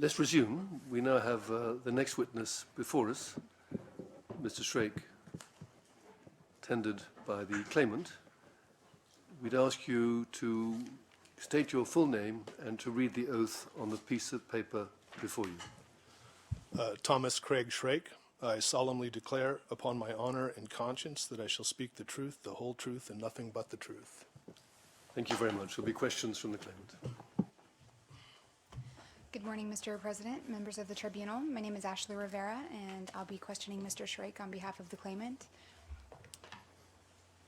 Let's resume. We now have the next witness before us, Mr. Shrake, tendered by the claimant. We'd ask you to state your full name and to read the oath on the piece of paper before you. Thomas Craig Shrake, I solemnly declare upon my honor and conscience that I shall speak the truth, the whole truth, and nothing but the truth. Thank you very much. There'll be questions from the claimant. Good morning, Mr. President, members of the tribunal. My name is Ashley Rivera, and I'll be questioning Mr. Shrake on behalf of the claimant.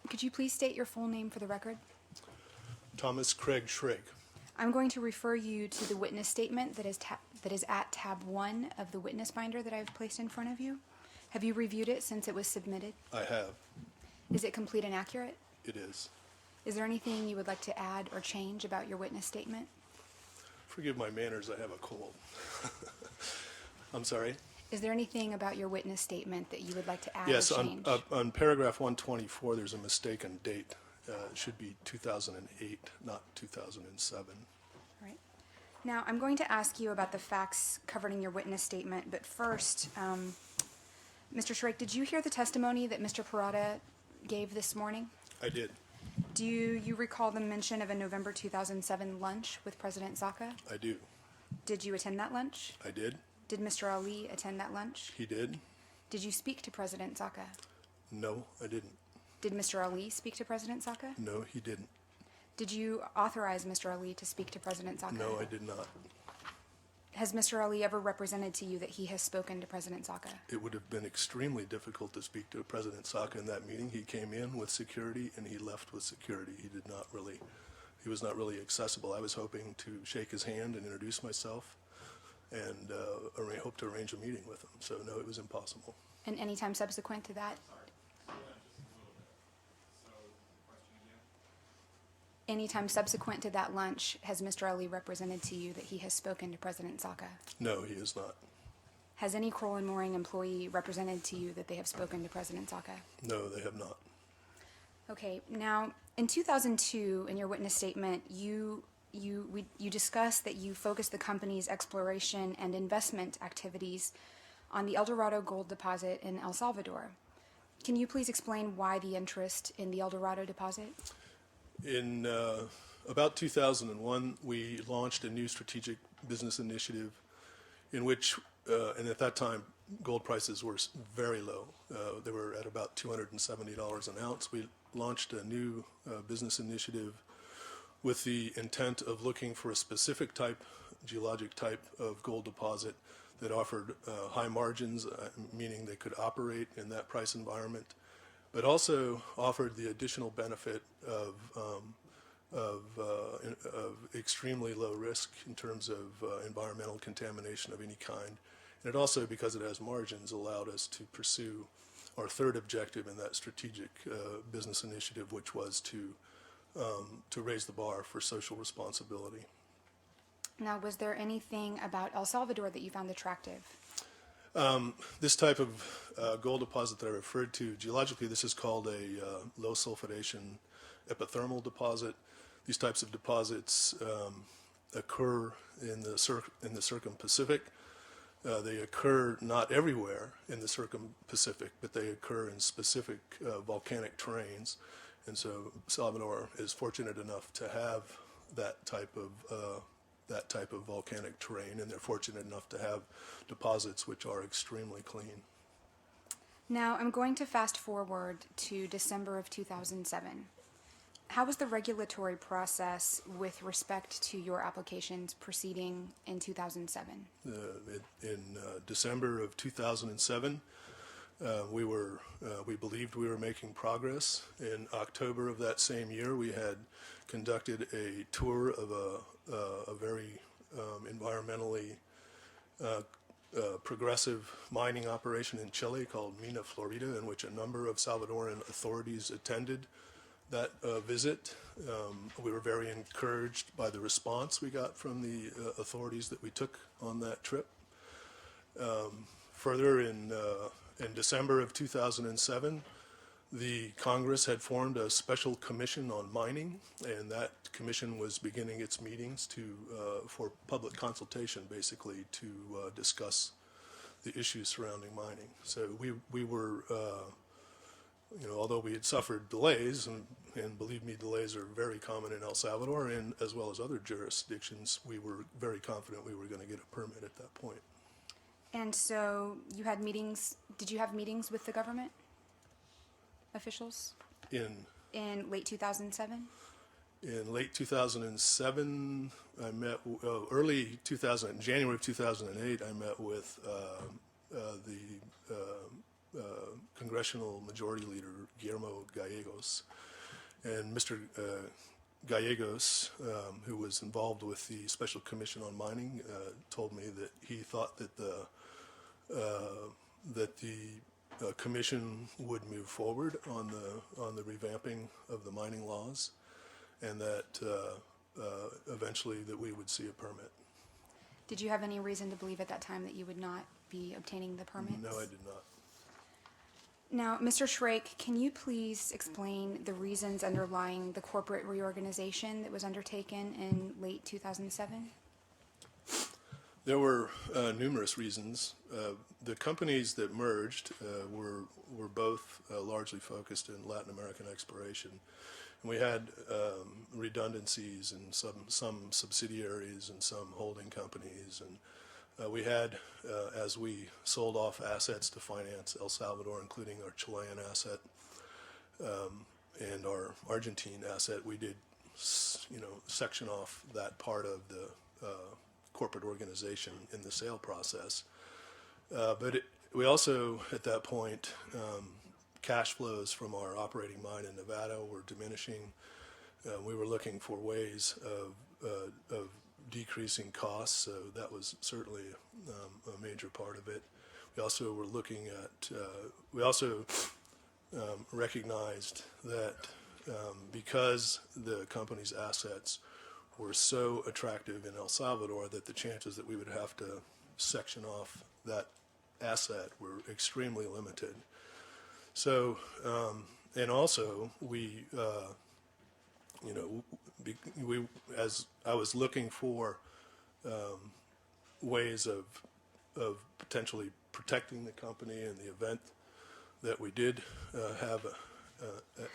Could you please state your full name for the record? Thomas Craig Shrake. I'm going to refer you to the witness statement that is at tab 1 of the witness binder that I've placed in front of you. Have you reviewed it since it was submitted? I have. Is it complete and accurate? It is. Is there anything you would like to add or change about your witness statement? Forgive my manners, I have a cold. I'm sorry? Is there anything about your witness statement that you would like to add Yes, or change? on paragraph 124, there's a mistake on date. It should be 2008, not 2007. All right. Now, I'm going to ask you about the facts covered in your witness statement, but first, Mr. Shrake, did you hear the testimony that Mr. Parada gave this morning? I did. Do you recall the mention of a November 2007 lunch with President Zaka? I do. Did you attend that lunch? I did. Did Mr. Ali attend that lunch? He did. Did you speak to President Zaka? No, I didn't. Did Mr. Ali speak to President Zaka? No, he didn't. Did you authorize Mr. Ali to speak to President Zaka? No, I did not. Has Mr. Ali ever represented to you that he has spoken to President Zaka? It would have been extremely difficult to speak to President Zaka in that meeting. He came in with security and he left with security. He was not really accessible. I was hoping to shake his hand and introduce myself and hope to arrange a meeting with him. So no, it was impossible. And any time subsequent to that? Any time subsequent to that lunch, has Mr. Ali represented to you that he has spoken to President Zaka? No, he has not. Has any Kroll and Mooring employee represented to you that they have spoken to President Zaka? No, they have not. Okay, now, in 2002, in your witness statement, you discussed that you focused the company's exploration and investment activities on the El Dorado gold deposit in El Salvador. Can you please explain why the interest in the El Dorado deposit? In about 2001, we launched a new strategic business initiative in which, and at that time, gold prices were very low. They were at about $270 an ounce. We launched a new business initiative with the intent of looking for a specific geologic type of gold deposit that offered high margins, meaning they could operate in that price environment, but also offered the additional benefit of extremely low risk in terms of environmental contamination of any kind. And it also, because it has margins, allowed us to pursue our third objective in that strategic business initiative, which was to raise the bar for social responsibility. Now, was there anything about El Salvador that you found attractive? This type of gold deposit that I referred to, geologically, this is called a low sulfidation epithermal deposit. These types of deposits occur in the Circum-Pacific. They occur not everywhere in the Circum-Pacific, but they occur in specific volcanic terrains. And so Salvador is fortunate enough to have that type of volcanic terrain, and they're fortunate enough to have deposits which are extremely clean. Now, I'm going to fast forward to December of 2007. How was the regulatory process with respect to your applications proceeding in 2007? In December of 2007, we believed we were making progress. In October of that same year, we had conducted a tour of a very environmentally progressive mining operation in Chile called Mina Florida, in which a number of Salvadoran authorities attended that visit. We were very encouraged by the response we got from the authorities that we took on that trip. Further, in December of 2007, The Congress had formed a special commission on mining, and that commission was beginning its meetings for public consultation, basically, to discuss the issues surrounding mining. So we were, although we had suffered delays, and believe me, delays are very common in El Salvador, and as well as other jurisdictions, we were very confident we were going to get a permit at that point. And so you had meetings, did you have meetings with the government officials in late 2007? In late 2007, I met, January of 2008, I met with the Congressional Majority Leader, Guillermo Gallegos. And Mr. Gallegos, who was involved with the Special Commission on Mining, told me that he thought that the commission would move forward on the revamping of the mining laws, and that eventually that we would see a permit. Did you have any reason to believe at that time that you would not be obtaining the permits? No, I did not. Now, Mr. Schrake, can you please explain the reasons underlying the corporate reorganization that was undertaken in late 2007? There were numerous reasons. The companies that merged were both largely focused in Latin American exploration. And we had redundancies in some subsidiaries and some holding companies. And we had, as we sold off assets to finance El Salvador, including our Chilean asset and our Argentine asset, we did, section off that part of the corporate organization in the sale process. But we also, at that point, cash flows from our operating mine in Nevada were diminishing. We were looking for ways of decreasing costs, so that was certainly a major part of it. We also were looking at, we also recognized that because the company's assets were so attractive in El Salvador, that the chances that we would have to section off that asset were extremely limited. So, and also we, as I was looking for ways of potentially protecting the company in the event that we did have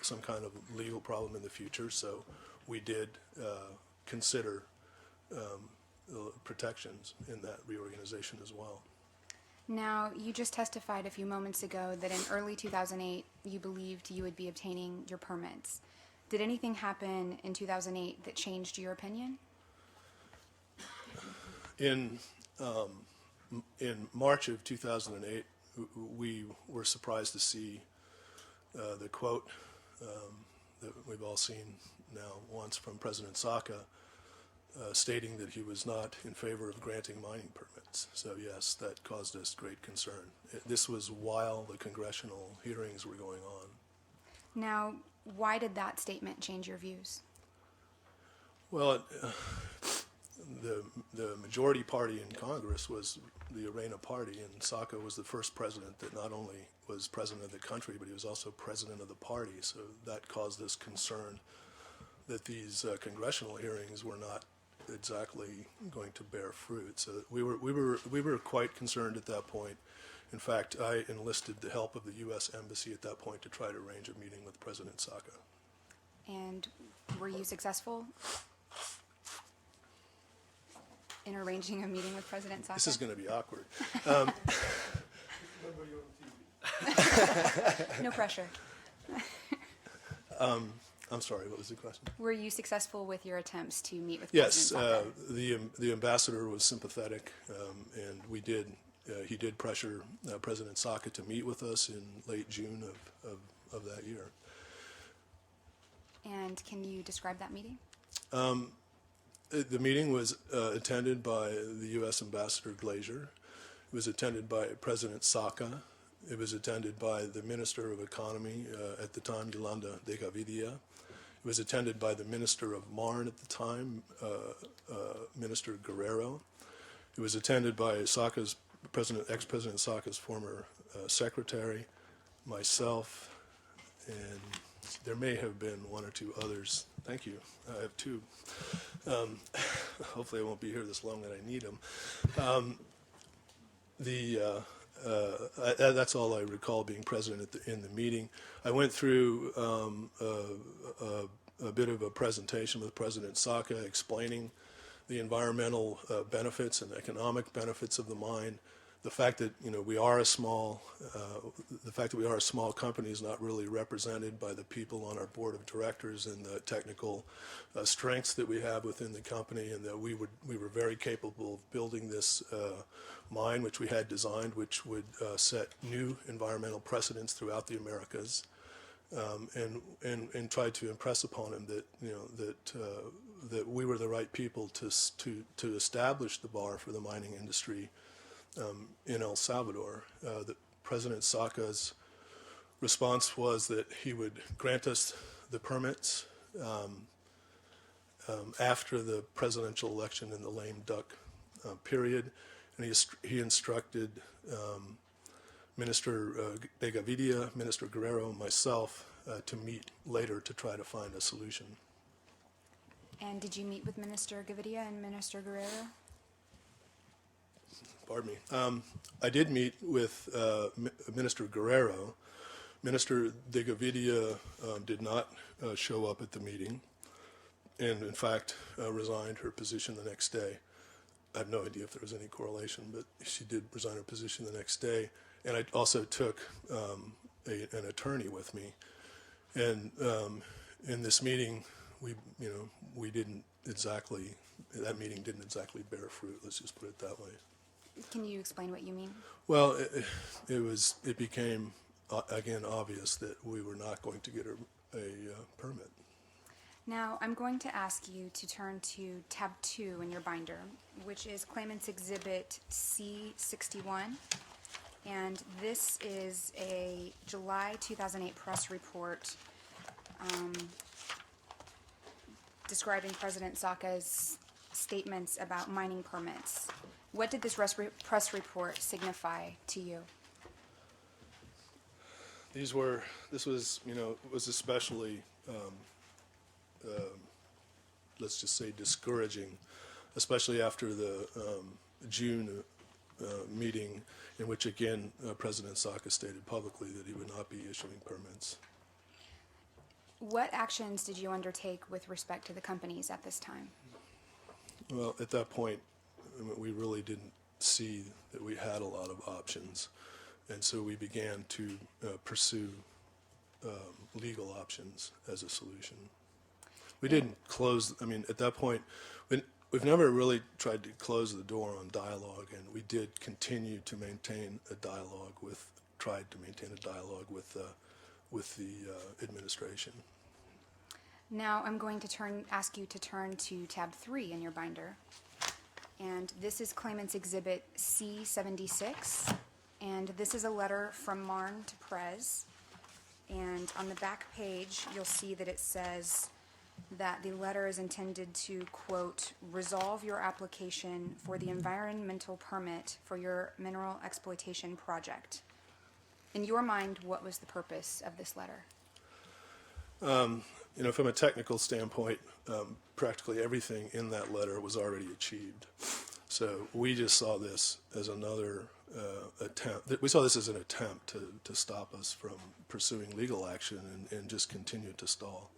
some kind of legal problem in the future, so we did consider protections in that reorganization as well. Now, you just testified a few moments ago that in early 2008, you believed you would be obtaining your permits. Did anything happen in 2008 that changed your opinion? In March of 2008, we were surprised to see the quote that we've all seen now once from President Saka, stating that he was not in favor of granting mining permits. So yes, that caused us great concern. This was while the congressional hearings were going on. Now, why did that statement change your views? Well, the majority party in Congress was the Arena Party, and Saka was the first president that not only was president of the country, but he was also president of the party. So that caused us concern that these congressional hearings were not exactly going to bear fruit. So we were quite concerned at that point. In fact, I enlisted the help of the U.S. Embassy at that point to try to arrange a meeting with President Saka. And were you successful in arranging a meeting with President Saka? This is going to be awkward. No pressure. I'm sorry, what was the question? Were you successful with your attempts to meet with Yes, President Saka? the ambassador was sympathetic, and we did. He did pressure President Saka to meet with us in late June of that year. And can you describe that meeting? The meeting was attended by the U.S. Ambassador Glazier. It was attended by President Saka. It was attended by the Minister of Economy at the time, Yolanda de Gavidia. It was attended by the Minister of Marne at the time, Minister Guerrero. It was attended by Saka's ex-President Saka's former secretary, myself, and there may have been one or two others. Thank you. I have two. Hopefully I won't be here this long that I need them. That's all I recall being present in the meeting. I went through a bit of a presentation with President Saka explaining the environmental benefits and economic benefits of the mine. The fact that we are a small company is not really represented by the people on our board of directors and the technical strengths that we have within the company, and that we were very capable of building this mine, which we had designed, which would set new environmental precedents throughout the Americas, and tried to impress upon him that that we were the right people to establish the bar for the mining industry in El Salvador. The President Saka's response was that he would grant us the permits after the presidential election in the lame duck period, and he instructed Minister de Gavidia, Minister Guerrero, and myself to meet later to try to find a solution. And did you meet with Minister Gavidia and Minister Guerrero? Pardon me. I did meet with Minister Guerrero. Minister de Gavidia did not show up at the meeting, and in fact resigned her position the next day. I have no idea if there was any correlation, but she did resign her position the next day. And I also took an attorney with me. And in this meeting, that meeting didn't exactly bear fruit. Let's just put it that way. Can you explain what you mean? Well, it became again obvious that we were not going to get a permit. Now, I'm going to ask you to turn to tab 2 in your binder, which is Claimant's Exhibit C61. And this is a July 2008 press report describing President Saka's statements about mining permits. What did this press report signify to you? This was especially, let's just say, discouraging, especially after the June meeting, in which again President Saka stated publicly that he would not be issuing permits. What actions did you undertake with respect to the companies at this time? Well, at that point, we really didn't see that we had a lot of options, and so we began to pursue legal options as a solution. We didn't close, at that point, we've never really tried to close the door on dialogue, and we did continue to maintain a dialogue with the administration. Now I'm going to ask you to turn to tab 3 in your binder. And this is Claimant's Exhibit C76. And this is a letter from Marn to Prez. And on the back page, you'll see that it says that the letter is intended to, quote, resolve your application for the environmental permit for your mineral exploitation project. In your mind, what was the purpose of this letter? From a technical standpoint, practically everything in that letter was already achieved. So we just saw this as another attempt. We saw this as an attempt to stop us from pursuing legal action and just continue to stall.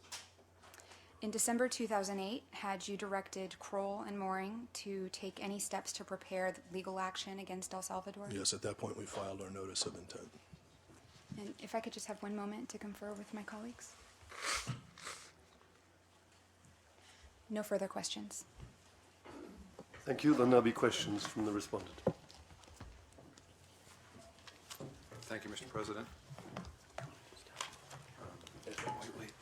In December 2008, had you directed Kroll and Mooring to take any steps to prepare legal action against El Salvador? Yes, at that point we filed our notice of intent. And if I could just have one moment to confer with my colleagues. No further questions. Thank you. There'll now be questions from the respondent. Thank you, Mr. President. Wait.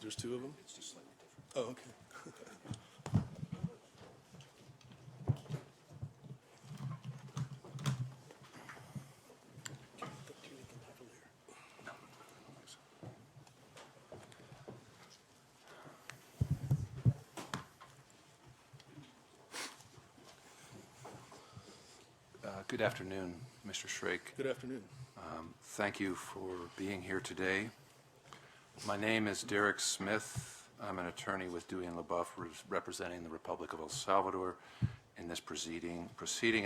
There's two of them? It's just slightly different. Oh, okay. Good afternoon, Mr. Schrake. Good afternoon. Thank you for being here today. My name is Derek Smith. I'm an attorney with Dewey and LaBeouf representing the Republic of El Salvador in this proceeding,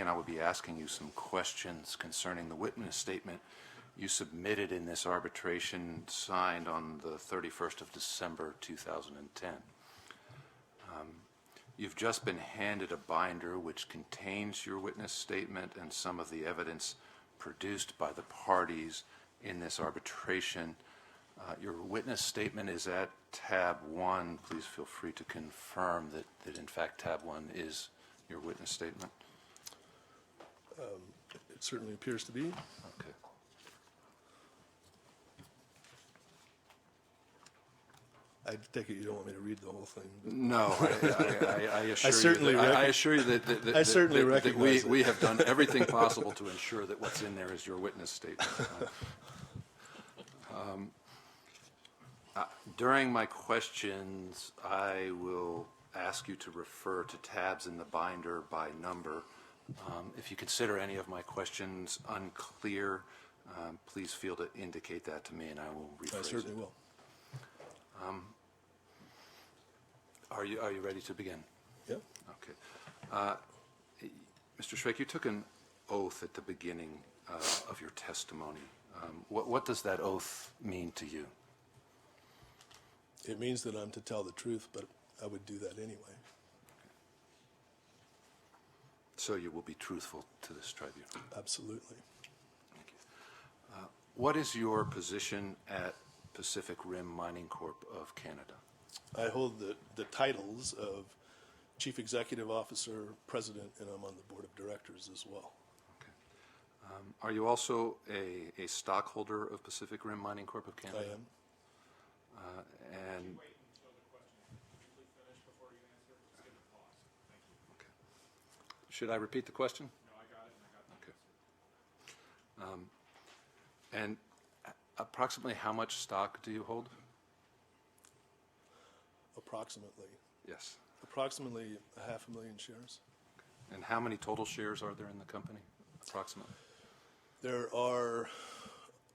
and I will be asking you some questions concerning the witness statement you submitted in this arbitration signed on the 31st of December 2010. You've just been handed a binder which contains your witness statement and some of the evidence produced by the parties in this arbitration. Your witness statement is at tab 1. Please feel free to confirm that in fact tab 1 is your witness statement. It certainly appears to be. Okay. I take it you don't want me to read the whole thing. But No, I assure certainly you that, I assure you that, I certainly that recognize it. we have done everything possible to ensure that what's in there is your witness statement. During my questions, I will ask you to refer to tabs in the binder by number. If you consider any of my questions unclear, please feel to indicate that to me, and I will rephrase it. I certainly will. Are you ready to begin? Yeah. Okay. Mr. Schrake, you took an oath at the beginning of your testimony. What does that oath mean to you? It means that I'm to tell the truth, but I would do that anyway. So you will be truthful to this tribunal. Absolutely. Thank you. What is your position at Pacific Rim Mining Corp of Canada? I hold the titles of Chief Executive Officer, President, and I'm on the Board of Directors as well. Okay. Are you also a stockholder of Pacific Rim Mining Corp of Canada? I am. And Wait until the question is completely finished before you answer. Just give it a pause. Thank you. okay. Should I repeat the question? No, I got it, and I got the Okay. answer. And approximately how much stock do you hold? Approximately. Yes. Approximately 500,000 shares. And how many total shares are there in the company, approximately? There are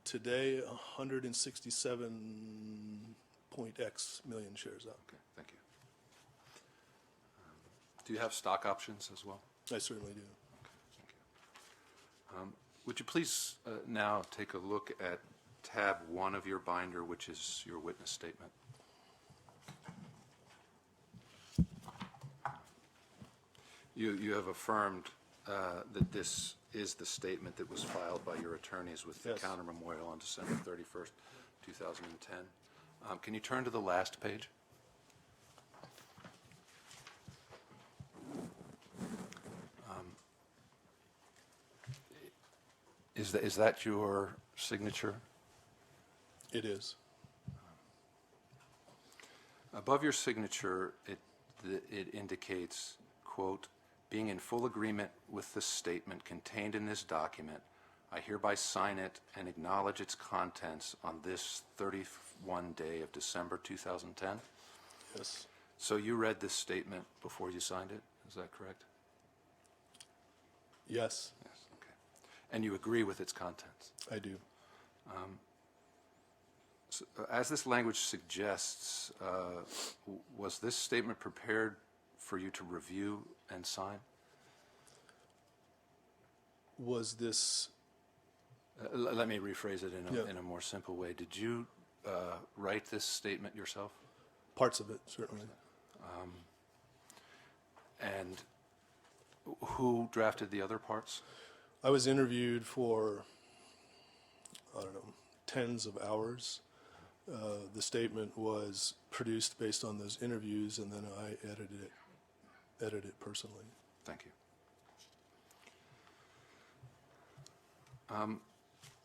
today 167.x million shares out. Okay, thank you. Do you have stock options as well? I certainly do. Thank you. Would you please now take a look at tab 1 of your binder, which is your witness statement? You have affirmed that this is the statement that was filed by your attorneys with the Yes. counter memorial on December 31st, 2010. Can you turn to the last page? Is that your signature? It is. Above your signature, it indicates, quote, being in full agreement with the statement contained in this document, I hereby sign it and acknowledge its contents on this 31 day of December 2010. Yes. So you read this statement before you signed it, is that correct? Yes, Yes, okay. And you agree with its contents? I do. So, as this language suggests, was this statement prepared for you to review and sign? Was this, Let me rephrase it Yeah. in a more simple way. Did you write this statement yourself? parts of it, certainly. And who drafted the other parts? I was interviewed for, I don't know, tens of hours. The statement was produced based on those interviews, and then I edited it personally. Thank you.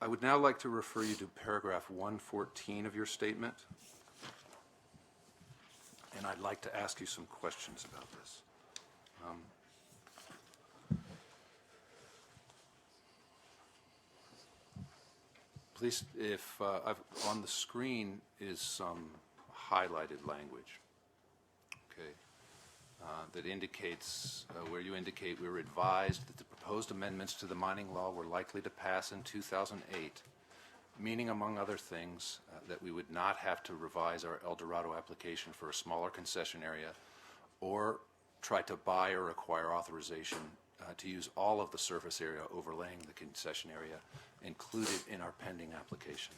I would now like to refer you to paragraph 114 of your statement, and I'd like to ask you some questions about this. Please, if on the screen is some highlighted language, okay, that indicates where you indicate we were advised that the proposed proposed amendments to the mining law were likely to pass in 2008, meaning, among other things, that we would not have to revise our El Dorado application for a smaller concession area or try to buy or acquire authorization to use all of the surface area overlaying the concession area included in our pending application.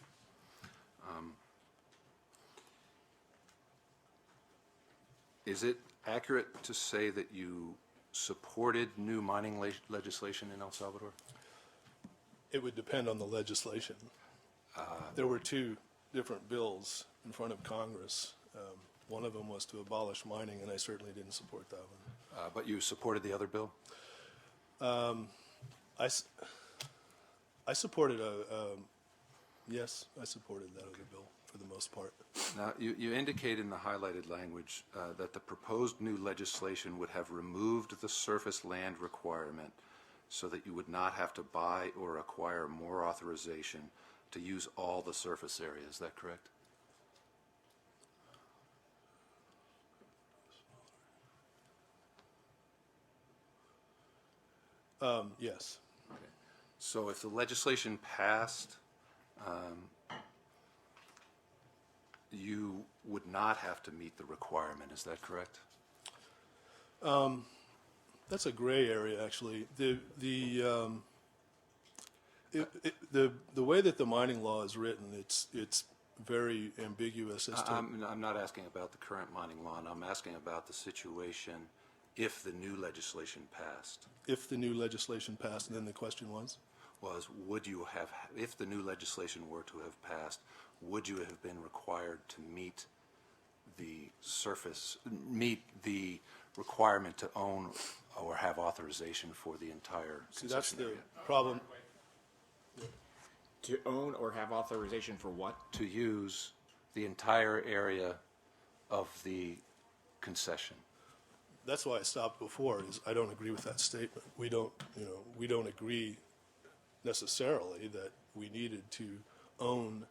Is it accurate to say that you supported new mining legislation in El Salvador? It would depend on the legislation. There were two different bills in front of Congress. One of them was to abolish mining, and I certainly didn't support that one. But you supported the other bill? I supported yes, I supported that other bill for the most part. Now, you indicate in the highlighted language that the proposed new legislation would have removed the surface land requirement so that you would not have to buy or acquire more authorization to use all the surface area. Is that correct? Yes. Okay. So if the legislation passed, you would not have to meet the requirement. Is that correct? That's a gray area, actually. The way that the mining law is written, it's very ambiguous as to. I'm not asking about the current mining law, and I'm asking about the situation if the new legislation passed. If the new legislation passed, and then the question was? Would you have, if the new legislation were to have passed, would you have been required to meet the requirement to own or have authorization for the entire See, that's concession the area? problem. To own or have authorization for what? To use the entire area of the concession. That's why I stopped before, is I don't agree with that statement. We don't agree necessarily that we needed to own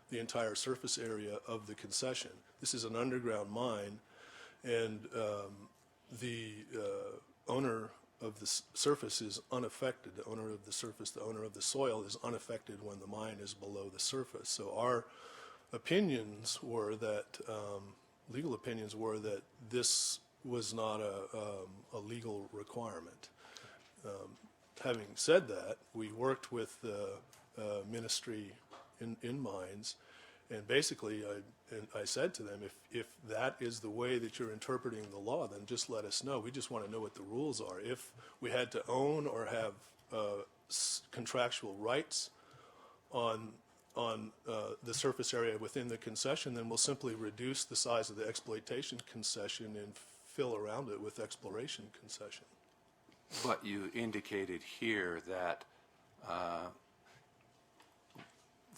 the entire surface area of the concession. This is an underground mine, and the owner of the surface is unaffected. The owner of the surface, the owner of the soil is unaffected when the mine is below the surface. So our opinions were that, legal opinions were that this was not a legal requirement. Having said that, we worked with the ministry in mines, and basically I said to them, if that is the way that you're interpreting the law, then just let us know. We just want to know what the rules are. If we had to own or have contractual rights on the surface area within the concession, then we'll simply reduce the size of the exploitation concession and fill around it with exploration concession. But you indicated here that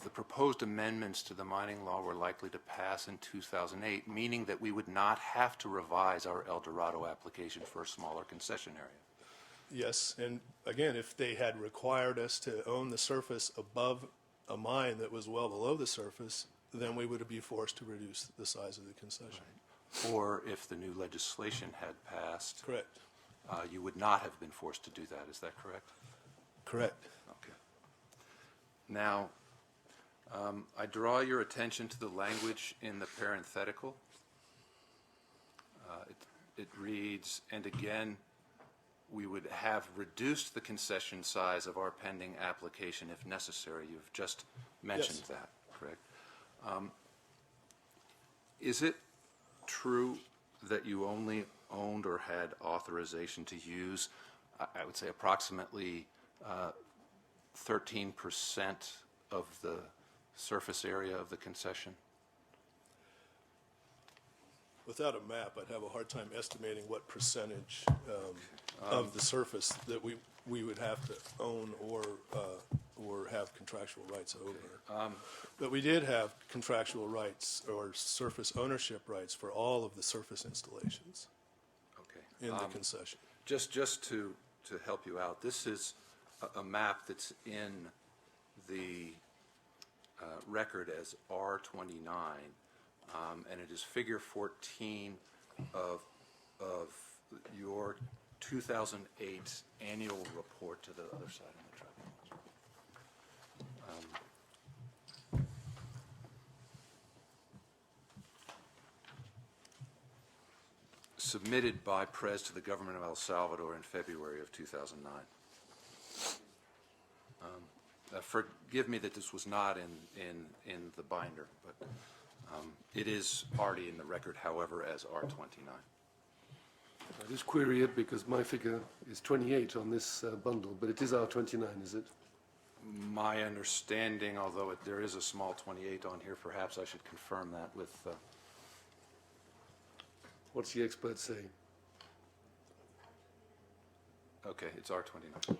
the proposed amendments to the mining law were likely to pass in 2008, meaning that we would not have to revise our El Dorado application for a smaller concession area. Yes, and again, if they had required us to own the surface above a mine that was well below the surface, then we would be forced to reduce the size of the concession. Right. Or if the new legislation had passed, Correct. You would not have been forced to do that. Is that correct? Correct. Okay. Now, I draw your attention to the language in the parenthetical. It reads, and again, we would have reduced the concession size of our pending application if necessary. You've just mentioned Yes. that, correct? Is it true that you only owned or had authorization to use, I would say, approximately 13% of the surface area of the concession? Without a map, I'd have a hard time estimating what percentage of the surface that we would have to own or have contractual rights over. But we did have contractual rights or surface ownership rights for all of the surface installations Okay. in the concession. Just to help you out, this is a map that's in the record as R29, and it is figure 14 of your 2008 annual report to the other side of the tripod. Submitted by Prez to the government of El Salvador in February of 2009. Forgive me that this was not in the binder, but it is already in the record, however, as R29. I just query it because my figure is 28 on this bundle, but it is R29, is it? My understanding, although there is a small 28 on here, perhaps I should confirm that with, What's the expert say? okay, it's R29.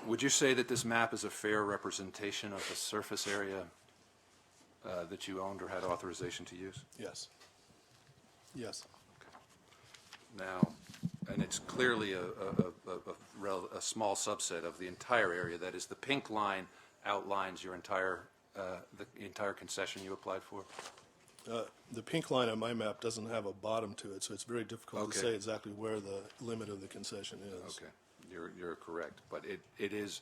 Would you say that this map is a fair representation of the surface area that you owned or had authorization to use? Yes. Yes. Now, and it's clearly a small subset of the entire area. That is, the pink line outlines your entire the entire concession you applied for. The pink line on my map doesn't have a bottom to it, so it's very difficult to Okay. say exactly where the limit of the concession is. Okay, you're correct, but it is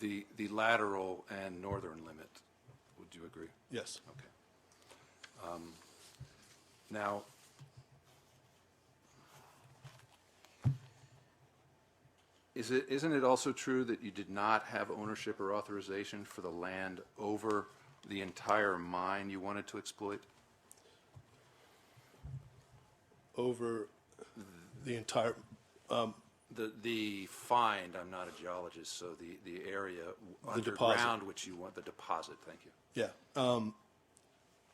the lateral and northern limit. Would you agree? Yes. Okay. Now, isn't it also true that you did not have ownership or authorization for the land over the entire mine you wanted to exploit? Over the entire, The find, I'm not a geologist, so the area deposit. underground which you want, the deposit, thank you. yeah.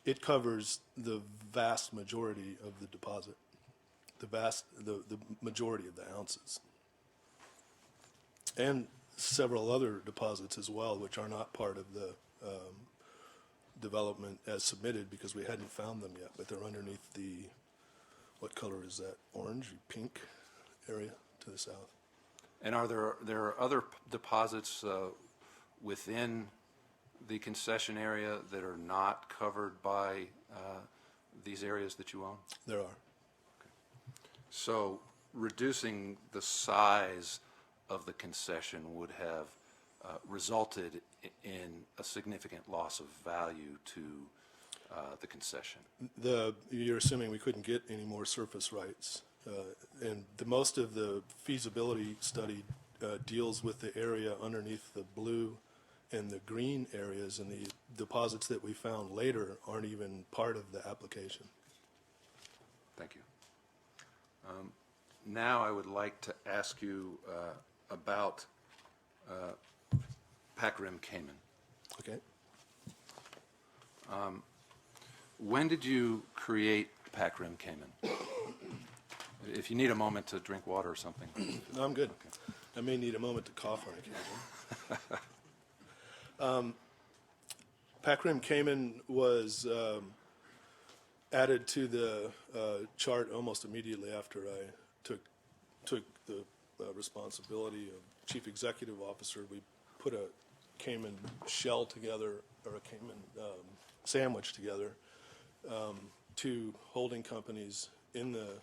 It covers the vast majority of the deposit, the majority of the ounces. And several other deposits as well, which are not part of the development as submitted because we hadn't found them yet, but they're underneath the, what color is that, orange, pink area to the south. And are there other deposits within the concession area that are not covered by these areas that you own? There are. So reducing the size of the concession would have resulted in a significant loss of value to the concession. You're assuming we couldn't get any more surface rights. And most of the feasibility study deals with the area underneath the blue and the green areas, and the deposits that we found later aren't even part of the application. Thank you. Now I would like to ask you about Pac Rim Cayman. Okay. When did you create Pac Rim Cayman? If you need a moment to drink water or something. No, I'm good. I may need a moment to cough on occasion. Pac Rim Cayman was added to the chart almost immediately after I took the responsibility of Chief Executive Officer. We put a Cayman shell together, or a Cayman sandwich together, two holding companies in the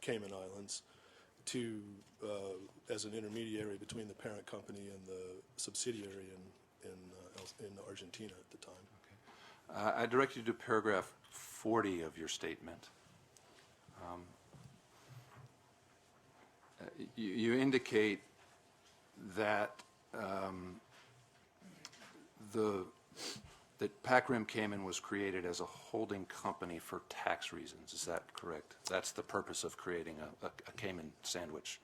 Cayman Islands as an intermediary between the parent company and the subsidiary in Argentina at the time. I direct you to paragraph 40 of your statement. You indicate that that Pac Rim Cayman was created as a holding company for tax reasons. Is that correct? That's the purpose of creating a Cayman sandwich.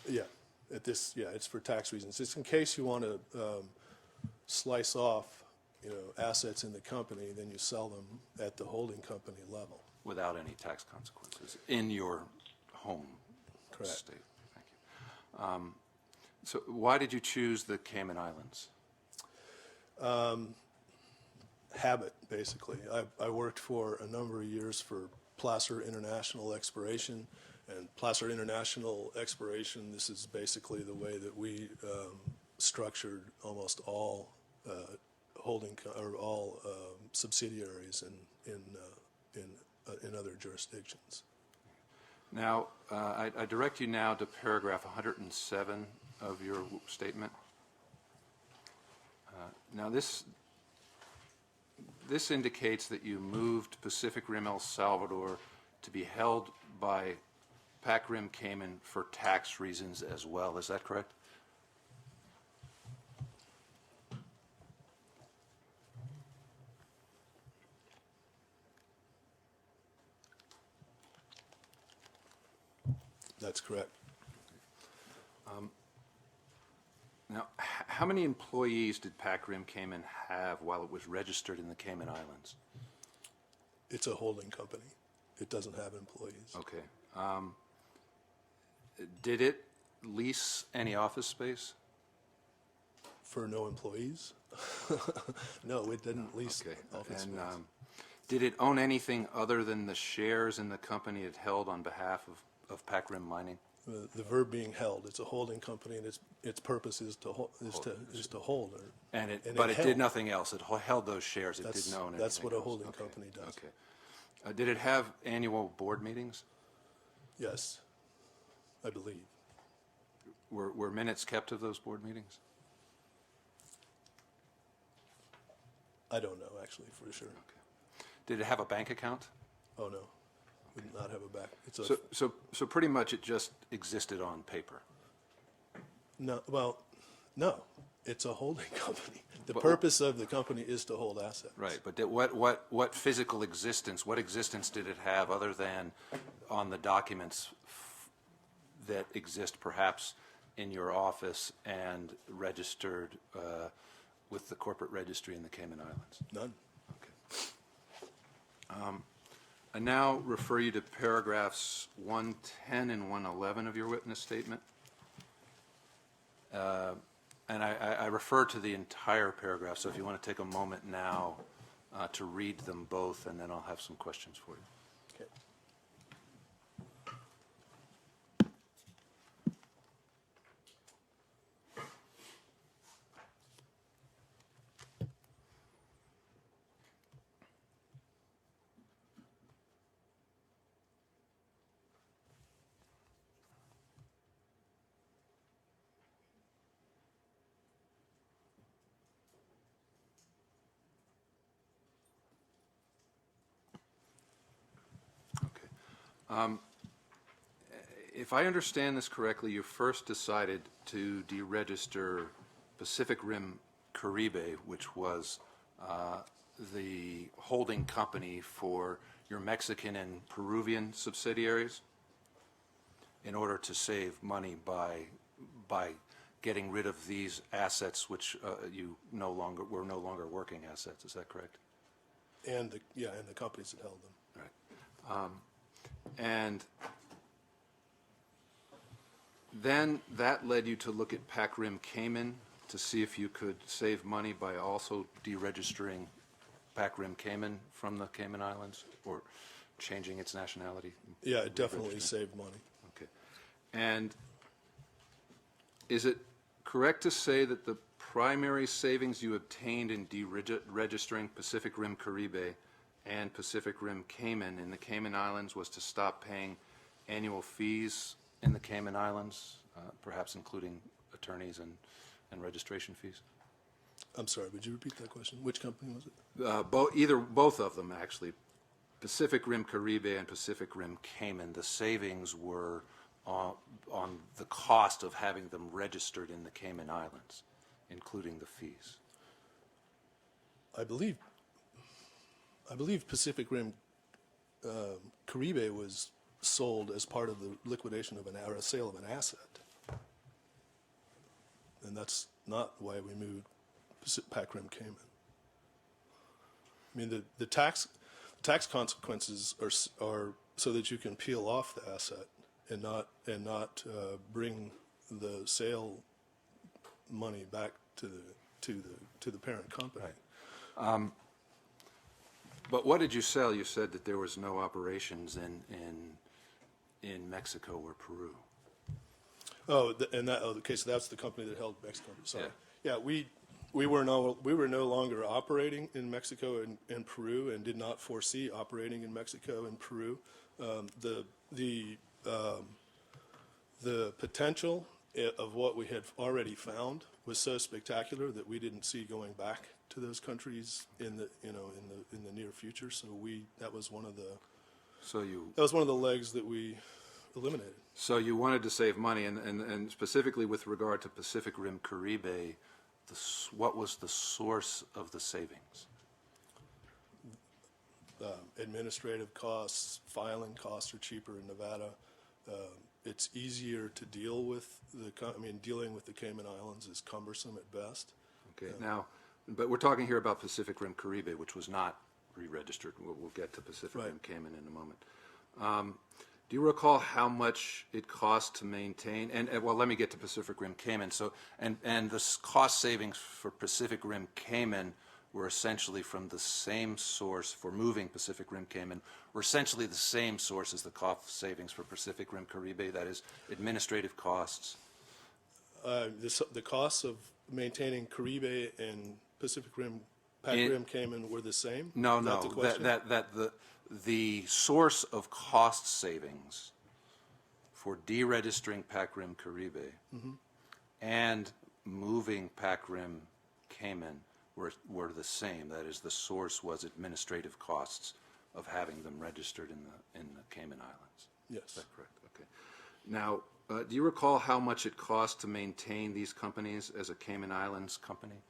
Yeah, it's for tax reasons. It's in case you want to slice off, assets in the company, then you sell them at the holding company level. Without any tax consequences in your home Correct. state. Thank you. So why did you choose the Cayman Islands? Habit, basically. I worked for a number of years for Placer International Exploration, and Placer International Exploration, this is basically the way that we structured almost all or all subsidiaries in other jurisdictions. Now, I direct you now to paragraph 107 of your statement. Now, this indicates that you moved Pacific Rim El Salvador to be held by Pac Rim Cayman for tax reasons as well. Is that correct? That's correct. Now, how many employees did Pac Rim Cayman have while it was registered in the Cayman Islands? It's a holding company. It doesn't have employees. Okay. Did it lease any office space? For no employees? No, it didn't lease Okay. office And space. did it own anything other than the shares in the company it held on behalf of Pac Rim Mining? The verb being held, it's a holding company, and its purpose is to hold. But it did nothing else. It held those shares. It didn't own anything That's what a else. holding Okay. company does. Okay. Did it have annual board meetings? Yes, I believe. Were minutes kept of those board meetings? I don't know, actually, for sure. Okay. Did it have a bank account? Oh, no. We did not have a back. It's a, So pretty much it just existed on paper. no, well, no. It's a holding company. The But- purpose of the company is to hold assets. Right, but what physical existence, what existence did it have other than on the documents that exist perhaps in your office and registered with the corporate registry in the Cayman Islands? None. Okay. I now refer you to paragraphs 110 and 111 of your witness statement. And I refer to the entire paragraph, so if you want to take a moment now to read them both, and then I'll have some questions for you. Okay. Okay. If I understand this correctly, you first decided to deregister Pacific Rim Caribe, which was the holding company for your Mexican and Peruvian subsidiaries, in order to save money by getting rid of these assets, which were no longer working assets. Is that correct? And the companies that held them. Right. And then that led you to look at Pac Rim Cayman to see if you could save money by also deregistering Pac Rim Cayman from the Cayman Islands, or changing its nationality? Yeah, it definitely Reregistering. saved money. Okay. And is it correct to say that the primary savings you obtained in deregistering Pacific Rim Caribe and Pacific Rim Cayman in the Cayman Islands was to stop paying annual fees in the Cayman Islands, perhaps including attorneys and registration fees? I'm sorry, would you repeat that question? Which company was it? Both of them, actually. Pacific Rim Caribe and Pacific Rim Cayman, the savings were on the cost of having them registered in the Cayman Islands, including the fees. I believe Pacific Rim Caribe was sold as part of the liquidation of or a sale of an asset. And that's not why we moved Pac Rim Cayman. I mean, the tax consequences are so that you can peel off the asset and not bring the sale money back to the parent company. Right. But what did you sell? You said that there was no operations in Mexico or Peru. Oh, okay, so that's the company that held Mexico. Sorry. Yeah. Yeah, we were no longer operating in Mexico and Peru, and did not foresee operating in Mexico and Peru. The potential of what we had already found was so spectacular that we didn't see going back to those countries in the near future. So that was one of the legs that we eliminated. So you wanted to save money, and specifically with regard to Pacific Rim Caribe, what was the source of the savings? Administrative costs, filing costs are cheaper in Nevada. It's easier to deal with dealing with the Cayman Islands is cumbersome at best. Okay, now, but we're talking here about Pacific Rim Caribe, which was not re-registered. We'll get to Pacific Rim Cayman in a moment. Do you recall how much it cost to maintain, and well, let me get to Pacific Rim Cayman. So, and the cost savings for Pacific Rim Cayman were essentially from the same source for moving Pacific Rim Cayman, were essentially the same source as the cost savings for Pacific Rim Caribe, that is administrative costs. The costs of maintaining Caribe and Pacific Rim, Rim Cayman were the same? No, Is that the question? The source of cost savings for deregistering Pac Rim Caribe and moving Pac Rim Cayman were the same. That is, the source was administrative costs of having them registered in the Cayman Islands. Yes. Is that correct? Okay. Now, do you recall how much it cost to maintain these companies as a Cayman Islands company?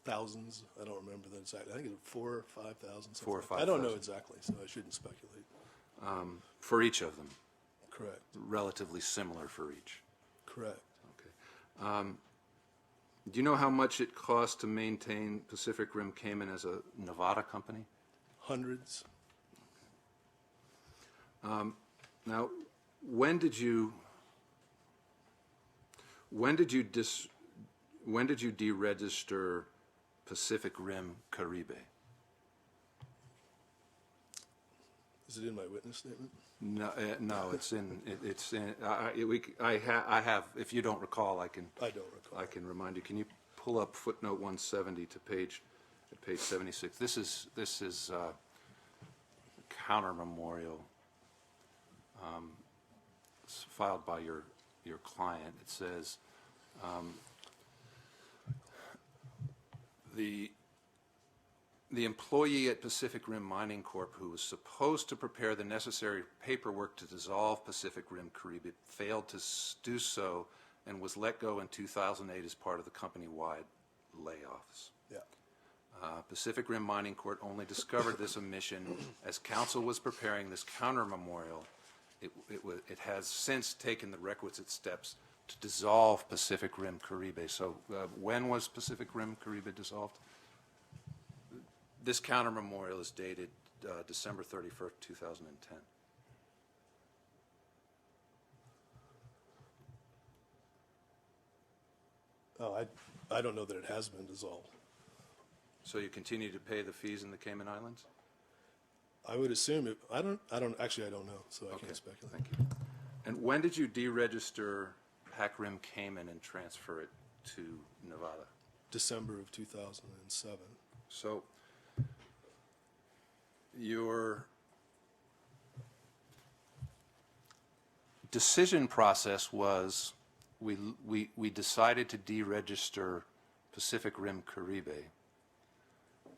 Thousands. I don't remember the exact. I think it was 4,000 or 5,000. 4,000 or 5,000. I don't know exactly, so I shouldn't speculate. For each of them? Correct. Relatively similar for each? Correct. Okay. Do you know how much it cost to maintain Pacific Rim Cayman as a Nevada company? Hundreds. Now, when did you deregister Pacific Rim Caribe? Is it in my witness statement? No, no, it's in. I have. If you don't recall, I can. I don't recall. I can remind you. Can you pull up footnote 170 to page 76? This is counter memorial. It's filed by your client. It says the employee at Pacific Rim Mining Corp. who was supposed to prepare the necessary paperwork to dissolve Pacific Rim Caribe failed to do so and was let go in 2008 as part of the company-wide layoffs. Yeah. Pacific Rim Mining Corp. only discovered this omission as counsel was preparing this counter memorial. It has since taken the requisite steps to dissolve Pacific Rim Caribe. So when was Pacific Rim Caribe dissolved? This counter memorial is dated December 31st, 2010. Oh, I don't know that it has been dissolved. So you continue to pay the fees in the Cayman Islands? I would assume it. I don't actually. I don't know, so I Okay, can't speculate. thank you. And when did you deregister Pac Rim Cayman and transfer it to Nevada? December of 2007. So your decision process was we decided to deregister Pacific Rim Caribe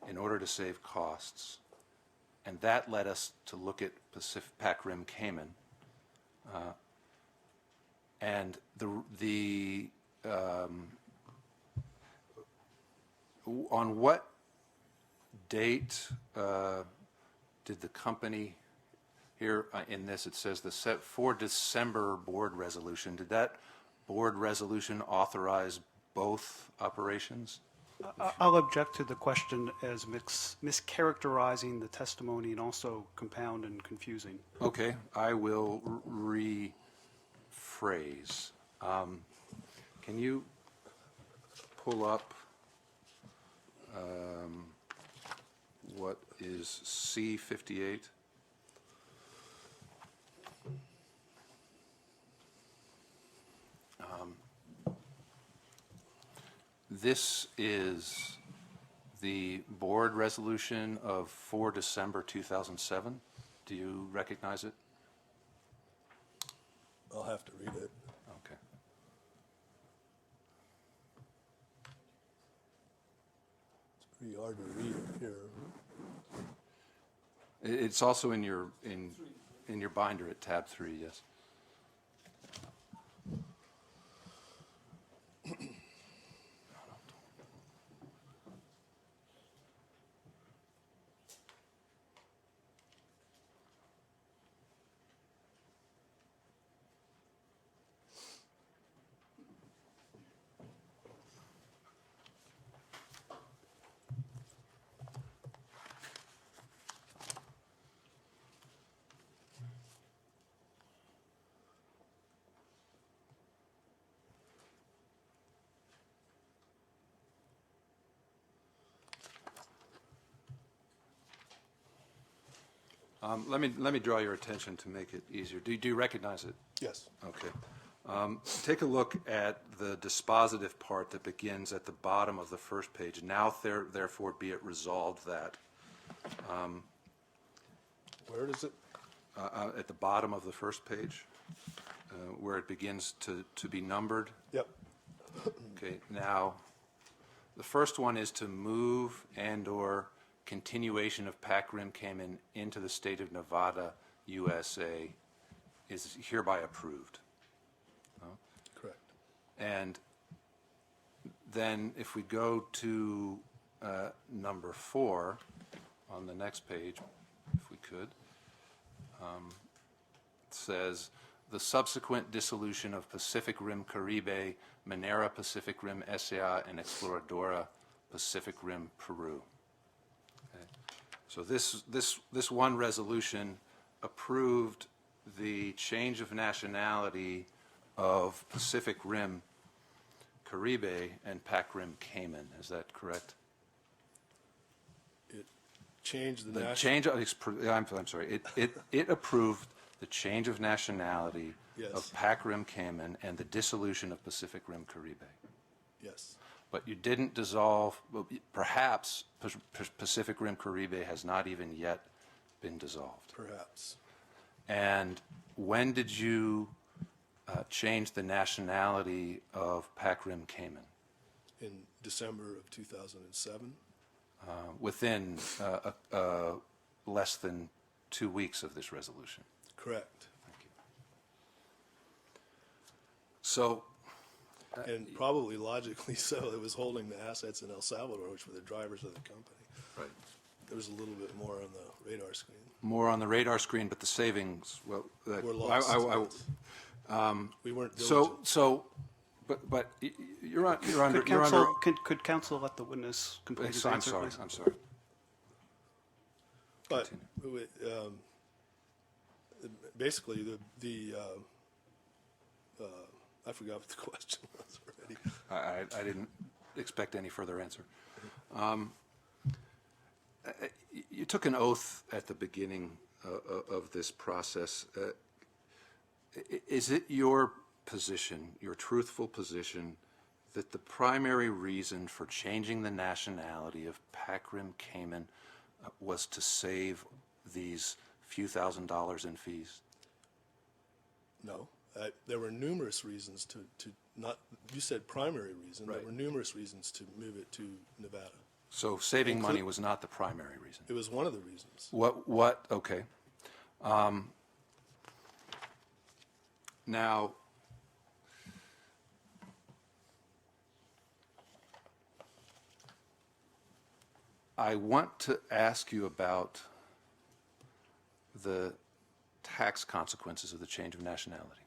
in order to save costs, and that led us to look at Pac Rim Cayman, and on what date did the company, here in this it says the set for December board resolution, did that board resolution authorize both operations? I'll object to the question as mischaracterizing the testimony and also compound and confusing. Okay, I will rephrase. Can you pull up what is C58? This is the board resolution of 4 December 2007. Do you recognize it? I'll have to read it. Okay. It's pretty hard to read here. It's also in your binder at tab 3, yes. Let me draw your attention to make it easier. Do you recognize it? Yes. Okay. Take a look at the dispositive part that begins at the bottom of the first page. Now, therefore, be it resolved that. Where does it? At the bottom of the first page, where it begins to be numbered. Yep. Okay. Now, the first one is to move and/or continuation of PAC Rim Cayman into the state of Nevada, USA, is hereby approved. Correct. And then if we go to number 4 on the next page, if we could, it says, the subsequent dissolution of Pacific Rim Caribe, Minera Pacific Rim S.A. and Exploradora Pacific Rim Peru. Okay. So this one resolution approved the change of nationality of Pacific Rim Caribe and PAC Rim Cayman. Is that correct? It changed the The national. change, I'm sorry, it approved the change of nationality Yes. of PAC Rim Cayman and the dissolution of Pacific Rim Caribe. Yes. But you didn't dissolve, well, perhaps Pacific Rim Caribe has not even yet been dissolved. Perhaps. And when did you change the nationality of PAC Rim Cayman? In December of 2007. Within less than 2 weeks of this resolution. Correct. Thank you. So, And probably logically so, it was holding the assets in El Salvador, which were the drivers of the company. right. There was a little bit more on the radar screen. More on the radar screen, but the savings, well, We're lost. We weren't diligent. But you're under, Could counsel let the witness complete his I'm answer, sorry, please? I'm sorry. But basically, I forgot what the question was already. I didn't expect any further answer. You took an oath at the beginning of this process. Is it your position, your truthful position, that the primary reason for changing the nationality of PAC Rim Cayman was to save these few $1,000s in fees? No. There were numerous reasons to not, you said primary reason. Right. There were numerous reasons to move it to Nevada. So saving money was not the primary reason. It was one of the reasons. Okay. Now, I want to ask you about the tax consequences of the change of nationality.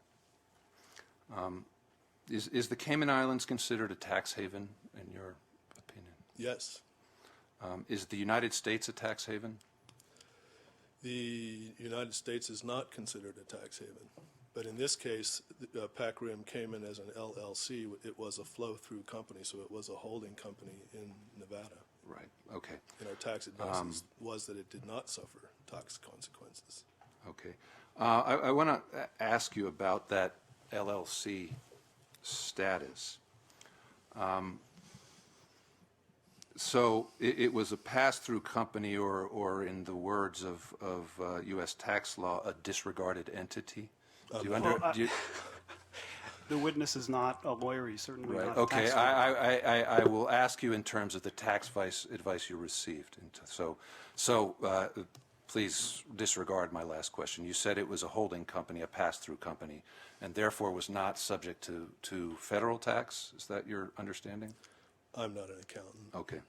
Is the Cayman Islands considered a tax haven, in your opinion? Yes. Is the United States a tax haven? The United States is not considered a tax haven. But in this case, PAC Rim Cayman as an LLC, it was a flow-through company, so it was a holding company in Nevada. Right, okay. And our tax advice was that it did not suffer tax consequences. Okay. I want to ask you about that LLC status. So it was a pass-through company, or in the words of U.S. tax law, a disregarded entity? Do you Well, do you- The witness is not a lawyer, he's certainly Right, not a okay, tax lawyer. I will ask you in terms of the tax advice you received. And so please disregard my last question. You said it was a holding company, a pass-through company, and therefore was not subject to federal tax? Is that your understanding? I'm not an accountant. Okay.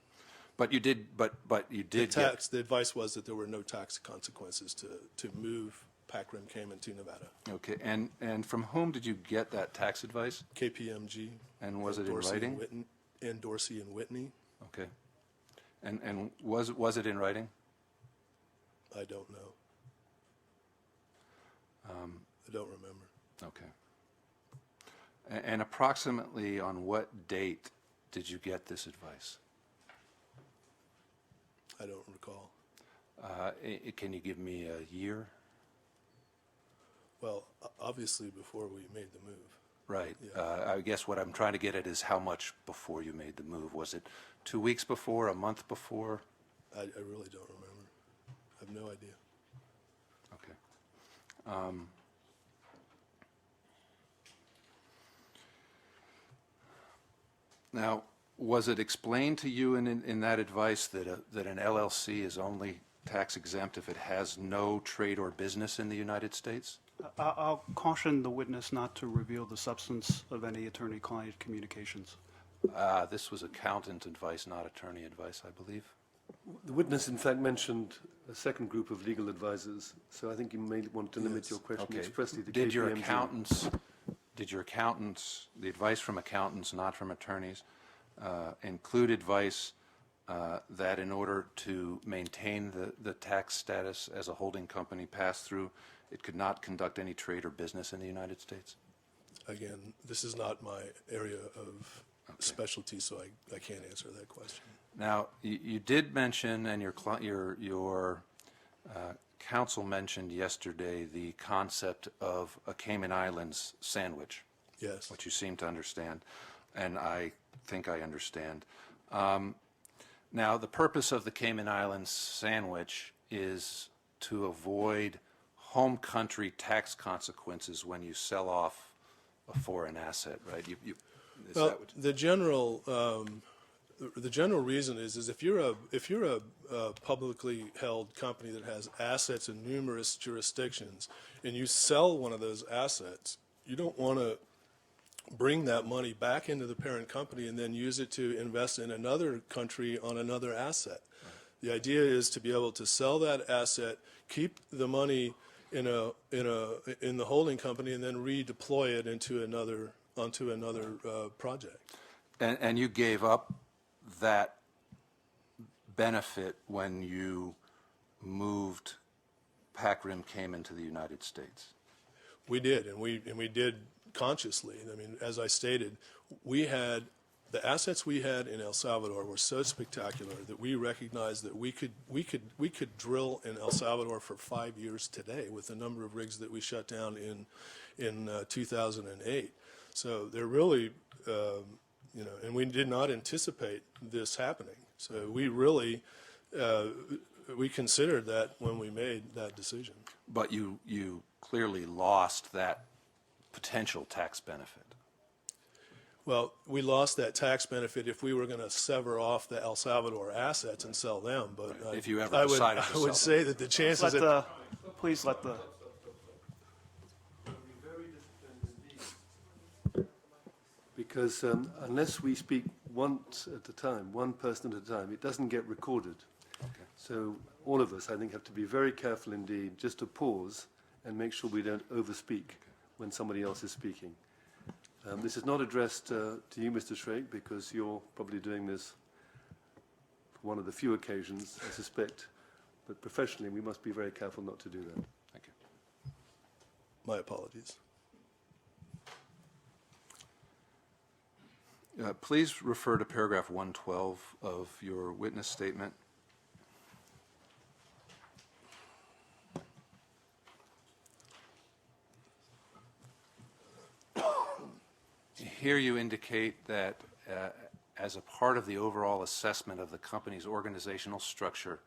But you did, but you did get... The advice was that there were no tax consequences to move Pac-Rim Cayman to Nevada. Okay, and from whom did you get that tax advice? KPMG. And was and it in Dorsey writing? And Dorsey and Whitney. Okay. And was it in writing? I don't know. I don't remember. Okay. And approximately on what date did you get this advice? I don't recall. Can you give me a year? Well, obviously before we made the move. Right. Yeah. I guess what I'm trying to get at is how much before you made the move. Was it 2 weeks before, a month before? I really don't remember. I have no idea. Okay. Now, was it explained to you in that advice that an LLC is only tax exempt if it has no trade or business in the United States? I'll caution the witness not to reveal the substance of any attorney-client communications. This was accountant advice, not attorney advice, I believe. The witness, in fact, mentioned a second group of legal advisors, so I think you may want to limit Yes. your question Okay. expressly to Did your KPMG. accountants, the advice from accountants, not from attorneys, include advice that in order to maintain the tax status as a holding company pass-through, it could not conduct any trade or business in the United States? Again, this is not my area of specialty, so I can't answer that question. Now, you did mention, and your counsel mentioned yesterday, the concept of a Cayman Islands sandwich, Yes. which you seem to understand, and I think I understand. Now, the purpose of the Cayman Islands sandwich is to avoid home country tax consequences when you sell off a foreign asset, right? Is Well, that what- the general reason is if you're a publicly held company that has assets in numerous jurisdictions and you sell one of those assets, you don't want to bring that money back into the parent company and then use it to invest in another country on another asset. The idea is to be able to sell that asset, keep the money in the holding company, and then redeploy it onto another project. And you gave up that benefit when you moved Pac-Rim Cayman to the United States? We did, and we did consciously. I mean, as I stated, the assets we had in El Salvador were so spectacular that we recognized that we could drill in El Salvador for 5 years today with the number of rigs that we shut down in 2008. So they're really, and we did not anticipate this happening. So we really, we considered that when we made that decision. But you clearly lost that potential tax benefit. Well, we lost that tax benefit if we were going to sever off the El Salvador assets and sell them. But If you ever I decided to would sell say that the chances Please let the, Because unless we speak once at a time, one person at a time, it doesn't get recorded. So all of us, I think, have to be very careful indeed just to pause and make sure we don't overspeak when somebody else is speaking. This is not addressed to you, Mr. Shrake, because you're probably doing this for one of the few occasions, I suspect. But professionally, we must be very careful not to do that. Thank you. My apologies. Please refer to paragraph 112 of your witness statement. Here you indicate that as a part of the overall assessment of the company's organizational structure,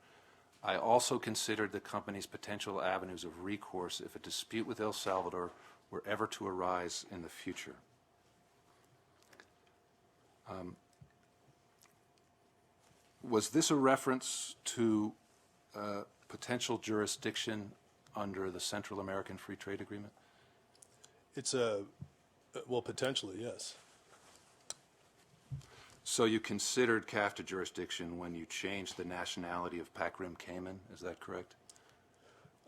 I also considered the company's potential avenues of recourse if a dispute with El Salvador were ever to arise in the future. Was this a reference to potential jurisdiction under the Central American Free Trade Agreement? It's well, potentially, yes. So you considered CAFTA jurisdiction when you changed the nationality of Pac Rim Cayman, is that correct?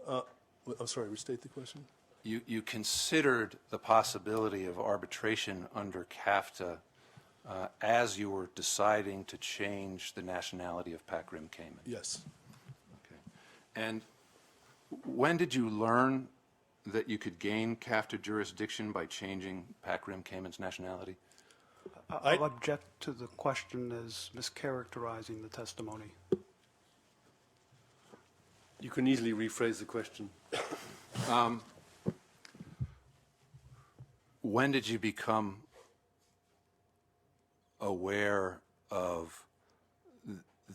I'm sorry, restate the question? You considered the possibility of arbitration under CAFTA as you were deciding to change the nationality of Pac Rim Cayman? Yes. Okay. And when did you learn that you could gain CAFTA jurisdiction by changing Pac Rim Cayman's nationality? I'll object to the question as mischaracterizing the testimony. You can easily rephrase the question. When did you become aware of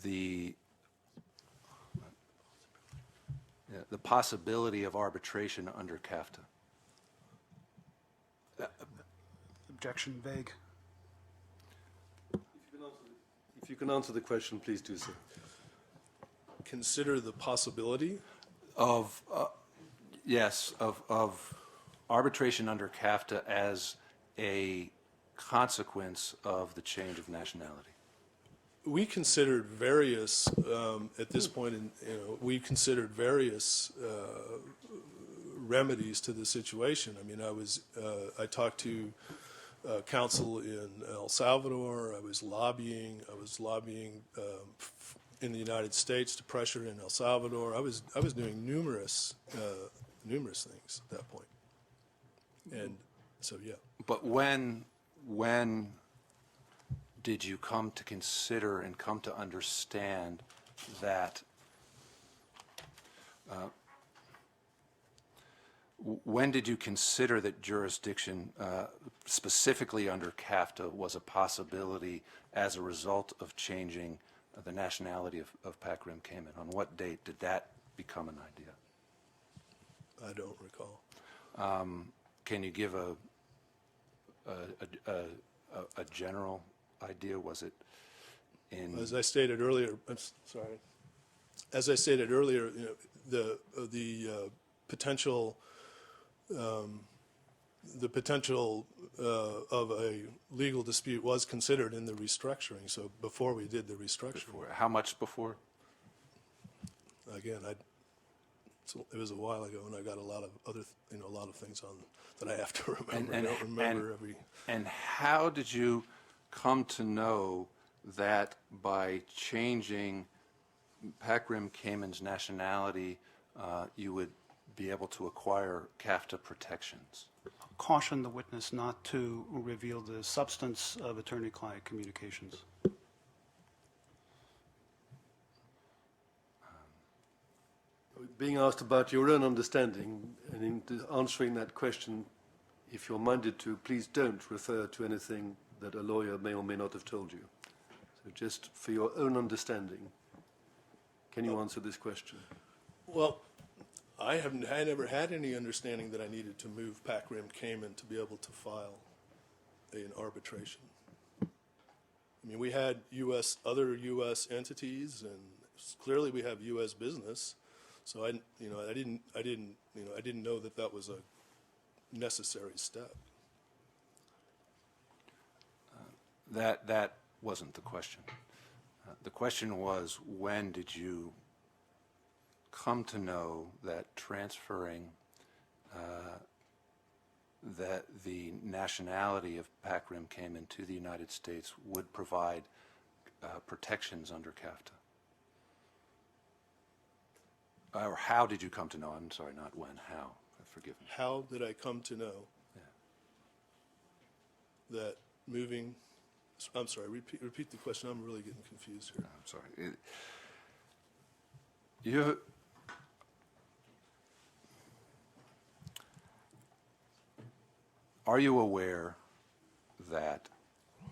the possibility of arbitration under CAFTA? Objection vague. If you can answer the question, please do so. Consider the possibility? Of, yes, of arbitration under CAFTA as a consequence of the change of nationality. We considered various, at this point, we considered various remedies to the situation. I mean, I talked to counsel in El Salvador. I was lobbying in the United States to pressure in El Salvador. I was doing numerous things at that point. And so, yeah. But when did you come to consider and come to understand that when did you consider that jurisdiction specifically under CAFTA was a possibility as a result of changing the nationality of Pac Rim Cayman? On what date did that become an idea? I don't recall. Can you give a general idea? Was it in? As I stated earlier, sorry. As I stated earlier, the potential of a legal dispute was considered in the restructuring. So before we did the restructuring, Before. How much before? Again, it was a while ago, and I got a lot of other, a lot of things on that I have to remember. I don't remember every. And how did you come to know that by changing Pac Rim Cayman's nationality, you would be able to acquire CAFTA protections? Caution the witness not to reveal the substance of attorney-client communications. Being asked about your own understanding, and in answering that question, if you're minded to, please don't refer to anything that a lawyer may or may not have told you. So just for your own understanding, can you answer this question? Well, I never had any understanding that I needed to move Pac Rim Cayman to be able to file an arbitration. I mean, we had other U.S. entities, and clearly we have U.S. business. So I didn't know that was a necessary step. That wasn't the question. The question was, when did you come to know that transferring that the nationality of Pac Rim Cayman to the United States would provide protections under CAFTA? Or how did you come to know? I'm sorry, not when, how. Forgive me. How did I come to know that moving, I'm sorry, repeat the question. I'm really getting confused here. I'm sorry. Are you aware that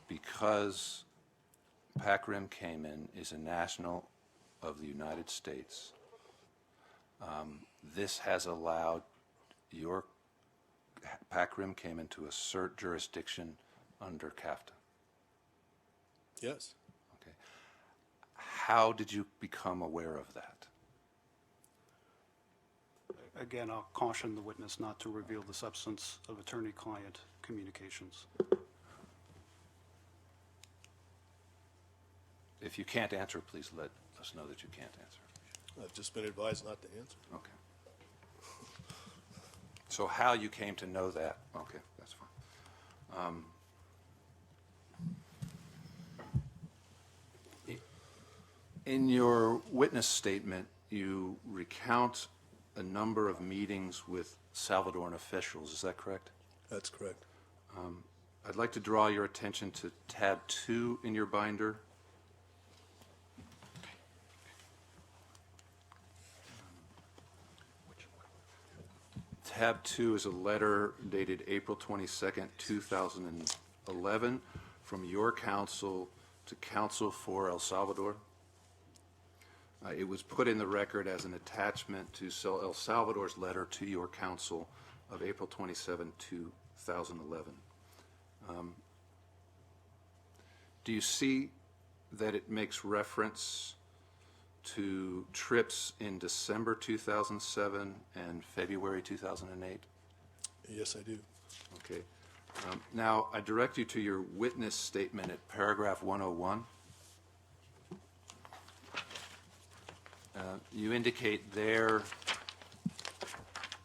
because PAC-RIM Cayman is a national of the United States. This has allowed your PAC-RIM Cayman to assert jurisdiction under CAFTA. Yes. Okay. How did you become aware of that? Again, I'll caution the witness not to reveal the substance of attorney-client communications. If you can't answer, please let us know that you can't answer. I've just been advised not to answer. Okay. So how you came to know that, okay, that's fine. In your witness statement, you recount a number of meetings with Salvadoran officials, is that correct? That's correct. I'd like to draw your attention to tab 2 in your binder. Tab 2 is a letter dated April 22nd, 2011, from your counsel to counsel for El Salvador. It was put in the record as an attachment to El Salvador's letter to your counsel of April 27, 2011. Do you see that it makes reference to trips in December 2007 and February 2008? Yes, I do. Okay. Now, I direct you to your witness statement at paragraph 101. You indicate there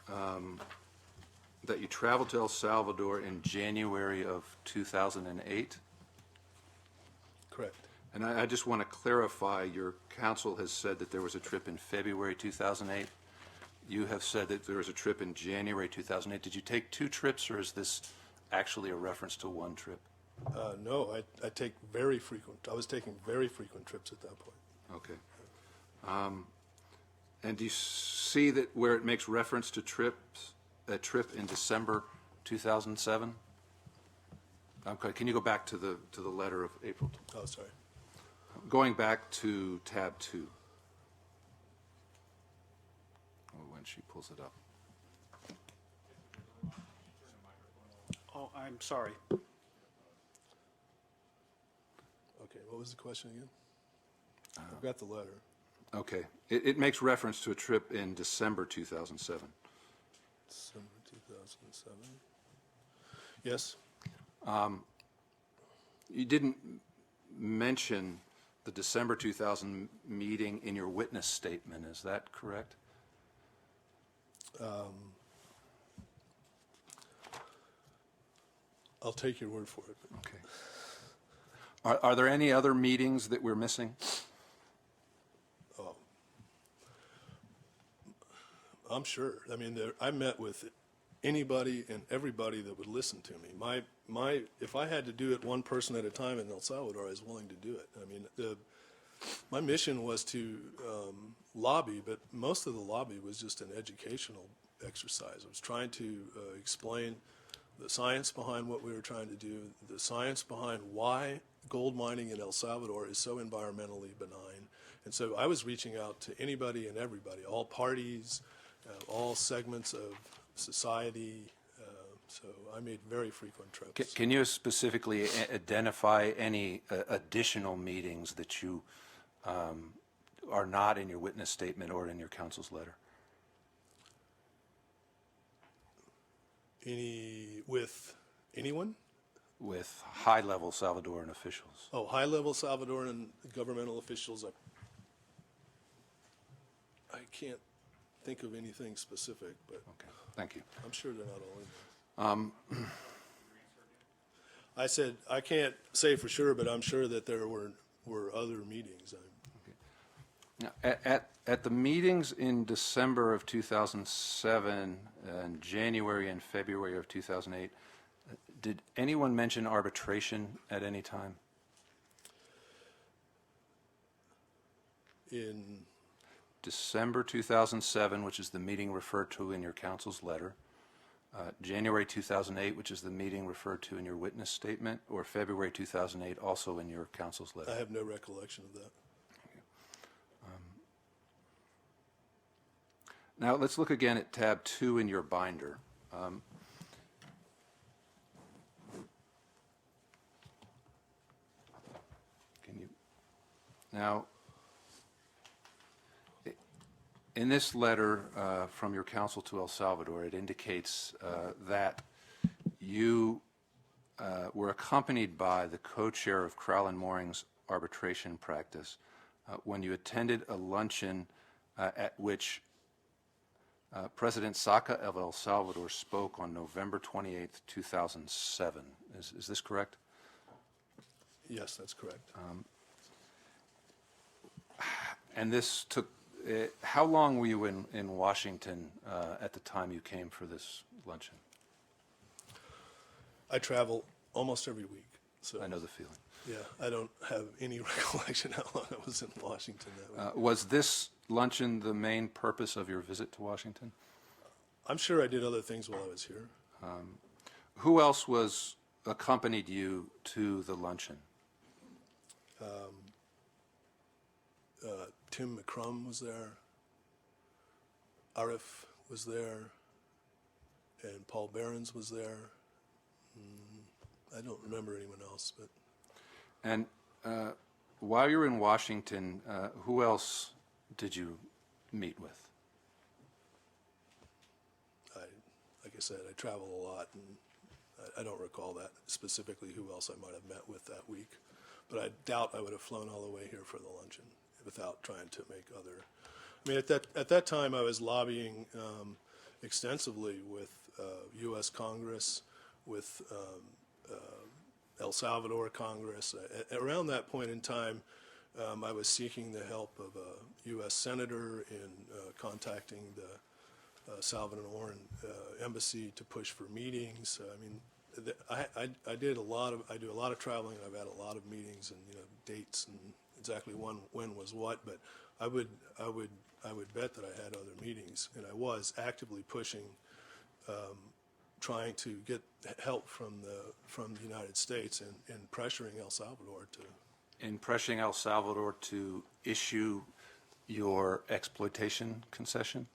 that you traveled to El Salvador in January of 2008. Correct. And I just want to clarify, your counsel has said that there was a trip in February 2008. You have said that there was a trip in January 2008. Did you take 2 trips, or is this actually a reference to 1 trip? No, I take very frequent. I was taking very frequent trips at that point. Okay. And do you see that where it makes reference to trips, a trip in December 2007? Okay, can you go back to the letter of April? Oh, sorry. Going back to tab 2. Oh, when she pulls it up. Oh, I'm sorry. Okay, what was the question again? I've got the letter. Okay. It makes reference to a trip in December 2007. December 2007. Yes. You didn't mention the December 2000 meeting in your witness statement. Is that correct? I'll take your word for it. Okay. Are there any other meetings that we're missing? Oh, I'm sure. I mean, I met with anybody and everybody that would listen to me. If I had to do it one person at a time in El Salvador, I was willing to do it. I mean, my mission was to lobby, but most of the lobby was just an educational exercise. I was trying to explain the science behind what we were trying to do, the science behind why gold mining in El Salvador is so environmentally benign. And so I was reaching out to anybody and everybody, all parties, all segments of society. So I made very frequent trips. Can you specifically identify any additional meetings that you are not in your witness statement or in your counsel's letter? With anyone? With high-level Salvadoran officials? Oh, high-level Salvadoran governmental officials. I can't think of anything specific, but Okay, thank you. I'm sure they're not all in there. I said I can't say for sure, but I'm sure that there were other meetings. Now, at the meetings in December of 2007 and January and February of 2008, did anyone mention arbitration at any time? In December 2007, which is the meeting referred to in your counsel's letter, January 2008, which is the meeting referred to in your witness statement, or February 2008, also in your counsel's letter? I have no recollection of that. Now, let's look again at tab 2 in your binder. Now, in this letter from your counsel to El Salvador, it indicates that you were accompanied by the co-chair of Crowell & Mooring's arbitration practice when you attended a luncheon at which President Saca of El Salvador spoke on November 28th, 2007. Is this correct? Yes, that's correct. And this took, how long were you in Washington at the time you came for this luncheon? I travel almost every week, so I know the feeling. yeah, I don't have any recollection how long I was in Washington that week. Was this luncheon the main purpose of your visit to Washington? I'm sure I did other things while I was here. Who else accompanied you to the luncheon? Tim McCrum was there, Arif was there, and Paul Behrens was there. I don't remember anyone else, but And while you were in Washington, who else did you meet with? like I said, I travel a lot, and I don't recall that specifically who else I might have met with that week. But I doubt I would have flown all the way here for the luncheon without trying to make other. I mean, at that time, I was lobbying extensively with U.S. Congress, with El Salvador Congress. Around that point in time, I was seeking the help of a U.S. senator in contacting the Salvadoran embassy to push for meetings. I mean, I do a lot of traveling. I've had a lot of meetings and dates and exactly when was what. But I would bet that I had other meetings, and I was actively pushing, trying to get help from the United States and pressuring El Salvador to. In pressuring El Salvador to issue your exploitation concession?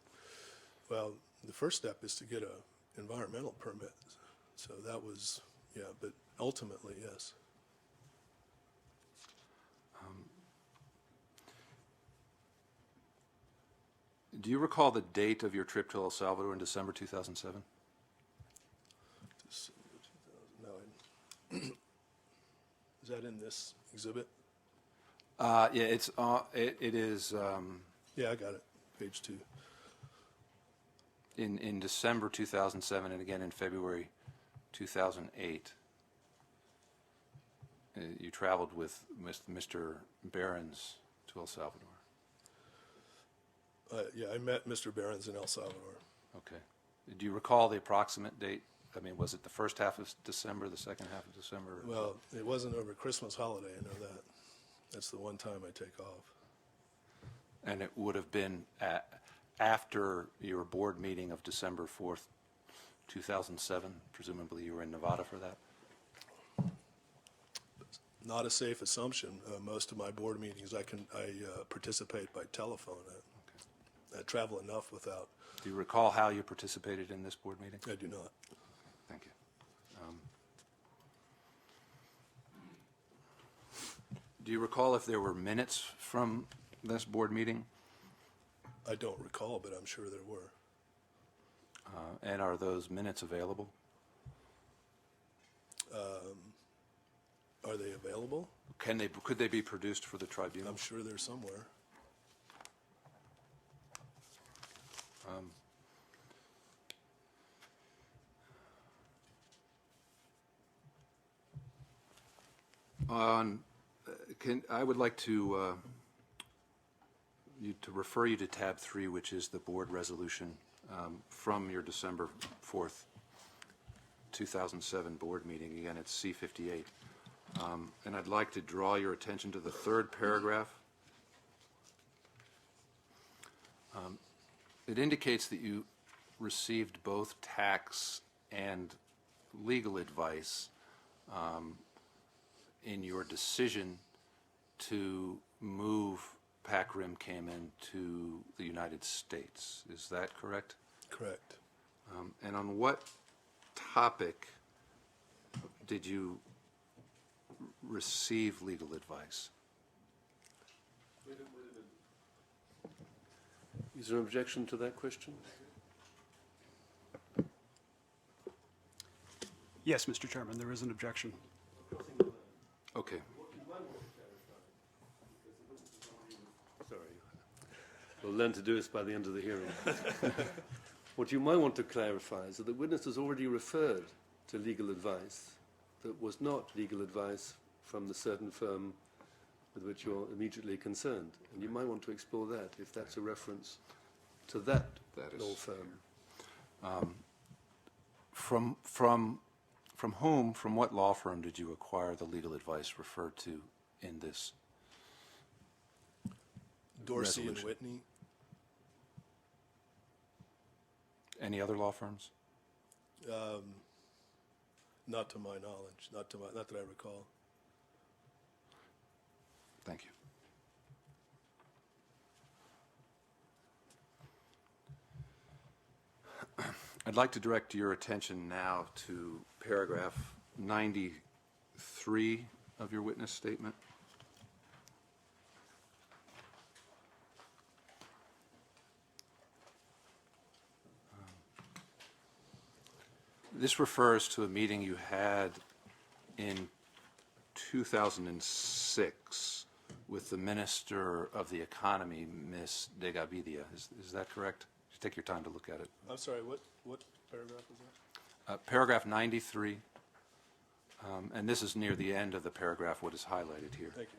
Well, the first step is to get an environmental permit. So that was, yeah, but ultimately, yes. Do you recall the date of your trip to El Salvador in December 2007? December 2000, no, is that in this exhibit? Yeah, it is Yeah, I got it, page 2. in December 2007 and again in February 2008. You traveled with Mr. Behrens to El Salvador. Yeah, I met Mr. Behrens in El Salvador. Okay. Do you recall the approximate date? I mean, was it the first half of December, the second half of December? Well, it wasn't over Christmas holiday, I know that. That's the one time I take off. And it would have been after your board meeting of December 4th, 2007. Presumably you were in Nevada for that. Not a safe assumption. Most of my board meetings, I participate by telephone. I travel enough without. Do you recall how you participated in this board meeting? I do not. Thank you. Do you recall if there were minutes from this board meeting? I don't recall, but I'm sure there were. And are those minutes available? Are they available? Could they be produced for the tribunal? I'm sure they're somewhere. I would like to refer you to tab 3, which is the board resolution from your December 4th, 2007 board meeting. Again, it's C58. And I'd like to draw your attention to the third paragraph. It indicates that you received both tax and legal advice in your decision to move PAC-RIM Cayman to the United States. Is that correct? Correct. And on what topic did you receive legal advice? Is there an objection to that question? Yes, Mr. Chairman, there is an objection. Okay. Sorry. We'll learn to do this by the end of the hearing. What you might want to clarify is that the witness has already referred to legal advice that was not legal advice from the certain firm with which you're immediately concerned. And you might want to explore that, if that's a reference to that law firm. From what law firm did you acquire the legal advice referred to in this? Dorsey and Resolution. Whitney. Any other law firms? Not to my knowledge, not that I recall. Thank you. I'd like to direct your attention now to paragraph 93 of your witness statement. This refers to a meeting you had in 2006 with the Minister of the Economy, Ms. De Gavidia. Is that correct? Just take your time to look at it. I'm sorry, what paragraph is that? Paragraph 93, and this is near the end of the paragraph, what is highlighted here. Thank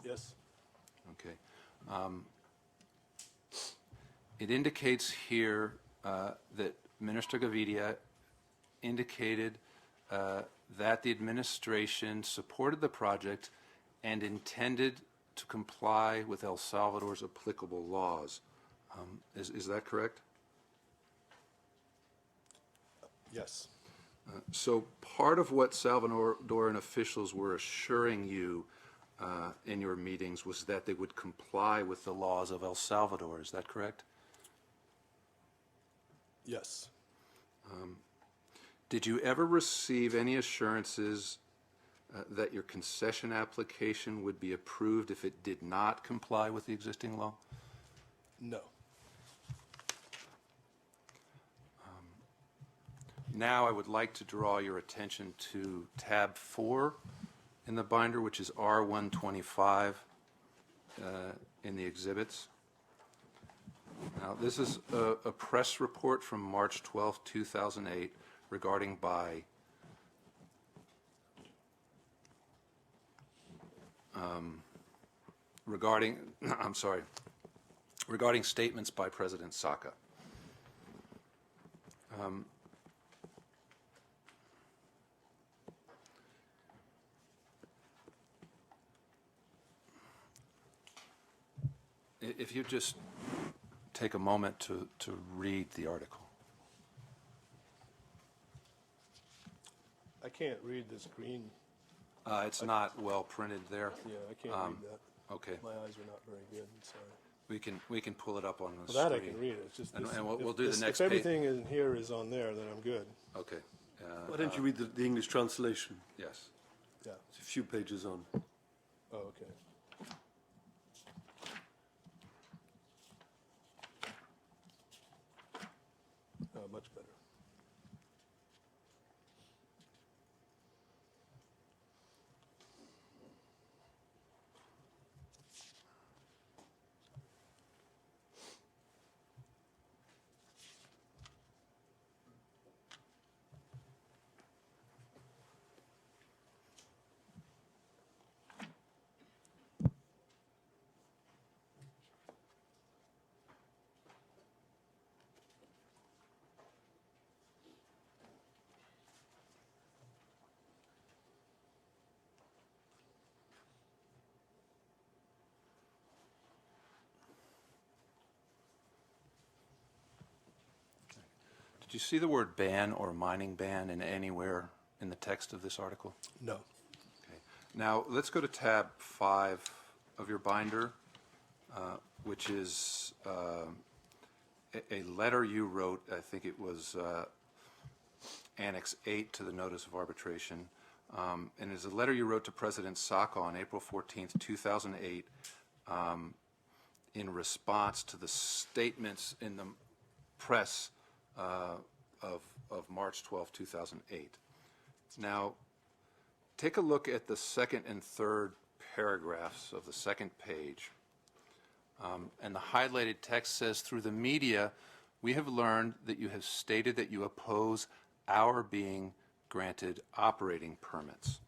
you. Yes. Okay. It indicates here that Minister Gavidia indicated that the administration supported the project and intended to comply with El Salvador's applicable laws. Is that correct? Yes. So part of what Salvadoran officials were assuring you in your meetings was that they would comply with the laws of El Salvador. Is that correct? Yes. Did you ever receive any assurances that your concession application would be approved if it did not comply with the existing law? No. Now I would like to draw your attention to tab 4 in the binder, which is R125 in the exhibits. Now, this is a press report from March 12, 2008 regarding regarding statements by President Saka. If you just take a moment to read the article. I can't read this green. It's not well printed there. Yeah, I can't read that. Okay, My eyes are not very good, I'm sorry. we can pull it up on the Well, that I screen. can read it, it's just And- this. and we'll if do the this- next If everything in here is on there, then I'm good. Okay. Why don't you read the English translation? Yes. Yeah. It's a few pages on. Oh, okay. Much better. Did you see the word ban or mining ban in anywhere in the text of this article? No. Okay. Now, let's go to tab 5 of your binder, which is a letter you wrote. I think it was Annex 8 to the Notice of Arbitration. And it's a letter you wrote to President Saka on April 14th, 2008, in response to the statements in the press of March 12, 2008. Now, take a look at the second and third paragraphs of the second page. And the highlighted text says, through the media, we have learned that you have stated that you oppose our being granted operating permits.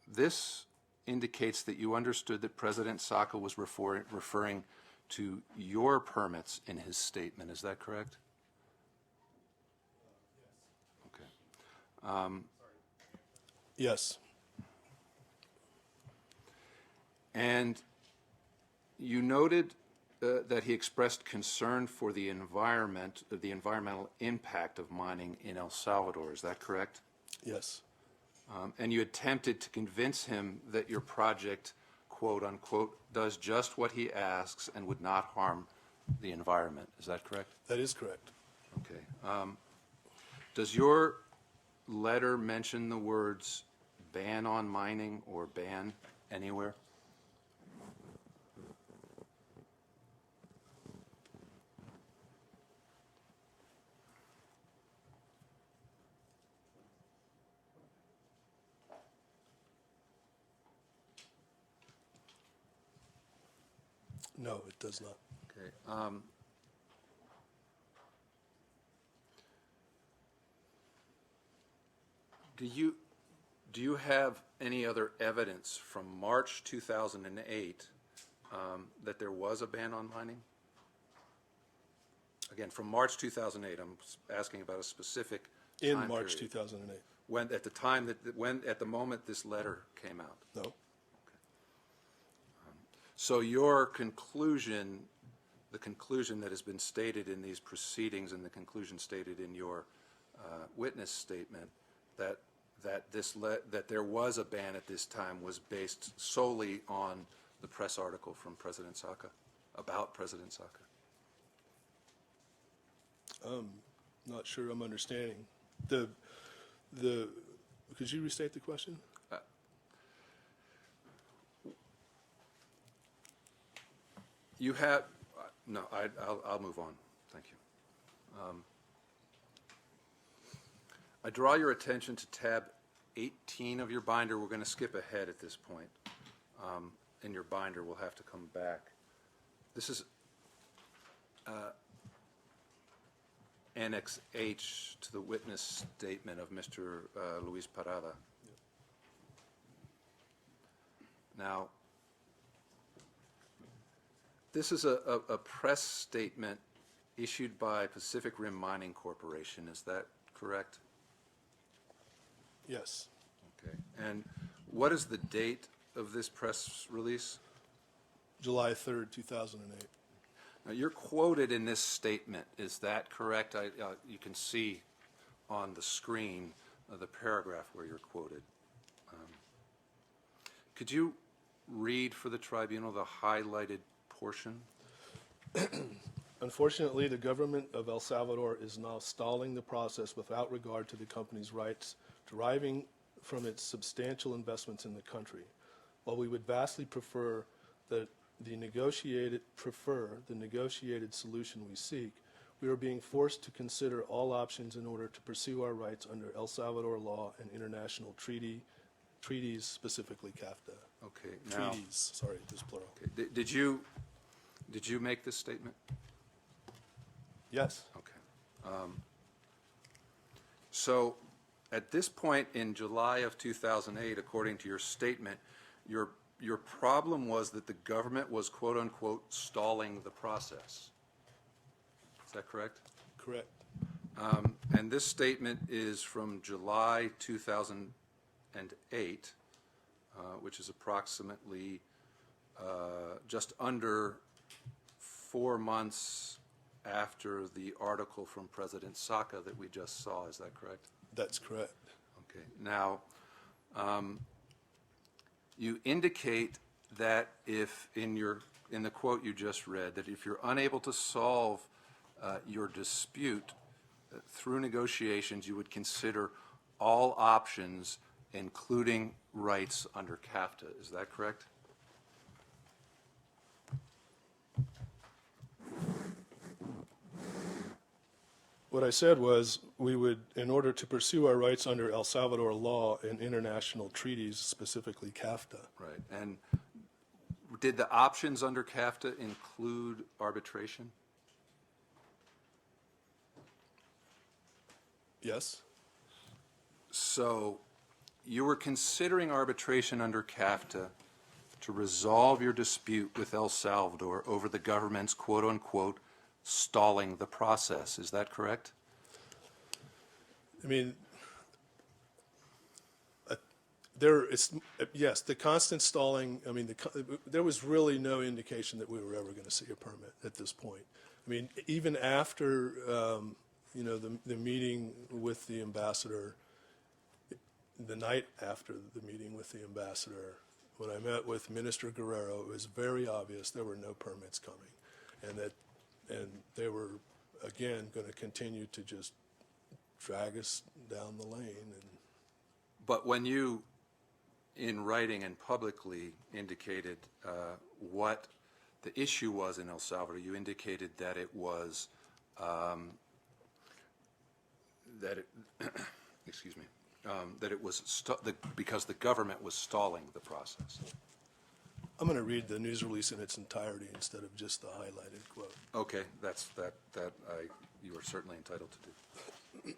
This indicates that you understood that President Saka was referring to your permits in his statement. Is that correct? Okay. Yes. And you noted that he expressed concern for the environment, the environmental impact of mining in El Salvador. Is that correct? Yes. And you attempted to convince him that your project, quote unquote, does just what he asks and would not harm the environment. Is that correct? That is correct. Okay. Does your letter mention the words ban on mining or ban anywhere? No, it does not. Okay. Do you have any other evidence from March 2008 that there was a ban on mining? Again, from March 2008, I'm asking about a specific In time March period. 2008. When at the time at the moment this letter came out. No. So your conclusion, the conclusion that has been stated in these proceedings and the conclusion stated in your witness statement that there was a ban at this time was based solely on the press article from President Saka, about President Saka. Not sure I'm understanding. Could you restate the question? You have, no, I'll move on. Thank you. I draw your attention to tab 18 of your binder. We're going to skip ahead at this point. In your binder, we'll have to come back. This is Annex H to the witness statement of Mr. Luis Parada. Now, this is a press statement issued by Pacific Rim Mining Corporation. Is that correct? Yes. Okay. And what is the date of this press release? July 3rd, 2008. Now, you're quoted in this statement. Is that correct? You can see on the screen the paragraph where you're quoted. Could you read for the tribunal the highlighted portion? Unfortunately, the government of El Salvador is now stalling the process without regard to the company's rights deriving from its substantial investments in the country. While we would vastly prefer the negotiated solution we seek, we are being forced to consider all options in order to pursue our rights under El Salvador law and international treaties, specifically CAFTA. Okay. Now, Treaties, sorry, this is plural. okay. Did you make this statement? Yes. Okay. So at this point in July of 2008, according to your statement, your problem was that the government was, quote unquote, stalling the process. Is that correct? Correct. And this statement is from July 2008, which is approximately just under 4 months after the article from President Saka that we just saw. Is that correct? That's correct. Okay. Now, you indicate that if in the quote you just read, that if you're unable to solve your dispute through negotiations, you would consider all options, including rights under CAFTA. Is that correct? What I said was we would, in order to pursue our rights under El Salvador law and international treaties, specifically CAFTA. Right. And did the options under CAFTA include arbitration? Yes? So you were considering arbitration under CAFTA to resolve your dispute with El Salvador over the government's quote-unquote stalling the process. Is that correct? I mean, yes, the constant stalling, I mean, there was really no indication that we were ever going to see a permit at this point. I mean, even after, the meeting with the ambassador, the night after the meeting with the ambassador, when I met with Minister Guerrero, it was very obvious there were no permits coming, and they were, again, going to continue to just drag us down the lane. But when you, in writing and publicly, indicated what the issue was in El Salvador, you indicated that it was excuse me, that it was because the government was stalling the process. I'm going to read the news release in its entirety instead of just the highlighted quote. Okay, you are certainly entitled to do.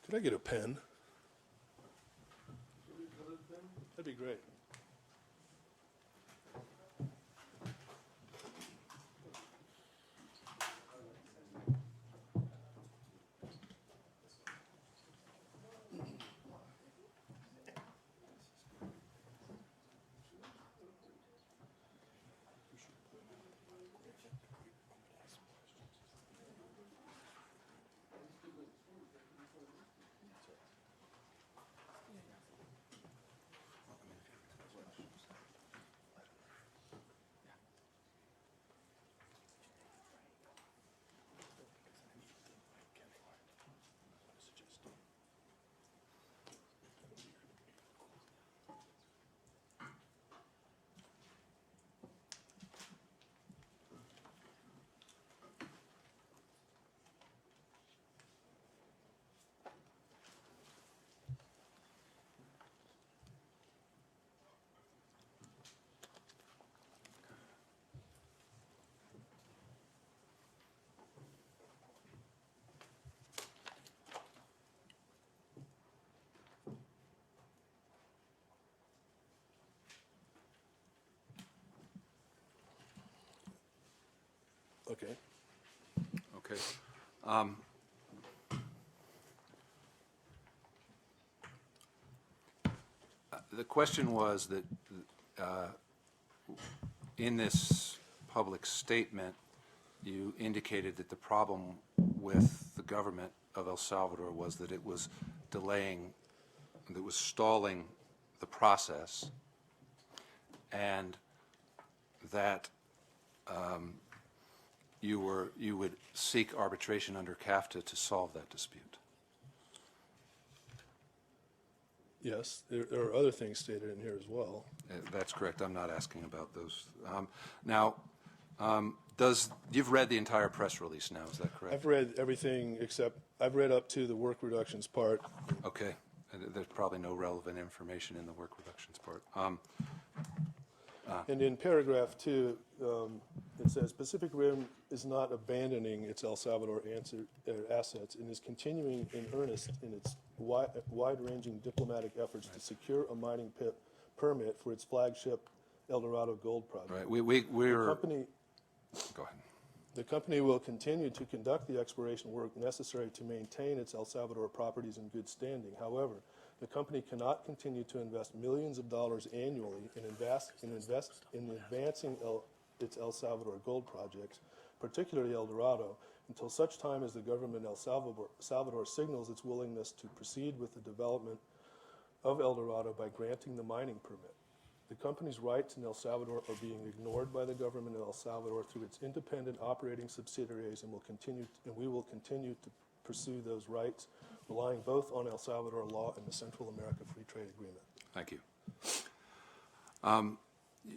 Could I get a pen? That'd be great. Okay. Okay. The question was that in this public statement, you indicated that the problem with the government of El Salvador was that it was delaying, that it was stalling the process, and that you would seek arbitration under CAFTA to solve that dispute. Yes, there are other things stated in here as well. That's correct. I'm not asking about those. You've read the entire press release now, is that correct? I've read everything except, I've read up to the work reductions part. Okay. There's probably no relevant information in the work reductions part. And in paragraph 2, it says Pacific Rim is not abandoning its El Salvador assets and is continuing in earnest in its wide-ranging diplomatic efforts to secure a mining permit for its flagship El Dorado Gold Project. Right. The We're. company, Go ahead. the company will continue to conduct the exploration work necessary to maintain its El Salvador properties in good standing. However, the company cannot continue to invest millions of dollars annually in advancing its El Salvador gold projects, particularly El Dorado, until such time as the government El Salvador signals its willingness to proceed with the development of El Dorado by granting the mining permit. The company's rights in El Salvador are being ignored by the government of El Salvador through its independent operating subsidiaries, and we will continue to pursue those rights, relying both on El Salvador law and the Central America Free Trade Agreement. Thank you.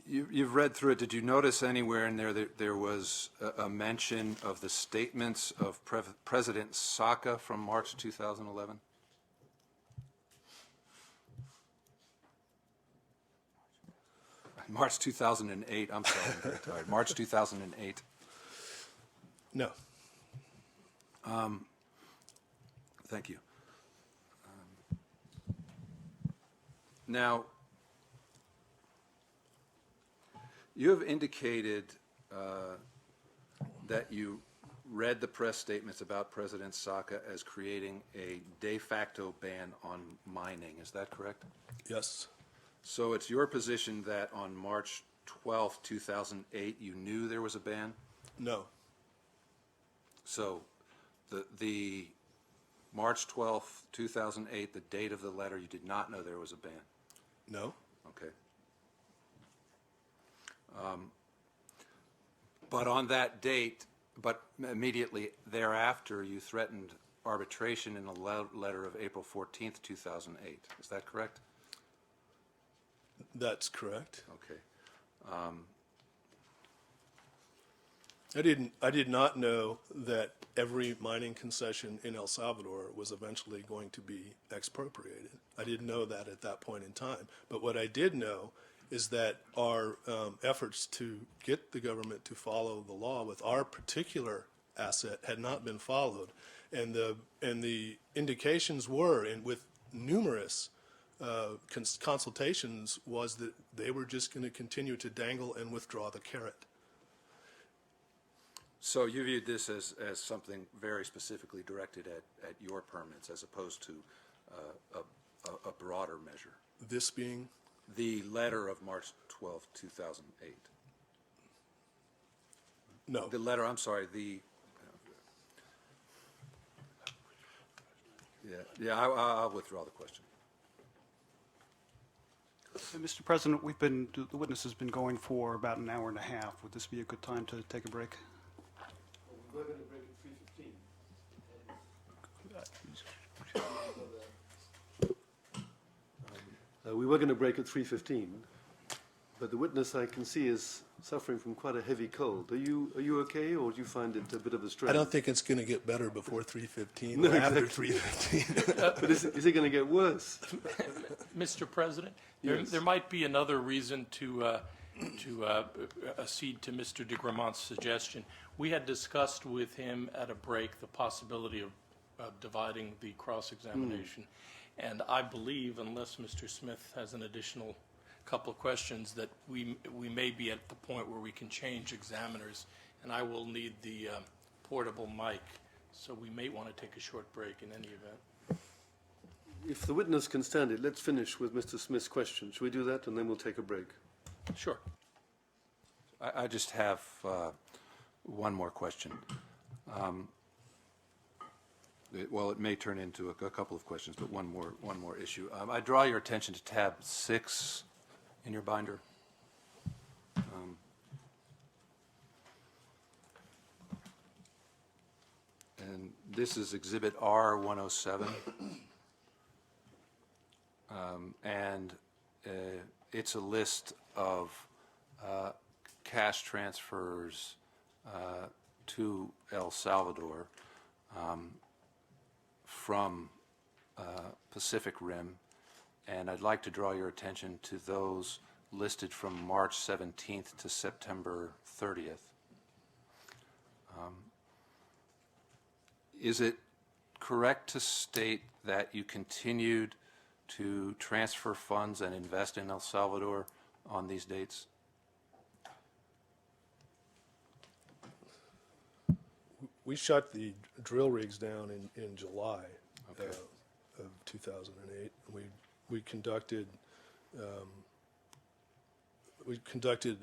You've read through it. Did you notice anywhere in there that there was a mention of the statements of President Saka from March 2011? March 2008. I'm sorry, I'm very tired. March 2008. No. Thank you. Now, you have indicated that you read the press statements about President Saka as creating a de facto ban on mining. Is that correct? Yes. So it's your position that on March 12, 2008, you knew there was a ban? No. So the March 12, 2008, the date of the letter, you did not know there was a ban? No. Okay. But on that date, but immediately thereafter, you threatened arbitration in a letter of April 14th, 2008. Is that correct? That's correct. Okay. I did not know that every mining concession in El Salvador was eventually going to be expropriated. I didn't know that at that point in time. But what I did know is that our efforts to get the government to follow the law with our particular asset had not been followed. And the indications were, and with numerous consultations, was that they were just going to continue to dangle and withdraw the carrot. So you viewed this as something very specifically directed at your permits as opposed to a broader measure? This being? The letter of March 12, 2008. No. The letter, I'm sorry, I'll withdraw the question. Mr. President, the witness has been going for about an hour and a half. Would this be a good time to take a break? We're going to break at 3:15. We were going to break at 3:15, but the witness I can see is suffering from quite a heavy cold. Are you okay, or do you find it a bit of a strain? I don't think it's going to get better before 3:15 No, or after exactly. 3:15. But is it going to get worse? Mr. President, Yes. there might be another reason to accede to Mr. de Gramont's suggestion. We had discussed with him at a break the possibility of dividing the cross-examination. And I believe, unless Mr. Smith has an additional couple of questions, that we may be at the point where we can change examiners, and I will need the portable mic, so we may want to take a short break in any event. If the witness can stand it, let's finish with Mr. Smith's question. Should we do that, and then we'll take a break? Sure. I just have one more question. Well, it may turn into a couple of questions, but one more issue. I draw your attention to tab 6 in your binder. And this is Exhibit R107. And it's a list of cash transfers to El Salvador from Pacific Rim, and I'd like to draw your attention to those listed from March 17th to September 30th. Is it correct to state that you continued to transfer funds and invest in El Salvador on these dates? We shut the drill rigs down in July Okay. of 2008. We conducted,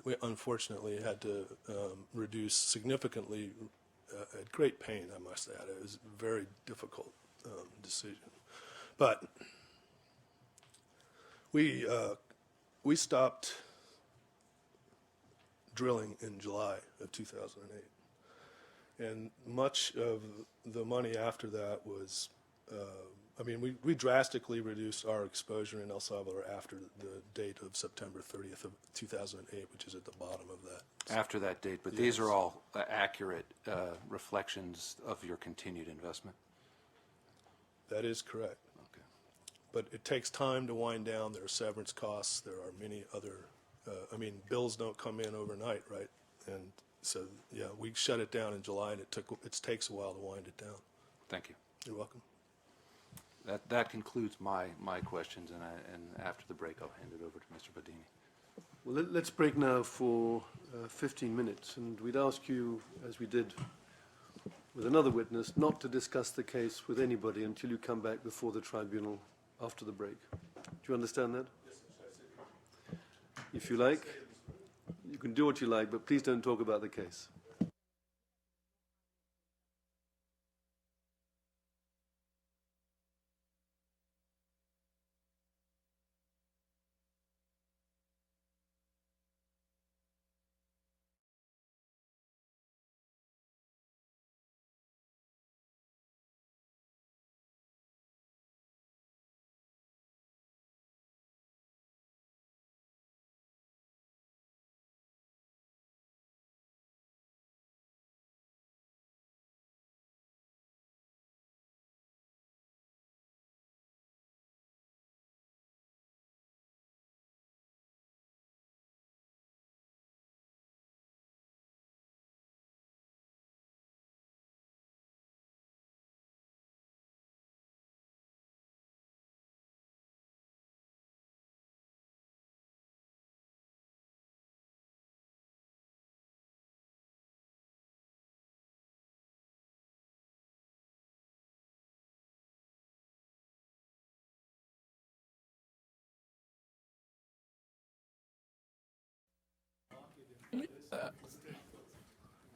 we unfortunately had to reduce significantly at great pain, I must add. It was a very difficult decision. But we stopped drilling in July of 2008. And much of the money after that was, we drastically reduced our exposure in El Salvador after the date of September 30th of 2008, which is at the bottom of that. After that date, but these are all accurate reflections of your continued investment? That is correct. Okay. But it takes time to wind down. There are severance costs. There are many other, bills don't come in overnight, right? And so, yeah, we shut it down in July, and it takes a while to wind it down. Thank you. You're welcome. That concludes my questions, and after the break, I'll hand it over to Mr. Badini. Well, let's break now for 15 minutes, and we'd ask you, as we did with another witness, not to discuss the case with anybody until you come back before the tribunal after the break. Do you understand that? Yes. If you like, you can do what you like, but please don't talk about the case.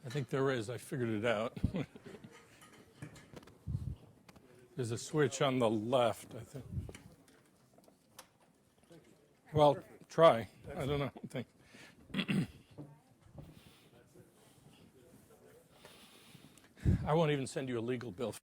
I think there is. I figured it out. There's a switch on the left, I think. Well, try. I don't know. Think. I won't even send you a legal bill.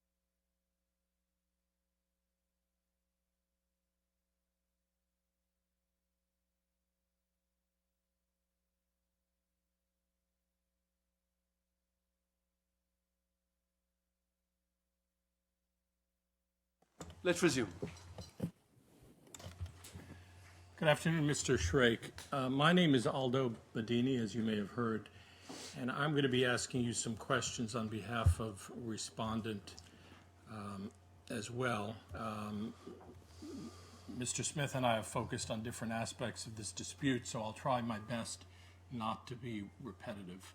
Let's resume. Good afternoon, Mr. Shrake. My name is Aldo Badini, as you may have heard, and I'm going to be asking you some questions on behalf of respondent as well. Mr. Smith and I have focused on different aspects of this dispute, so I'll try my best not to be repetitive.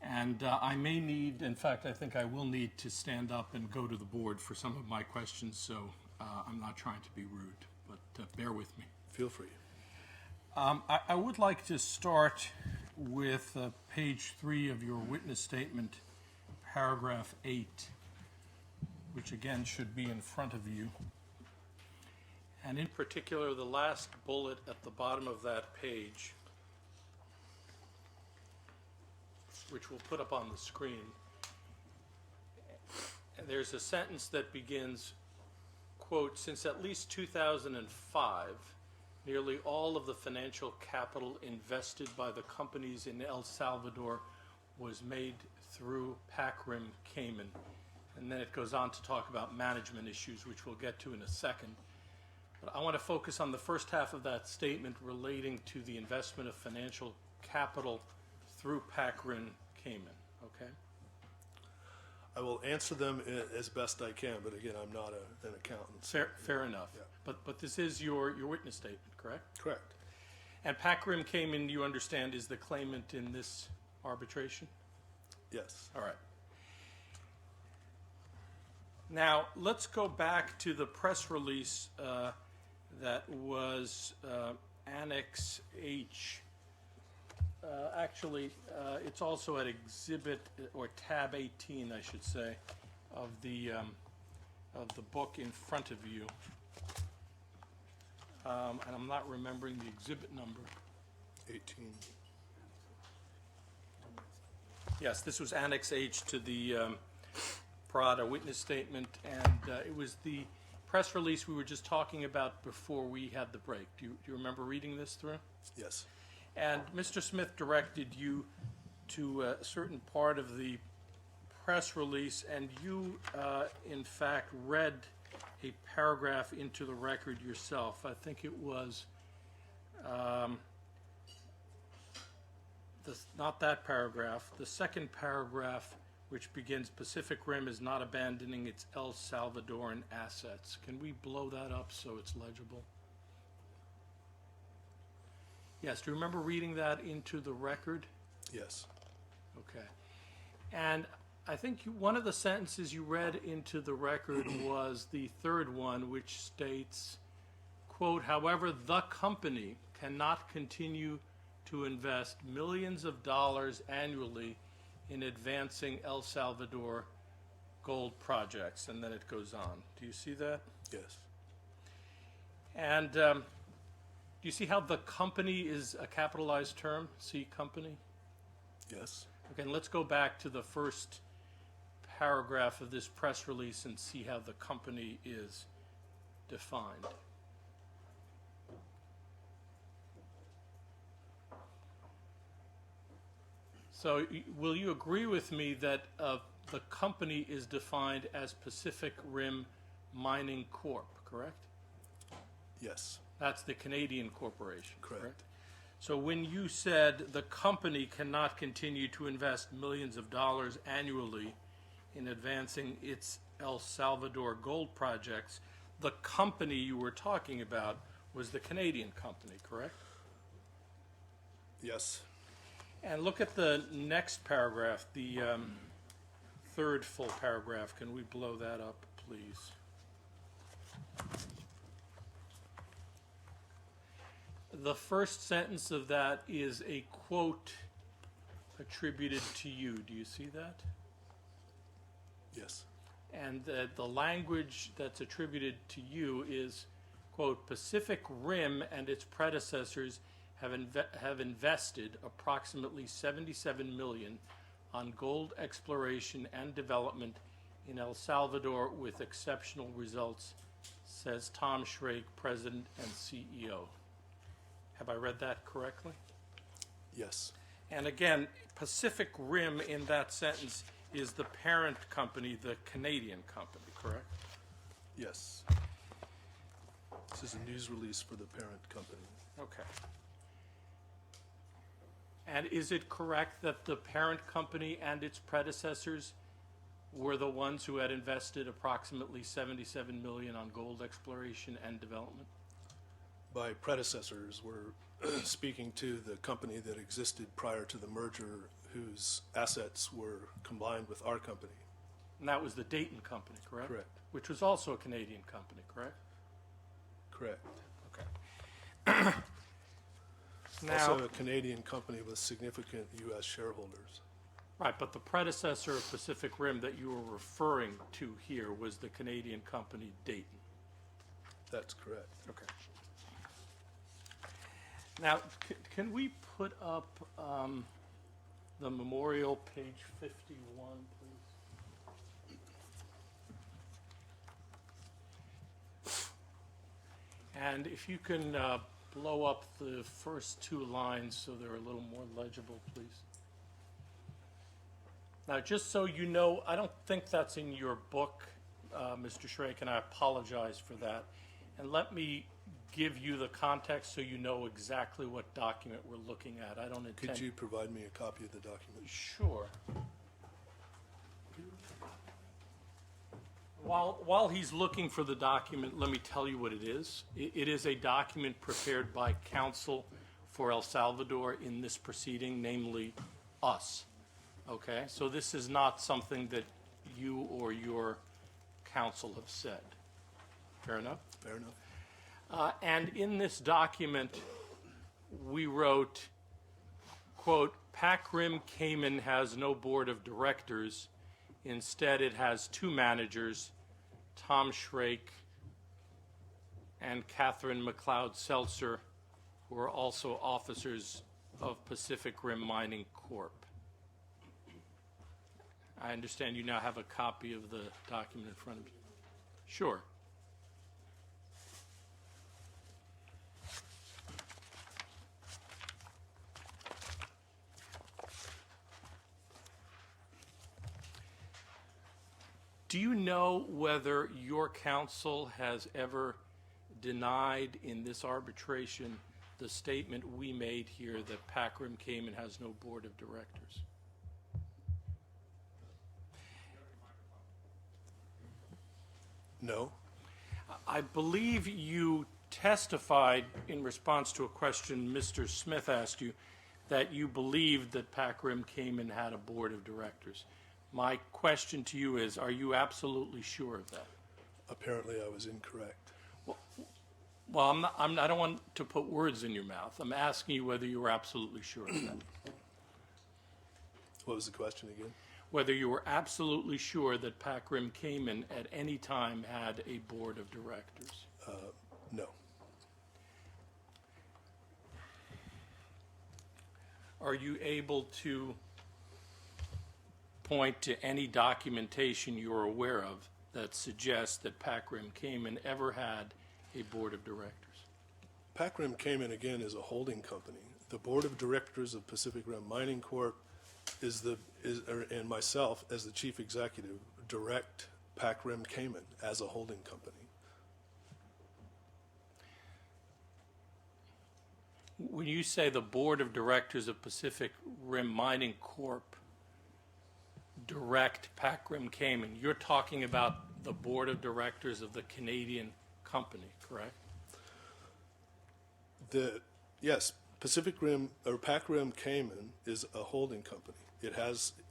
And I may need, in fact, I think I will need to stand up and go to the board for some of my questions, so I'm not trying to be rude, but bear with me. Feel free. I would like to start with page 3 of your witness statement, paragraph 8, which again should be in front of you. And in particular, the last bullet at the bottom of that page, which we'll put up on the screen. And there's a sentence that begins, quote, "Since at least 2005, nearly all of the financial capital invested by the companies in El Salvador was made through PACRIM Cayman." And then it goes on to talk about management issues, which we'll get to in a second. But I want to focus on the first half of that statement relating to the investment of financial capital through PAC-RIM Cayman, okay? I will answer them as best I can, but again, I'm not an accountant. Fair enough. Yeah. But this is your witness statement, correct? Correct. And PAC-RIM Cayman, you understand, is the claimant in this arbitration? Yes. All right. Now, let's go back to the press release that was Annex H. Actually, it's also at Exhibit, or Tab 18, I should say, of the book in front of you. And I'm not remembering the exhibit number. 18. Yes, this was Annex H to the Parada witness statement, and it was the press release we were just talking about before we had the break. Do you remember reading this through? Yes. And Mr. Smith directed you to a certain part of the press release, and you, in fact, read a paragraph into the record yourself. I think it was not that paragraph, the second paragraph, which begins, Pacific Rim is not abandoning its El Salvadoran assets. Can we blow that up so it's legible? Yes, do you remember reading that into the record? Yes. Okay. And I think one of the sentences you read into the record was the third one, which states, quote, however, the company cannot continue to invest millions of dollars annually in advancing El Salvador gold projects. And then it goes on. Do you see that? Yes. And do you see how the company is a capitalized term? See company? Yes. Okay, and let's go back to the first paragraph of this press release and see how the company is defined. So will you agree with me that the company is defined as Pacific Rim Mining Corp., correct? Yes. That's the Canadian corporation, Correct. So when you said the company cannot continue to invest millions of dollars annually in advancing its El Salvador gold projects, the company you were talking about was the Canadian company, correct? Yes. And look at the next paragraph, the third full paragraph. Can we blow that up, please? The first sentence of that is a quote attributed to you. Do you see that? Yes. And the language that's attributed to you is, quote, Pacific Rim and its predecessors have invested approximately $77 million on gold exploration and development in El Salvador with exceptional results, says Tom Schrake, President and CEO. Have I read that correctly? Yes. And again, Pacific Rim in that sentence is the parent company, the Canadian company, correct? Yes. This is a news release for the parent company. Okay. And is it correct that the parent company and its predecessors were the ones who had invested approximately $77 million on gold exploration and development? By predecessors, we're speaking to the company that existed prior to the merger, whose assets were combined with our company. And that was the Dayton company, correct? Correct. Which was also a Canadian company, correct? Correct. Okay. Now, Also a Canadian company with significant U.S. shareholders. right, but the predecessor of Pacific Rim that you were referring to here was the Canadian company Dayton. That's correct. Okay. Now, can we put up the memorial, page 51, please? And if you can blow up the first two lines so they're a little more legible, please. Now, just so you know, I don't think that's in your book, Mr. Schrake, and I apologize for that. And let me give you the context so you know exactly what document we're looking at. I don't intend... Could you provide me a copy of the document? Sure. While he's looking for the document, let me tell you what it is. It is a document prepared by counsel for El Salvador in this proceeding, namely us. Okay? So this is not something that you or your counsel have said. Fair enough? Fair enough. And in this document, we wrote, quote, "PAC-RIM Cayman has no board of directors. Instead, it has two managers, Tom Schrake and Catherine McLeod-Seltzer, who are also officers of Pacific Rim Mining Corp." I understand you now have a copy of the document in front of you. Sure. Do you know whether your counsel has ever denied in this arbitration the statement we made here that PAC-RIM Cayman has no board of directors? No. I believe you testified in response to a question Mr. Smith asked you that you believed that PAC-RIM Cayman had a board of directors. My question to you is, are you absolutely sure of that? Apparently, I was incorrect. Well, I don't want to put words in your mouth. I'm asking you whether you were absolutely sure of that. What was the question again? Whether you were absolutely sure that PAC-RIM Cayman at any time had a board of directors. No. Are you able to point to any documentation you're aware of that suggests that PAC-RIM Cayman ever had a board of directors? PAC-RIM Cayman, again, is a holding company. The board of directors of Pacific Rim Mining Corp and myself, as the chief executive, direct PAC-RIM Cayman as a holding company. When you say the board of directors of Pacific Rim Mining Corp direct PAC-RIM Cayman, you're talking about the board of directors of the Canadian company, correct? Yes, Pacific Rim or PAC-RIM Cayman is a holding company. It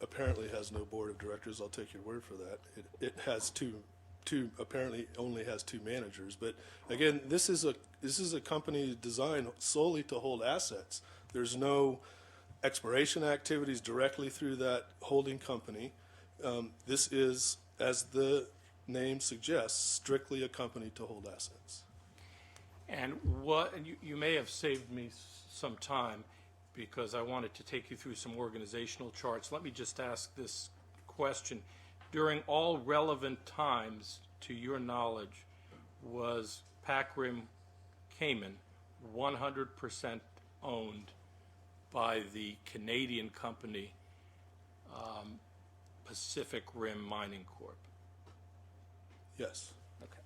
apparently has no board of directors. I'll take your word for that. It has apparently only has two managers. But again, this is a company designed solely to hold assets. There's no exploration activities directly through that holding company. This is, as the name suggests, strictly a company to hold assets. And you may have saved me some time because I wanted to take you through some organizational charts. Let me just ask this question. During all relevant times, to your knowledge, was PAC-RIM Cayman 100% owned by the Canadian company Pacific Rim Mining Corp? Yes. Okay.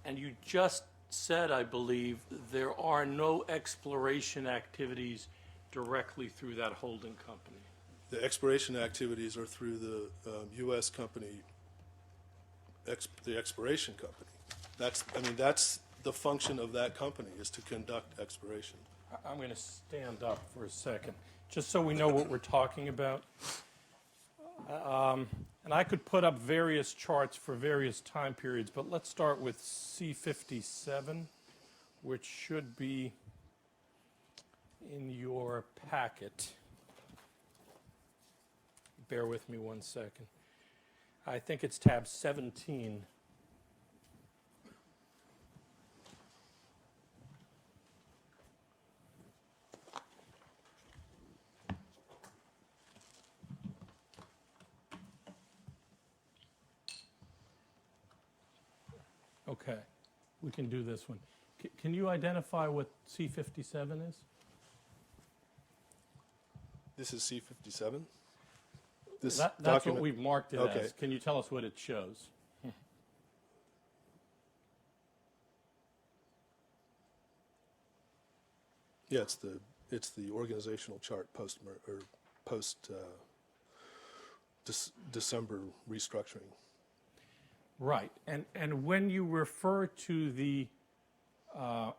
And you just said, I believe, there are no exploration activities directly through that holding company. The exploration activities are through the U.S. company, the exploration company. That's the function of that company, is to conduct exploration. I'm going to stand up for a second, just so we know what we're talking about. And I could put up various charts for various time periods, but let's start with C57, which should be in your packet. Bear with me one second. I think it's tab 17. Okay, we can do this one. Can you identify what C57 is? This is C57? This That's what document, we've marked it Okay. as. Can you tell us what it shows? yeah, it's the organizational chart post December restructuring. Right. And when you refer to the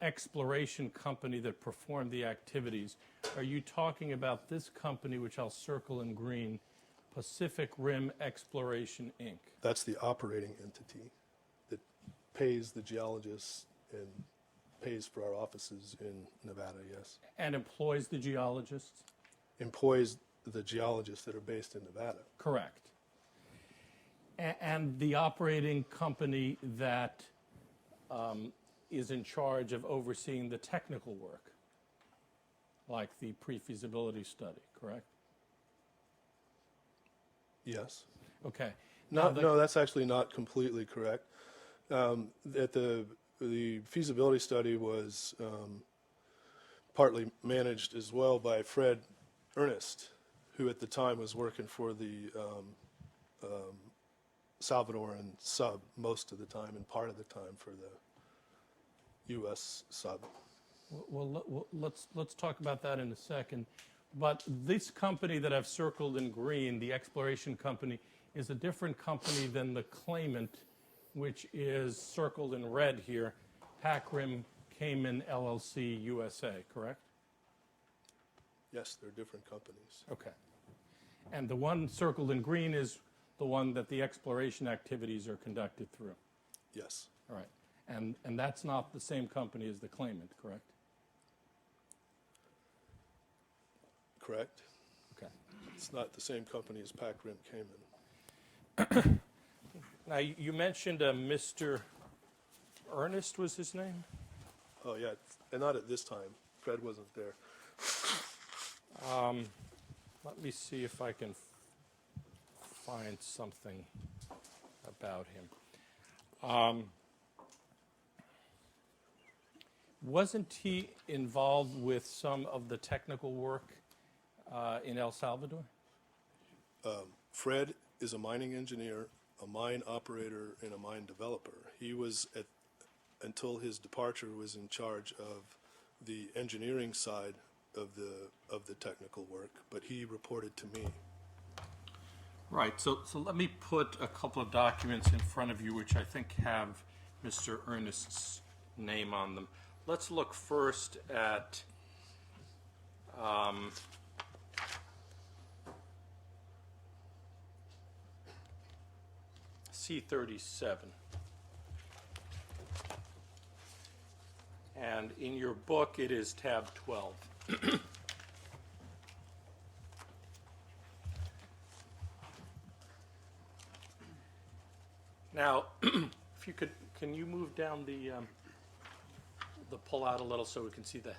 exploration company that performed the activities, are you talking about this company, which I'll circle in green, Pacific Rim Exploration, Inc.? That's the operating entity that pays the geologists and pays for our offices in Nevada, yes. And employs the geologists? Employs the geologists that are based in Nevada. Correct. And the operating company that is in charge of overseeing the technical work, like the pre-feasibility study, correct? Yes. Okay. No, that's actually not completely correct. That the feasibility study was partly managed as well by Fred Ernest, who at the time was working for the Salvadoran sub most of the time and part of the time for the U.S. sub. Well, let's talk about that in a second. But this company that I've circled in green, the exploration company, is a different company than the claimant, which is circled in red here, PacRim Cayman LLC USA, correct? Yes, they're different companies. Okay. And the one circled in green is the one that the exploration activities are conducted through. Yes. All right. And that's not the same company as the claimant, correct? Correct. Okay. It's not the same company as PacRim Cayman. Now, you mentioned Mr. Ernest was his name? Oh, yeah, and not at this time. Fred wasn't there. Let me see if I can find something about him. Wasn't he involved with some of the technical work in El Salvador? Fred is a mining engineer, a mine operator, and a mine developer. He was, until his departure, was in charge of the engineering side of the technical work, but he reported to me. Right. So let me put a couple of documents in front of you, which I think have Mr. Ernest's name on them. Let's look first at C-37. And in your book, it is tab 12. Now, if you could, can you move down the pull-out a little so we can see the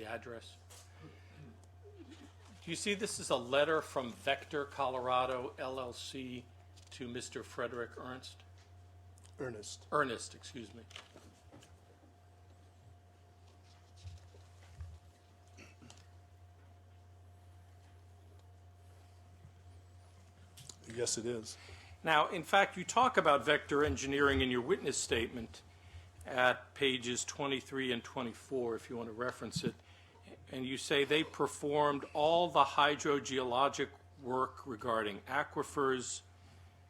address? Do you see this is a letter from Vector, Colorado, LLC to Mr. Frederick Ernst? Ernest, excuse me. Yes, it is. Now, in fact, you talk about Vector Engineering in your witness statement at pages 23 and 24, if you want to reference it. And you say they performed all the hydrogeologic work regarding aquifers,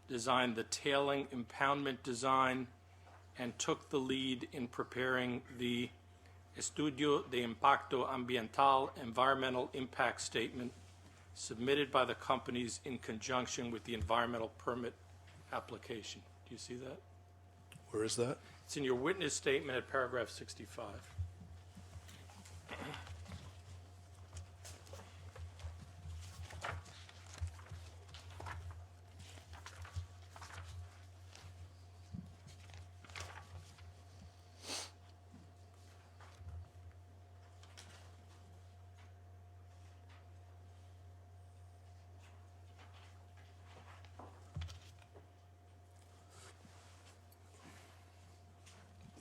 designed the tailing impoundment design, and took the lead in preparing the Estudio de Impacto Ambiental environmental impact statement submitted by the companies in conjunction with the environmental permit application. Do you see that? Where is that? It's in your witness statement at paragraph 65.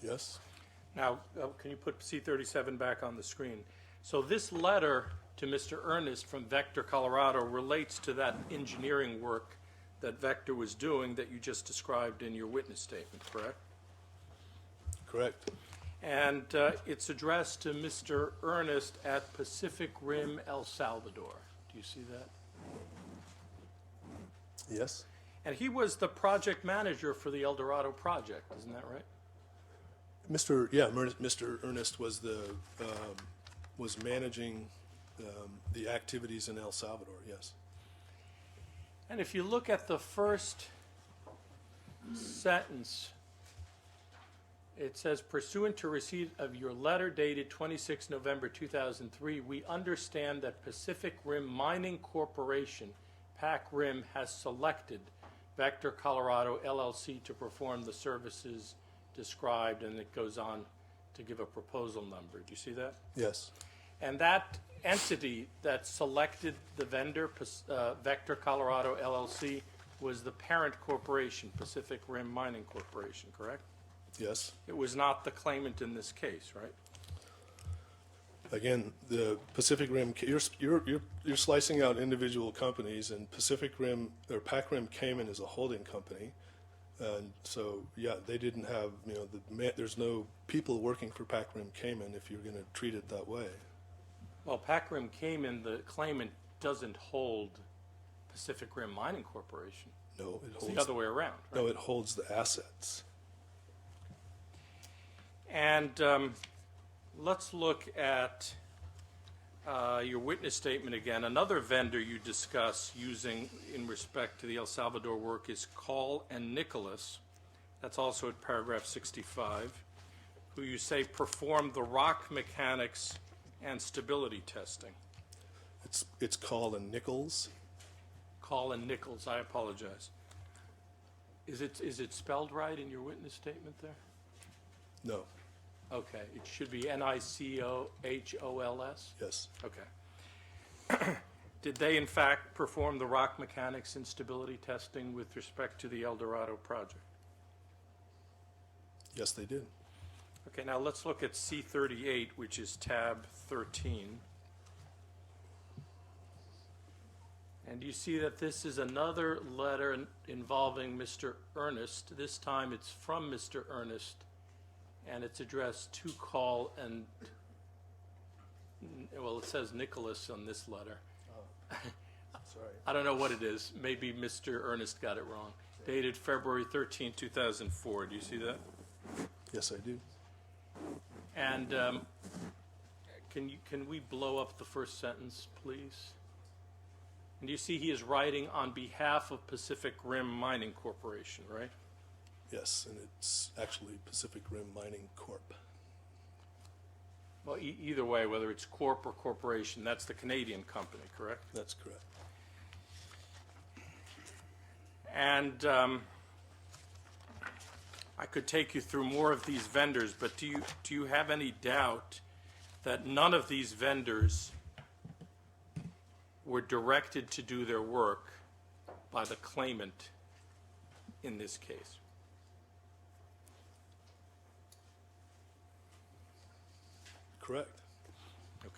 Yes. Now, can you put C-37 back on the screen? So this letter to Mr. Ernest from Vector, Colorado relates to that engineering work that Vector was doing that you just described in your witness statement, correct? Correct. And it's addressed to Mr. Ernest at Pacific Rim, El Salvador. Do you see that? Yes. And he was the project manager for the El Dorado project, isn't that right? Mr. Ernest was was managing the activities in El Salvador. Yes. And if you look at the first sentence, it says, pursuant to receipt of your letter dated 26 November 2003, we understand that Pacific Rim Mining Corporation, PAC Rim, has selected Vector Colorado LLC to perform the services described, and it goes on to give a proposal number. Do you see that? Yes. And that entity that selected the vendor, Vector Colorado LLC, was the parent corporation, Pacific Rim Mining Corporation, correct? Yes. It was not the claimant in this case, right? Again, the Pacific Rim, you're slicing out individual companies, and Pacific Rim or PAC Rim Cayman is a holding company, and so yeah, they didn't have there's no people working for PAC Rim Cayman if you're going to treat it that way. Well, PAC Rim Cayman, the claimant doesn't hold Pacific Rim Mining Corporation. No, it It's holds the other way around, right? No, it holds the assets. And let's look at your witness statement again. Another vendor you discuss using in respect to the El Salvador work is Call and Nicholas. That's also at paragraph 65, who you say performed the rock mechanics and stability testing. It's Call and Nichols. Call and Nichols, I apologize. Is it spelled right in your witness statement there? No. Okay, it should be Nichols? Yes. Okay. Did they in fact perform the rock mechanics and stability testing with respect to the El Dorado project? Yes, they did. Okay, now let's look at C38, which is tab 13. And you see that this is another letter involving Mr. Ernest. This time it's from Mr. Ernest, and it's addressed to Call and, well, it says Nicholas on this letter. Sorry. I don't know what it is. Maybe Mr. Ernest got it wrong. Dated February 13, 2004. Do you see that? Yes, I do. And can we blow up the first sentence, please? And you see he is writing on behalf of Pacific Rim Mining Corporation, right? Yes, and it's actually Pacific Rim Mining Corp. Well, either way, whether it's corp or corporation, that's the Canadian company, correct? That's correct. And I could take you through more of these vendors, but do you have any doubt that none of these vendors were directed to do their work by the claimant in this case? Correct. Okay.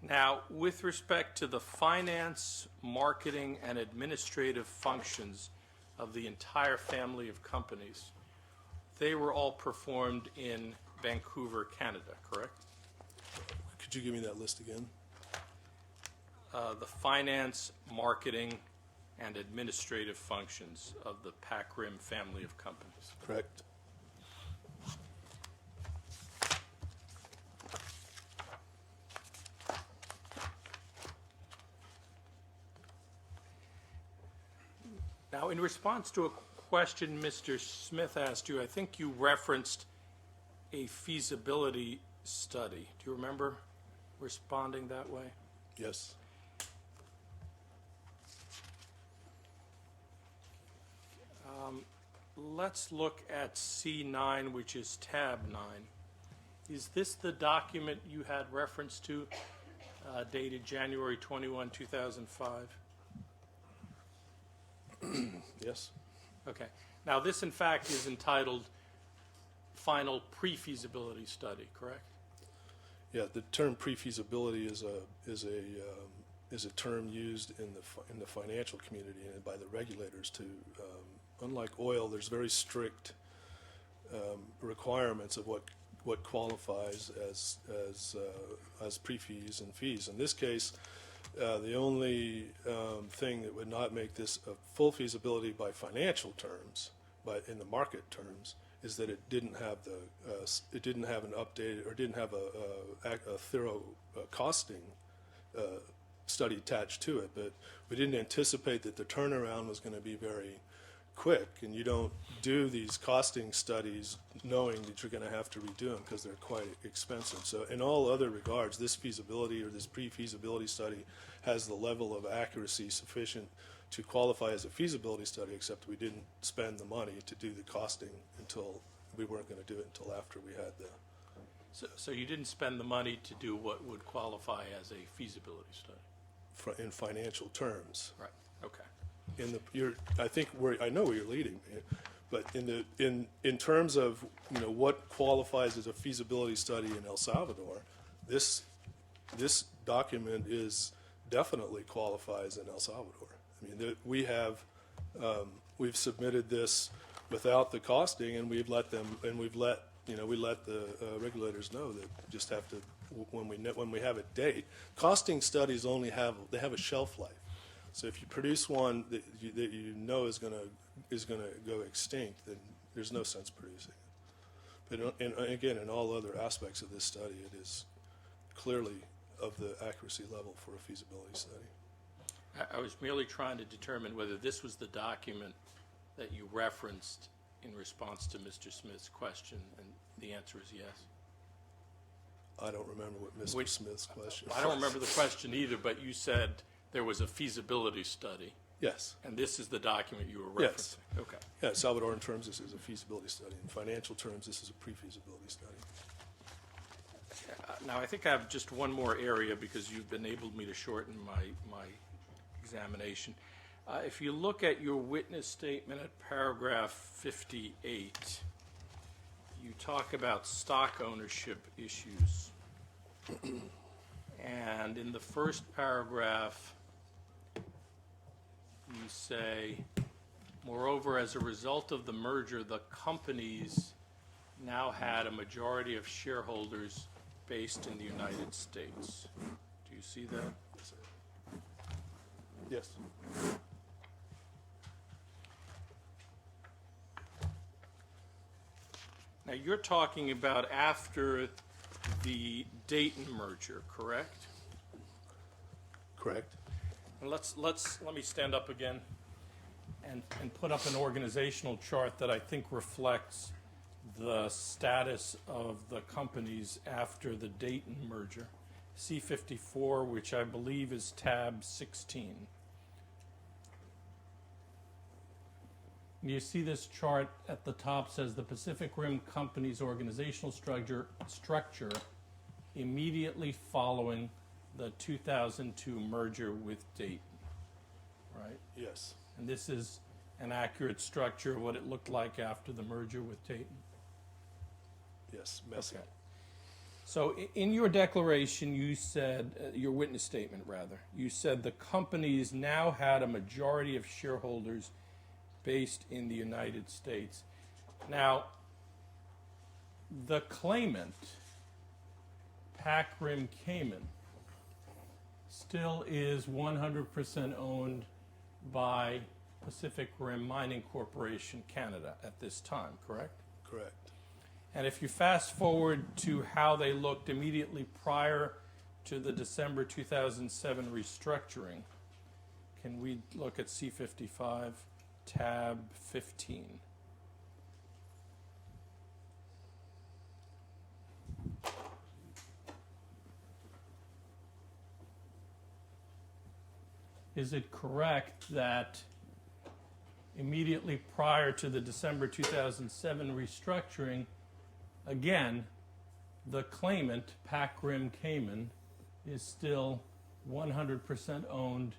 Now, with respect to the finance, marketing, and administrative functions of the entire family of companies, they were all performed in Vancouver, Canada, correct? Could you give me that list again? The finance, marketing, and administrative functions of the PAC Rim family of companies. Correct. Now, in response to a question Mr. Smith asked you, I think you referenced a feasibility study. Do you remember responding that way? Yes. Let's look at C9, which is tab 9. Is this the document you had reference to, dated January 21, 2005? Yes? Okay. Now, this in fact is entitled Final Pre-Feasibility Study, correct? Yeah, the term pre-feasibility is a term used in the financial community and by the regulators to, unlike oil, there's very strict requirements of what qualifies as pre-fees and fees. In this case, the only thing that would not make this a full feasibility by financial terms, but in the market terms, is that it didn't have an updated or didn't have a thorough costing study attached to it. But we didn't anticipate that the turnaround was going to be very quick, and you don't do these costing studies knowing that you're going to have to redo them because they're quite expensive. So in all other regards, this feasibility or this pre-feasibility study has the level of accuracy sufficient to qualify as a feasibility study, except we didn't spend the money to do the costing until we weren't going to do it until after we had the So you didn't spend the money to do what would qualify as a feasibility study? in financial terms. Right, okay. I know where you're leading me, but in terms of what qualifies as a feasibility study in El Salvador, this document definitely qualifies in El Salvador. I mean, we've submitted this without the costing, and we let the regulators know that just have to when we have a date. Costing studies they have a shelf life. So if you produce one that you know is going to go extinct, then there's no sense producing it. But again, in all other aspects of this study, it is clearly of the accuracy level for a feasibility study. I was merely trying to determine whether this was the document that you referenced in response to Mr. Smith's question, and the answer is yes. I don't remember what Mr. Smith's question was. I don't remember the question either, but you said there was a feasibility study, Yes. and this is the document you were Yes. referencing. Okay. Yeah, Salvadoran terms, this is a feasibility study. In financial terms, this is a pre-feasibility study. Now, I think I have just one more area because you've enabled me to shorten my examination. If you look at your witness statement at paragraph 58, you talk about stock ownership issues. And in the first paragraph, you say, moreover, as a result of the merger, the companies now had a majority of shareholders based in the United States. Do you see that? Yes. Now, you're talking about after the Dayton merger, correct? Correct. And let me stand up again and put up an organizational chart that I think reflects the status of the companies after the Dayton merger. C54, which I believe is tab 16. You see this chart at the top says the Pacific Rim Company's organizational structure immediately following the 2002 merger with Dayton, right? Yes. And this is an accurate structure of what it looked like after the merger with Dayton? Yes. Messy. Okay. So in your declaration, you said, your witness statement rather, you said the companies now had a majority of shareholders based in the United States. Now, the claimant, Pac Rim Cayman, still is 100% owned by Pacific Rim Mining Corporation Canada at this time, correct? Correct. And if you fast forward to how they looked immediately prior to the December 2007 restructuring, can we look at C55, tab 15? Is it correct that immediately prior to the December 2007 restructuring, again, the claimant, Pac Rim Cayman, is still 100% owned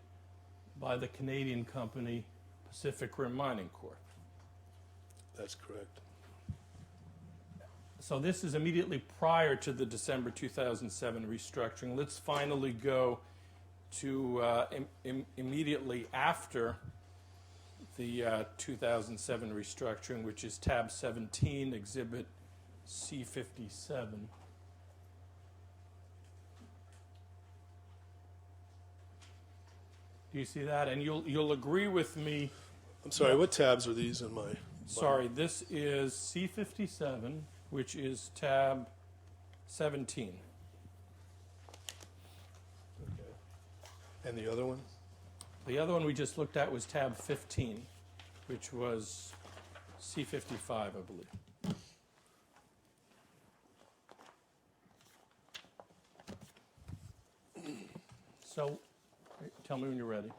by the Canadian company Pacific Rim Mining Corp. That's correct. So this is immediately prior to the December 2007 restructuring. Let's finally go to immediately after the 2007 restructuring, which is tab 17, exhibit C57. Do you see that? And you'll agree with me. I'm sorry, what tabs are these in my? Sorry, this is C57, which is tab 17. And the other one? The other one we just looked at was tab 15, which was C55, I believe. So, tell me when you're ready.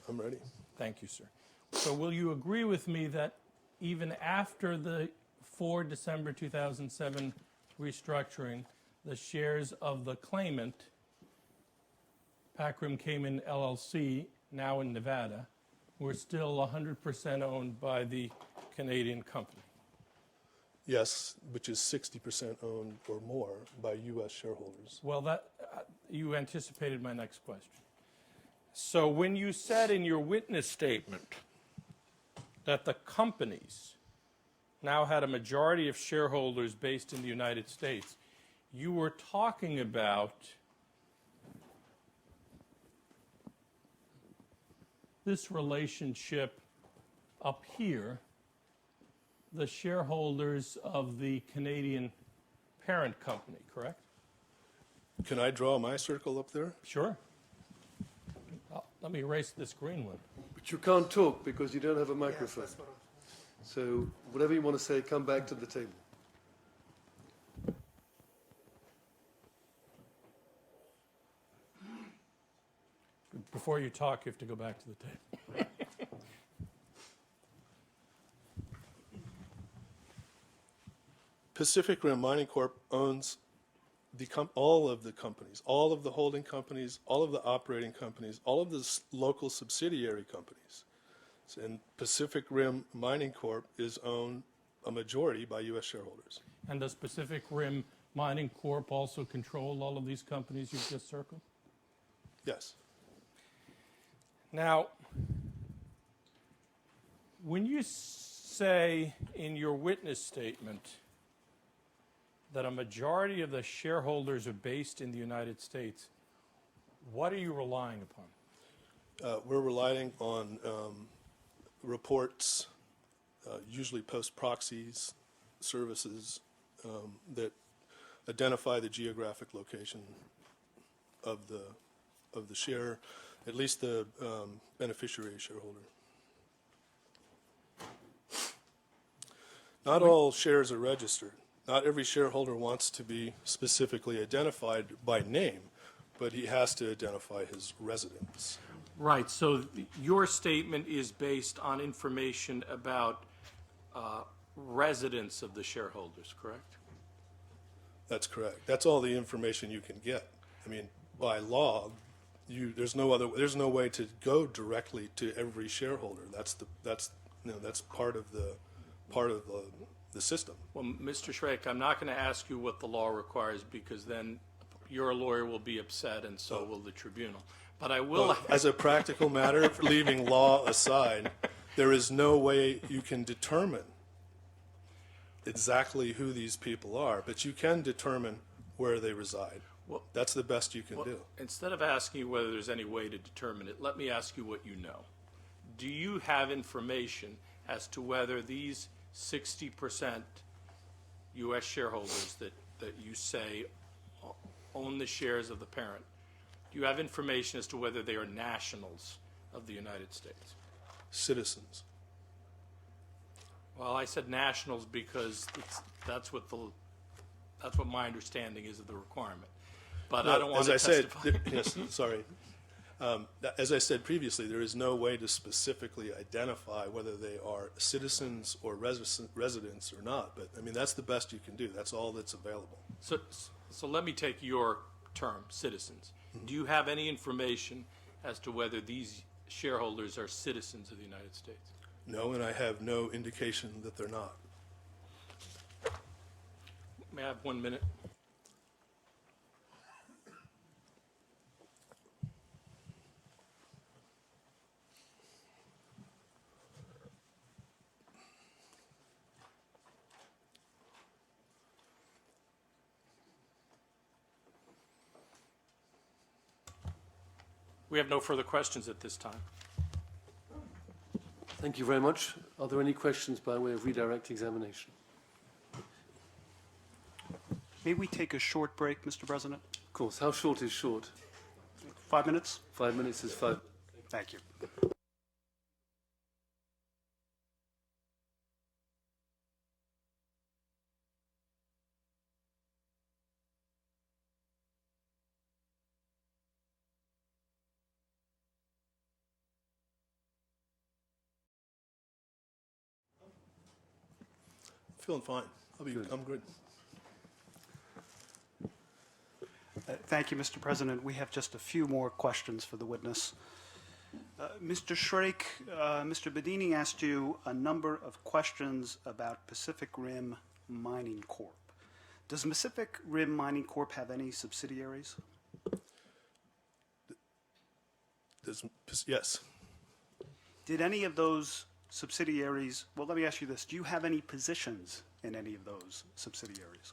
I'm ready. Thank you, sir. So will you agree with me that even after the 4 December 2007 restructuring, the shares of the claimant, Pac Rim Cayman LLC, now in Nevada, were still 100% owned by the Canadian company? Yes, which is 60% owned or more by U.S. shareholders. Well, that you anticipated my next question. So when you said in your witness statement that the companies now had a majority of shareholders based in the United States, you were talking about this relationship up here, the shareholders of the Canadian parent company, correct? Can I draw my circle up there? Sure. Let me erase this green one. But you can't talk because you don't have a microphone. So whatever you want to say, come back to the table. Before you talk, you have to go back to the table. Pacific Rim Mining Corp owns all of the companies, all of the holding companies, all of the operating companies, all of the local subsidiary companies. And Pacific Rim Mining Corp is owned a majority by U.S. shareholders. And does Pacific Rim Mining Corp also control all of these companies you've just circled? Yes. Now, when you say in your witness statement that a majority of the shareholders are based in the United States, what are you relying upon? We're relying on reports, usually post-proxies, services that identify the geographic location of the share, at least the beneficiary shareholder. Not all shares are registered. Not every shareholder wants to be specifically identified by name, but he has to identify his residence. Right, so your statement is based on information about residents of the shareholders, correct? That's correct. That's all the information you can get. I mean, by law, there's no way to go directly to every shareholder. That's part of the system. Well, Mr. Schreck, I'm not going to ask you what the law requires because then your lawyer will be upset and so will the tribunal. But I will. Well, as a practical matter, leaving law aside, there is no way you can determine exactly who these people are, but you can determine where they reside. Well, that's the best you can do. Instead of asking you whether there's any way to determine it, let me ask you what you know. Do you have information as to whether these 60% U.S. shareholders that you say own the shares of the parent, do you have information as to whether they are nationals of the United States? Citizens. Well, I said nationals because that's what my understanding is of the requirement. But I don't want to testify. Yes, sorry. As I said previously, there is no way to specifically identify whether they are citizens or residents or not. But I mean, that's the best you can do. That's all that's available. So let me take your term, citizens. Do you have any information as to whether these shareholders are citizens of the United States? No, and I have no indication that they're not. May I have 1 minute? We have no further questions at this time. Thank you very much. Are there any questions by way of redirect examination? May we take a short break, Mr. President? Of course. How short is short? 5 minutes? 5 minutes is 5. Thank you. Feeling fine. I'm good. Thank you, Mr. President. We have just a few more questions for the witness. Mr. Shrake, Mr. Bedini asked you a number of questions about Pacific Rim Mining Corp. Does Pacific Rim Mining Corp have any subsidiaries? Yes. Did any of those subsidiaries, well, let me ask you this. Do you have any positions in any of those subsidiaries?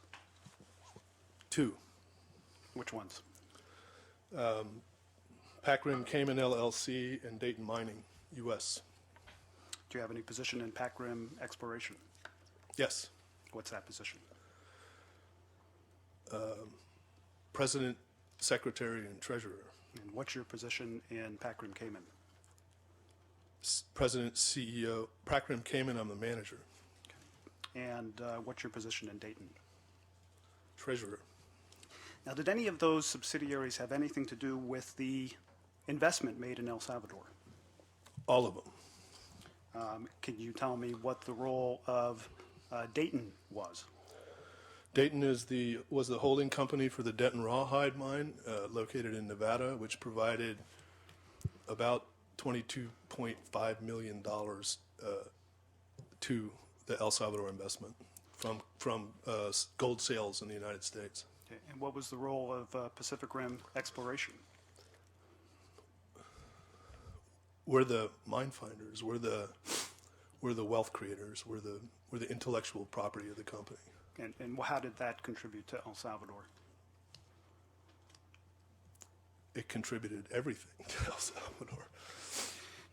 2. Which ones? Pac-Rim Cayman LLC and Dayton Mining, U.S. Do you have any position in Pac Rim Exploration? Yes. What's that position? President, Secretary, and Treasurer. And what's your position in Pac Rim Cayman? President, CEO. Pac-Rim Cayman, I'm the manager. And what's your position in Dayton? Treasurer. Now, did any of those subsidiaries have anything to do with the investment made in El Salvador? All of them. Can you tell me what the role of Dayton was? Dayton was the holding company for the Denton Rawhide mine located in Nevada, which provided about $22.5 million to the El Salvador investment from gold sales in the United States. Okay. And what was the role of Pacific Rim Exploration? We're the mine finders. We're the wealth creators. We're the intellectual property of the company. And how did that contribute to El Salvador? It contributed everything to El Salvador.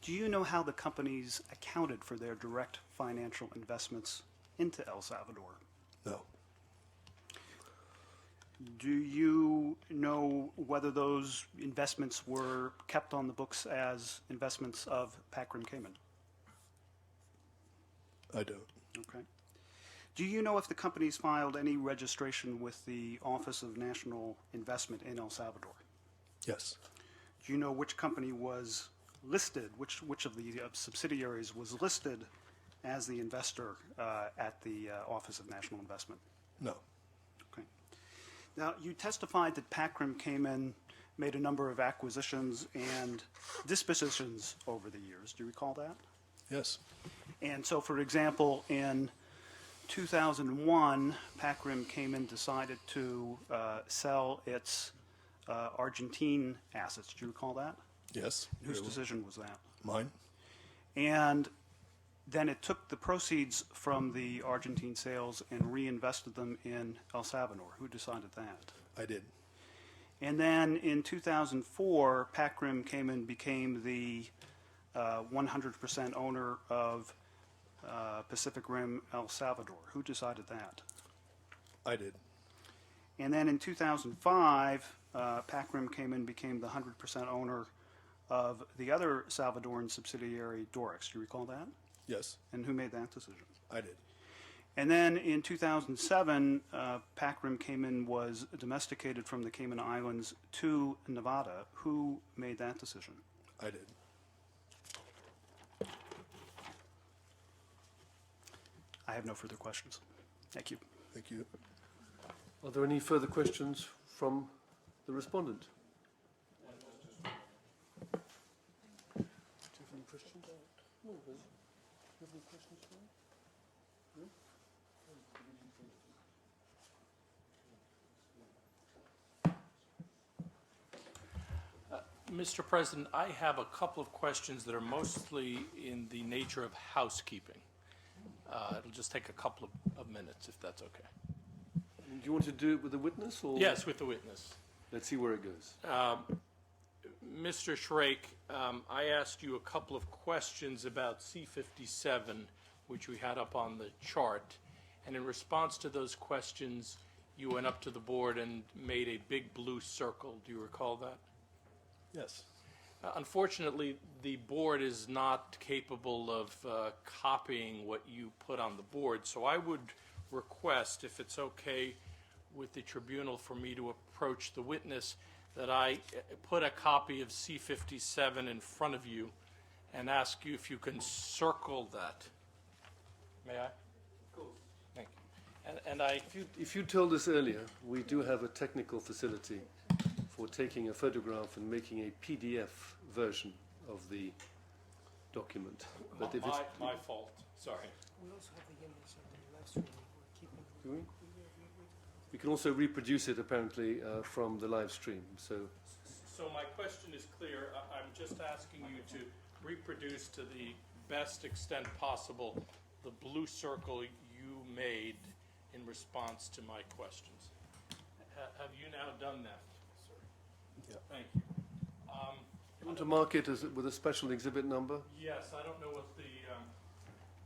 Do you know how the companies accounted for their direct financial investments into El Salvador? No. Do you know whether those investments were kept on the books as investments of Pac Rim Cayman? I don't. Okay. Do you know if the companies filed any registration with the Office of National Investment in El Salvador? Yes. Do you know which company was listed, which of the subsidiaries was listed as the investor at the Office of National Investment? No. Okay. Now, you testified that Pac Rim Cayman made a number of acquisitions and dispositions over the years. Do you recall that? Yes. And so, for example, in 2001, Pac Rim Cayman decided to sell its Argentine assets. Do you recall that? Yes. Whose decision was that? Mine. And then it took the proceeds from the Argentine sales and reinvested them in El Salvador. Who decided that? I did. And then in 2004, Pac Rim Cayman became the 100% owner of Pacific Rim El Salvador. Who decided that? I did. And then in 2005, Pac Rim Cayman became the 100% owner of the other Salvadoran subsidiary, Dorix. Do you recall that? Yes. And who made that decision? I did. And then in 2007, Pakrim Cayman was domesticated from the Cayman Islands to Nevada. Who made that decision? I did. I have no further questions. Thank you. Thank you. Are there any further questions from the respondent? Do you have any questions? No, do you have any questions for me? No? Mr. President, I have a couple of questions that are mostly in the nature of housekeeping. It'll just take a couple of minutes, if that's okay. Do you want to do it with the witness, or? Yes, with the witness. Let's see where it goes. Mr. Shrake, I asked you a couple of questions about C-57, which we had up on the chart, and in response to those questions, you went up to the board and made a big blue circle. Do you recall that? Yes. Unfortunately, the board is not capable of copying what you put on the board, so I would request, if it's okay with the tribunal, for me to approach the witness, that I put a copy of C-57 in front of you and ask you if you can circle that. May I? Of course. Thank you. And I... If you told us earlier, we do have a technical facility for taking a photograph and making a PDF version of the document. But if it's, My fault, sorry. We also have the image of the live stream. We're keeping. do we? We can also reproduce it apparently from the live stream. So So my question is clear. I'm just asking you to reproduce to the best extent possible the blue circle you made in response to my questions. Have you now done that, sir? Yeah. Thank you. you want to mark it as with a special exhibit number? Yes, I don't know what the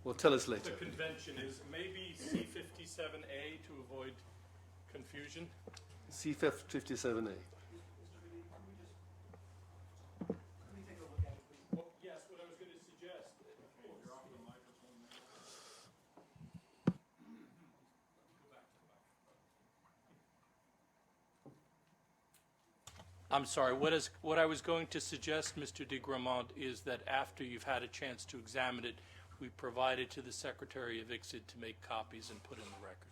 Well, tell us later. convention is. Maybe C-57A to avoid confusion? C-57A. Well, yes, what I was going to suggest. I'm sorry, what I was going to suggest, Mr. de Gramont, is that after you've had a chance to examine it, we provide it to the Secretary of ICSID to make copies and put in the record.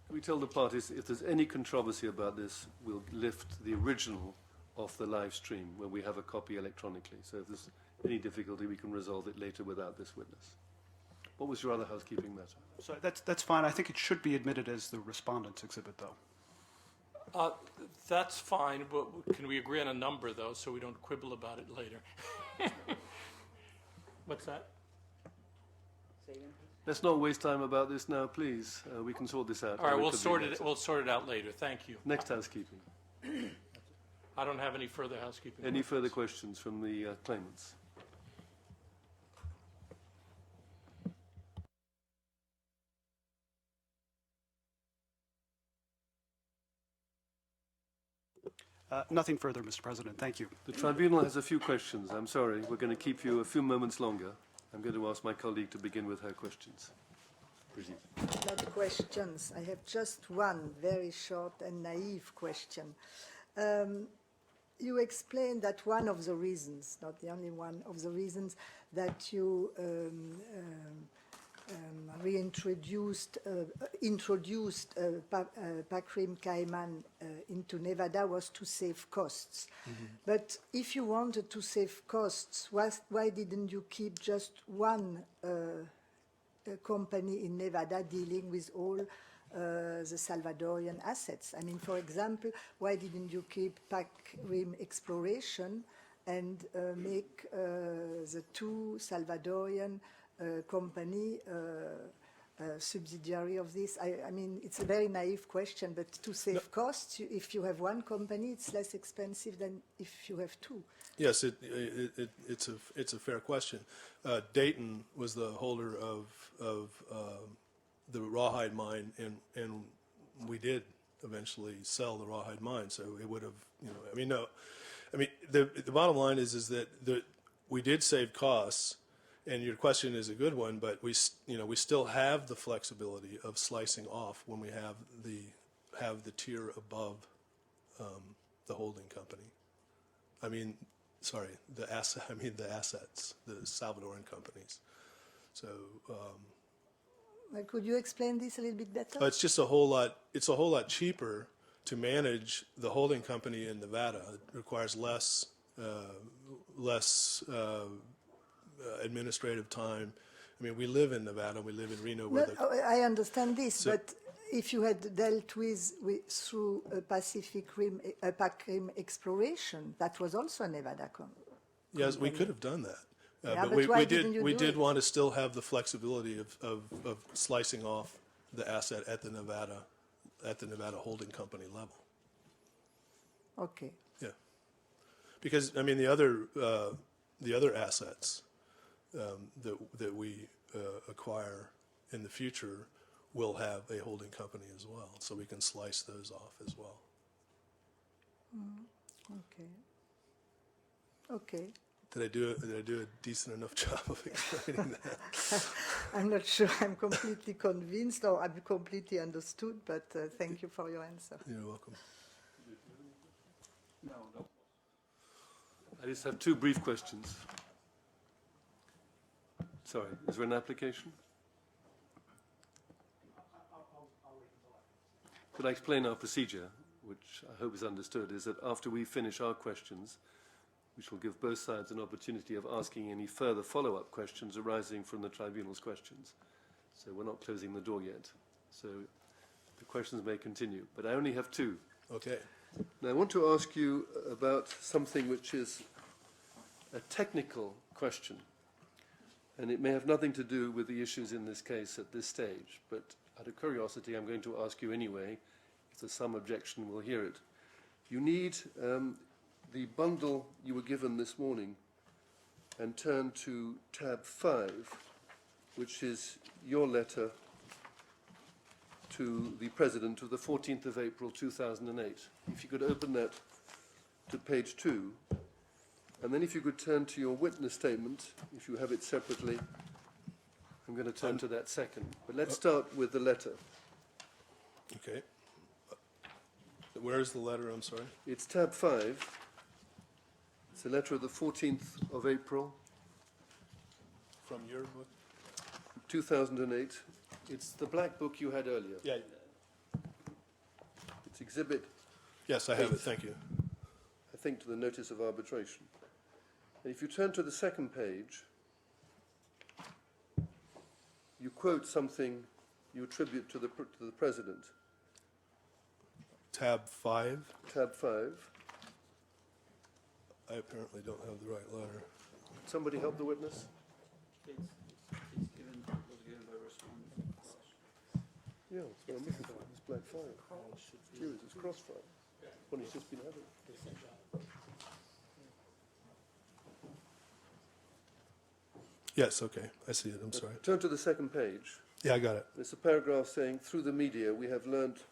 We tell the parties if there's any controversy about this, we'll lift the original off the live stream when we have a copy electronically. So if there's any difficulty, we can resolve it later without this witness. What was your other housekeeping matter? So that's fine. I think it should be admitted as the respondent's exhibit, though. That's fine, but can we agree on a number, though, so we don't quibble about it later? What's that? Let's not waste time about this now, please. We can sort this out. All right, we'll amicably later. sort it out later. Thank you. Next housekeeping. I don't have any further housekeeping. Any questions. further questions from the claimants? Nothing further, Mr. President. Thank you. The tribunal has a few questions. I'm sorry, we're going to keep you a few moments longer. I'm going to ask my colleague to begin with her questions. Brigitte. Not questions. I have just one very short and naive question. You explained that one of the reasons, not the only one of the reasons, that you introduced Pakrim Cayman into Nevada was to save costs. Mm-hmm. But if you wanted to save costs, why didn't you keep just one company in Nevada dealing with all the Salvadorian assets? I mean, for example, why didn't you keep Pakrim Exploration and make the two Salvadorian company subsidiary of this? I mean, it's a very naive question, but to save costs, if you have one company, it's less expensive than if you have two. Yes, it's a fair question. Dayton was the holder of the rawhide mine, and we did eventually sell the rawhide mine. So it would have, the bottom line is that we did save costs, And your question is a good one, but we still have the flexibility of slicing off when we have the tier above the holding company. I mean, sorry, the assets, the Salvadoran companies. So Well, could you explain this a little bit better? it's just a whole lot cheaper to manage the holding company in Nevada. It requires less administrative time. I mean, we live in Nevada. We live in Reno. Where No, I understand this, So- but if you had dealt with through a PAC Rim exploration, that was also a Nevada yes, we could have done that. Yeah, but but why didn't you we do did it? want to still have the flexibility of slicing off the asset at the Nevada holding company level. Okay. Yeah, because I mean the other assets that we acquire in the future will have a holding company as well, so we can slice those off as well. Okay. Okay. Did I do a decent enough job of explaining that? I'm not sure I'm completely convinced or I'm completely understood, but thank you for your answer. You're welcome. I just have two brief questions. Sorry, is there an application? Could I explain our procedure, which I hope is understood, is that after we finish our questions, which will give both sides an opportunity of asking any further follow-up questions arising from the tribunal's questions. So we're not closing the door yet. So the questions may continue, but I only have two. Okay. Now I want to ask you about something which is a technical question, and it may have nothing to do with the issues in this case at this stage, but out of curiosity I'm going to ask you anyway. If there's some objection, we'll hear it. You need the bundle you were given this morning and turn to tab 5, which is your letter to the President of the 14th of April 2008. If you could open that to page 2, and then if you could turn to your witness statement, if you have it separately. I'm going to turn to that second. But let's start with the letter. Okay. Where's the letter? I'm sorry. It's tab 5. It's a letter of the 14th of April, From your book? 2008. It's the black book you had earlier. Yeah. It's exhibit, Yes, I have it. Thank you. I think, to the notice of arbitration. And if you turn to the second page, you quote something you attribute to the President. Tab 5. Tab 5. I apparently don't have the right letter. Somebody help the witness? Was given by respondent. Yeah, it's what I'm looking for. It's black file. It's yours. It's crossfire. One he's just been having. Yes, okay. I see it. I'm sorry. Turn to the second page. Yeah, I got it. There's a paragraph saying, through the media, we have learnt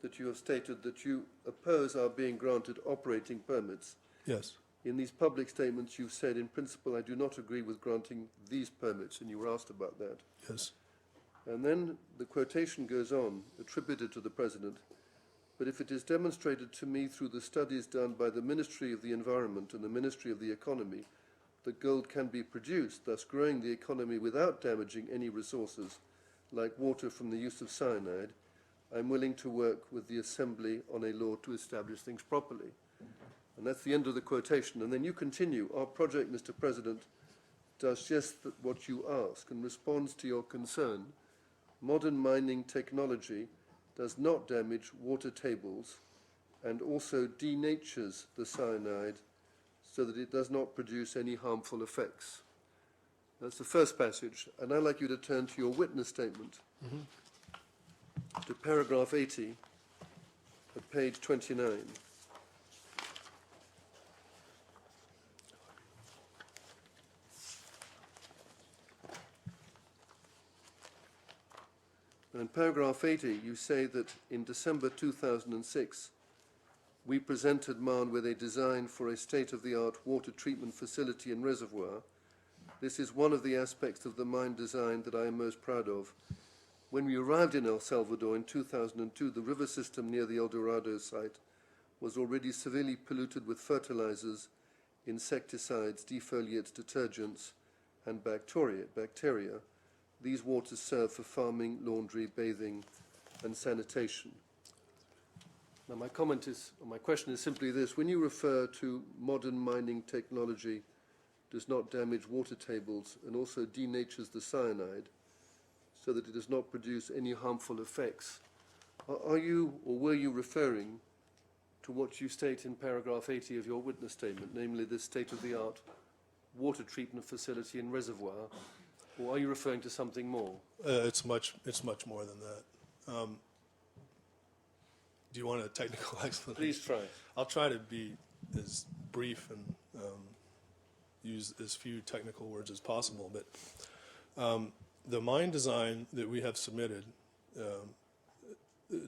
that you have stated that you oppose our being granted operating permits. Yes. In these public statements, you've said, in principle, I do not agree with granting these permits, and you were asked about that. Yes. And then the quotation goes on, attributed to the President, but if it is demonstrated to me through the studies done by the Ministry of the Environment and the Ministry of the Economy that gold can be produced, thus growing the economy without damaging any resources, like water from the use of cyanide, I'm willing to work with the Assembly on a law to establish things properly. And that's the end of the quotation. And then you continue, our project, Mr. President, does just what you ask and responds to your concern. Modern mining technology does not damage water tables and also denatures the cyanide so that it does not produce any harmful effects. That's the first passage. And I'd like you to turn to your witness statement, to paragraph 80 at page 29. And in paragraph 80, you say that in December 2006, we presented MAN with a design for a state-of-the-art water treatment facility and reservoir, This is one of the aspects of the mine design that I am most proud of. When we arrived in El Salvador in 2002, the river system near the El Dorado site was already severely polluted with fertilizers, insecticides, defoliates, detergents, and bacteria. These waters serve for farming, laundry, bathing, and sanitation. Now, my question is simply this. When you refer to modern mining technology does not damage water tables and also denatures the cyanide so that it does not produce any harmful effects, are you or were you referring to what you state in paragraph 80 of your witness statement, namely the state-of-the-art water treatment facility and reservoir, or are you referring to something more? It's much more than that. Do you want a technical explanation? Please try. I'll try to be as brief and use as few technical words as possible. But the mine design that we have submitted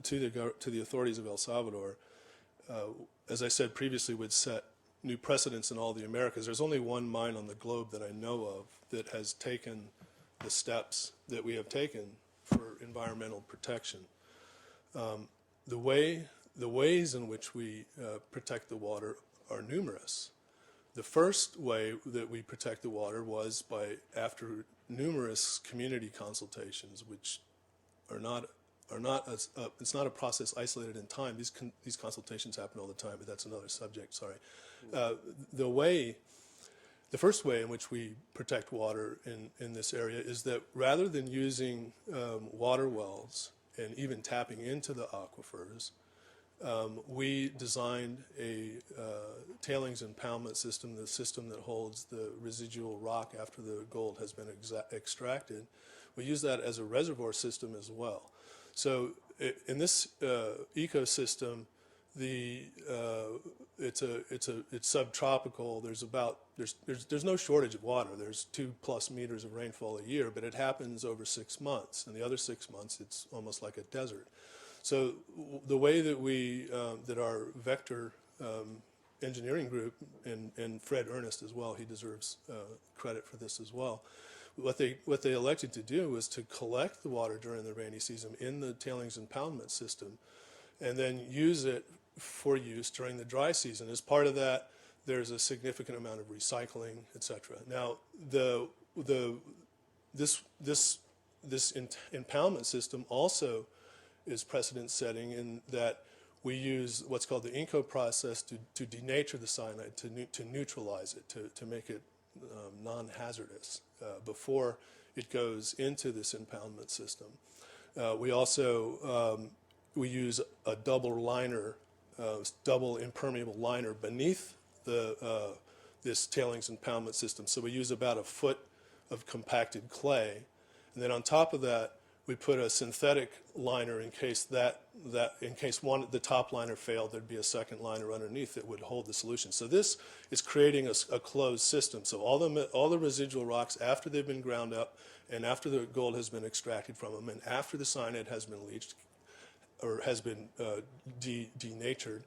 to the authorities of El Salvador, as I said previously, would set new precedents in all the Americas. There's only one mine on the globe that I know of that has taken the steps that we have taken for environmental protection. The ways in which we protect the water are numerous. The first way that we protect the water was after numerous community consultations, which it's not a process isolated in time. These consultations happen all the time, but that's another subject. Sorry. The first way in which we protect water in this area is that rather than using water wells and even tapping into the aquifers, we designed a tailings impoundment system, the system that holds the residual rock after the gold has been extracted. We use that as a reservoir system as well. So in this ecosystem, it's subtropical. There's no shortage of water. There's 2+ meters of rainfall a year, but it happens over 6 months. And the other 6 months, it's almost like a desert. So the way that our vector engineering group, and Fred Ernest as well, he deserves credit for this as well. What they elected to do was to collect the water during the rainy season in the tailings impoundment system, and then use it for use during the dry season. As part of that, there's a significant amount of recycling, etc. Now, this impoundment system also is precedent-setting in that we use what's called the Inco process to denature the cyanide, to neutralize it, to make it non-hazardous before it goes into this impoundment system. We also we use a double impermeable liner beneath this tailings impoundment system. So we use about a foot of compacted clay, and then on top of that, we put a synthetic liner in case the top liner failed, there'd be a second liner underneath that would hold the solution. So this is creating a closed system. So all the residual rocks, after they've been ground up and after the gold has been extracted from them and after the cyanide has been leached or has been denatured,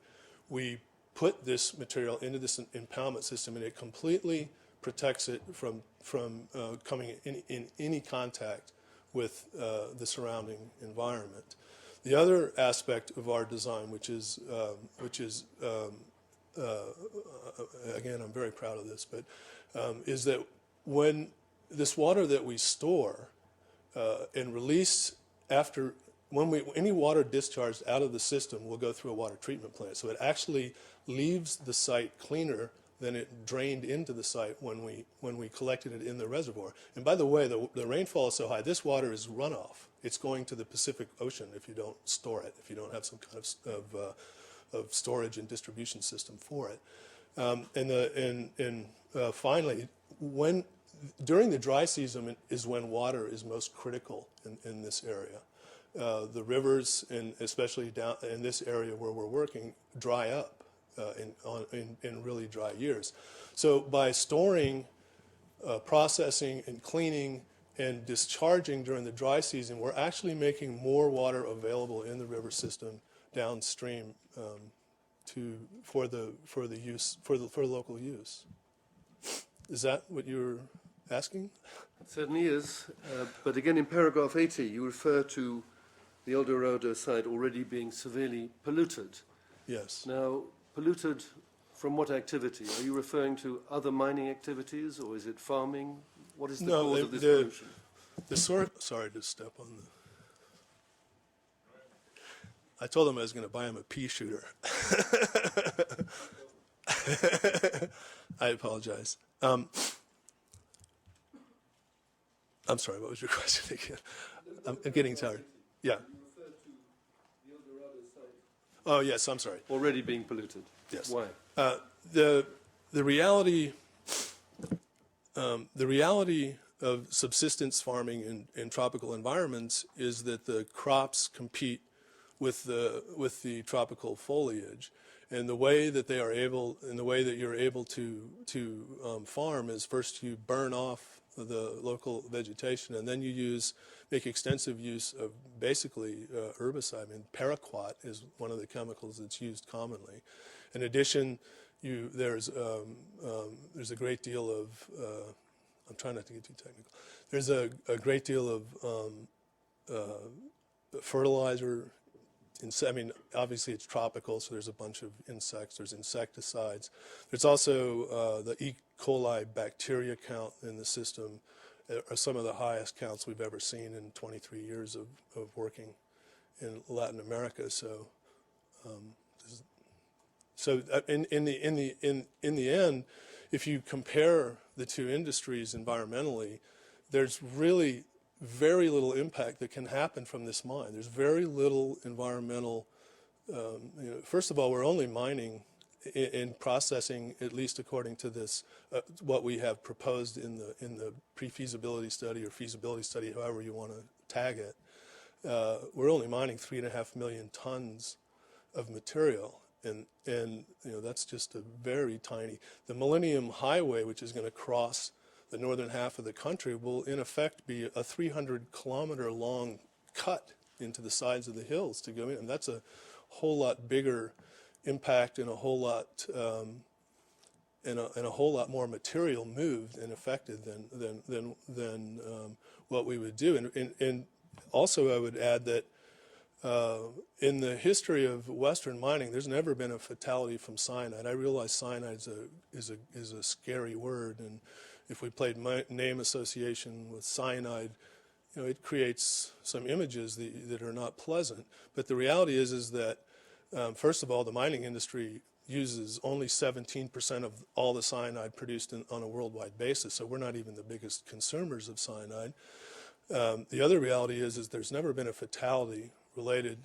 we put this material into this impoundment system, and it completely protects it from coming in any contact with the surrounding environment. The other aspect of our design, which is again, I'm very proud of this, but is that when this water that we store and release any water discharged out of the system will go through a water treatment plant. So it actually leaves the site cleaner than it drained into the site when we collected it in the reservoir. And by the way, the rainfall is so high, this water is runoff. It's going to the Pacific Ocean if you don't store it, if you don't have some kind of storage and distribution system for it. Finally, during the dry season is when water is most critical in this area. The rivers, and especially down in this area where we're working, dry up in really dry years. So by storing, processing, and cleaning and discharging during the dry season, we're actually making more water available in the river system downstream for local use. Is that what you're asking? It certainly is. But again, in paragraph 80, you refer to the El Dorado site already being severely polluted. Yes. Now, polluted from what activity? Are you referring to other mining activities, or is it farming? What is the No, cause of this pollution? Sorry to step on the... I told him I was going to buy him a pea shooter. I apologize. I'm sorry, what was your question again? I'm getting tired. Yeah. Oh, yes, I'm sorry. Already being polluted? Yes. Why? The reality of subsistence farming in tropical environments is that the crops compete with the tropical foliage, and the way that you're able to farm is first you burn off the local vegetation, and then you make extensive use of basically herbicide. I mean, paraquat is one of the chemicals that's used commonly. In addition, there's a great deal of I'm trying not to get too technical. There's a great deal of fertilizer. I mean, obviously it's tropical, so there's a bunch of insects. There's insecticides. There's also the E. coli bacteria count in the system are some of the highest counts we've ever seen in 23 years of working in Latin America. So, in the end, if you compare the two industries environmentally, there's really very little impact that can happen from this mine. There's very little environmental. First of all, we're only mining in processing, at least according to this, what we have proposed in the pre-feasibility study or feasibility study, however you want to tag it. We're only mining 3.5 million tons of material, and that's just a very tiny. The Millennium Highway, which is going to cross the northern half of the country, will in effect be a 300-kilometer long cut into the sides of the hills to go in, and that's a whole lot bigger impact and a whole lot and a whole lot more material moved and affected than what we would do. And also I would add that in the history of Western mining, there's never been a fatality from cyanide. I realize cyanide is a scary word, and if we played name association with cyanide, it creates some images that are not pleasant. But the reality is that first of all, the mining industry uses only 17% of all the cyanide produced on a worldwide basis, so we're not even the biggest consumers of cyanide. The other reality is there's never been a fatality related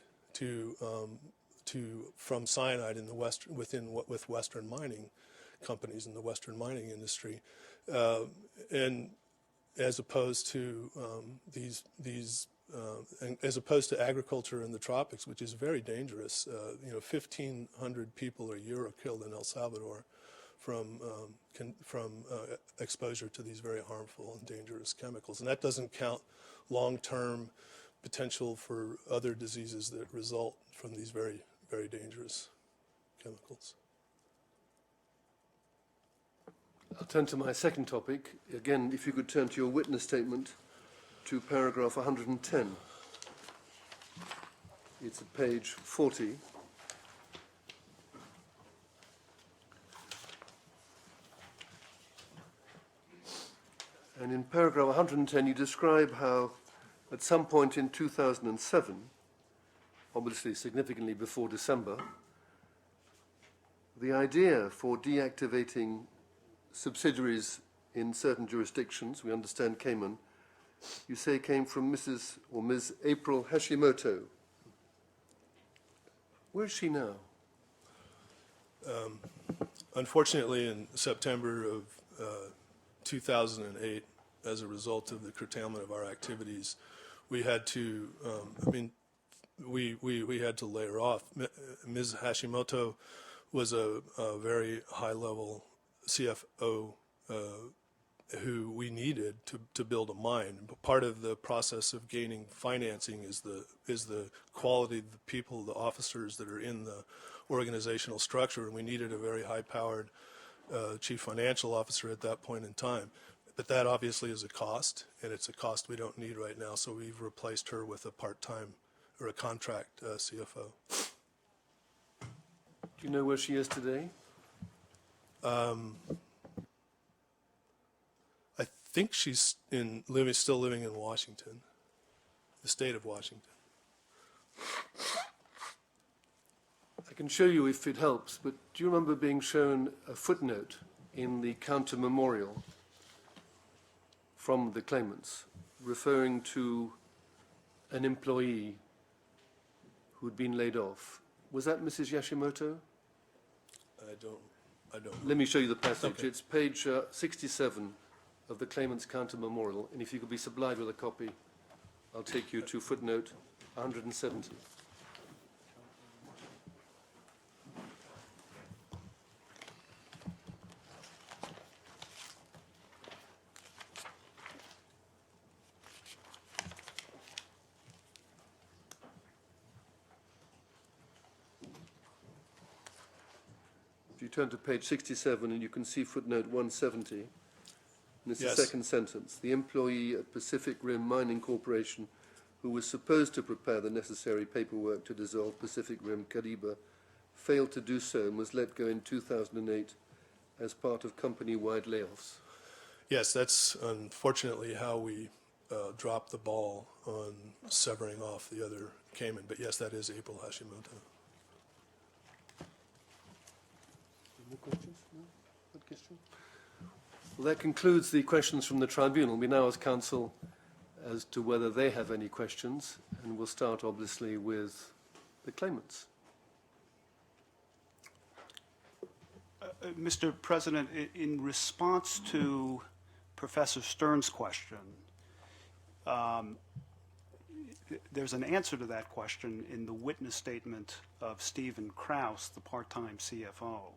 from cyanide in the with Western mining companies in the Western mining industry, and as opposed to as opposed to agriculture in the tropics, which is very dangerous. 1,500 people a year are killed in El Salvador from exposure to these very harmful and dangerous chemicals. And that doesn't count long-term potential for other diseases that result from these very, very dangerous chemicals. I'll turn to my second topic. Again, if you could turn to your witness statement to paragraph 110. It's at page 40. And in paragraph 110, you describe how at some point in 2007, obviously significantly before December, the idea for deactivating subsidiaries in certain jurisdictions, we understand Cayman, you say came from Mrs. or Ms. April Hashimoto. Where is she now? Unfortunately, in September of 2008, as a result of the curtailment of our activities, we had to, we had to lay her off. Ms. Hashimoto was a very high-level CFO who we needed to build a mine. But part of the process of gaining financing is the quality of the people, the officers that are in the organizational structure, and we needed a very high-powered chief financial officer at that point in time. But that obviously is a cost, and it's a cost we don't need right now, so we've replaced her with a part-time or a contract CFO. Do you know where she is today? I think she's still living in Washington, the state of Washington. I can show you if it helps, but do you remember being shown a footnote in the counter memorial from the claimants referring to an employee who'd been laid off? Was that Mrs. Yashimoto? I don't. Let me show you the passage. Okay. It's page 67 of the claimant's counter memorial, and if you could be supplied with a copy, I'll take you to footnote 170. If you turn to page 67, and you can see footnote 170, and it's Yes. the second sentence. The employee at Pacific Rim Mining Corporation, who was supposed to prepare the necessary paperwork to dissolve Pacific Rim Caribe, failed to do so and was let go in 2008 as part of company-wide layoffs. Yes, that's unfortunately how we dropped the ball on severing off the other Cayman. But yes, that is April Hashimoto. More questions? No? Good question. Well, that concludes the questions from the tribunal. We now ask counsel as to whether they have any questions, and we'll start obviously with the claimants. Mr. President, in response to Professor Stern's question, there's an answer to that question in the witness statement of Stephen Krause, the part-time CFO.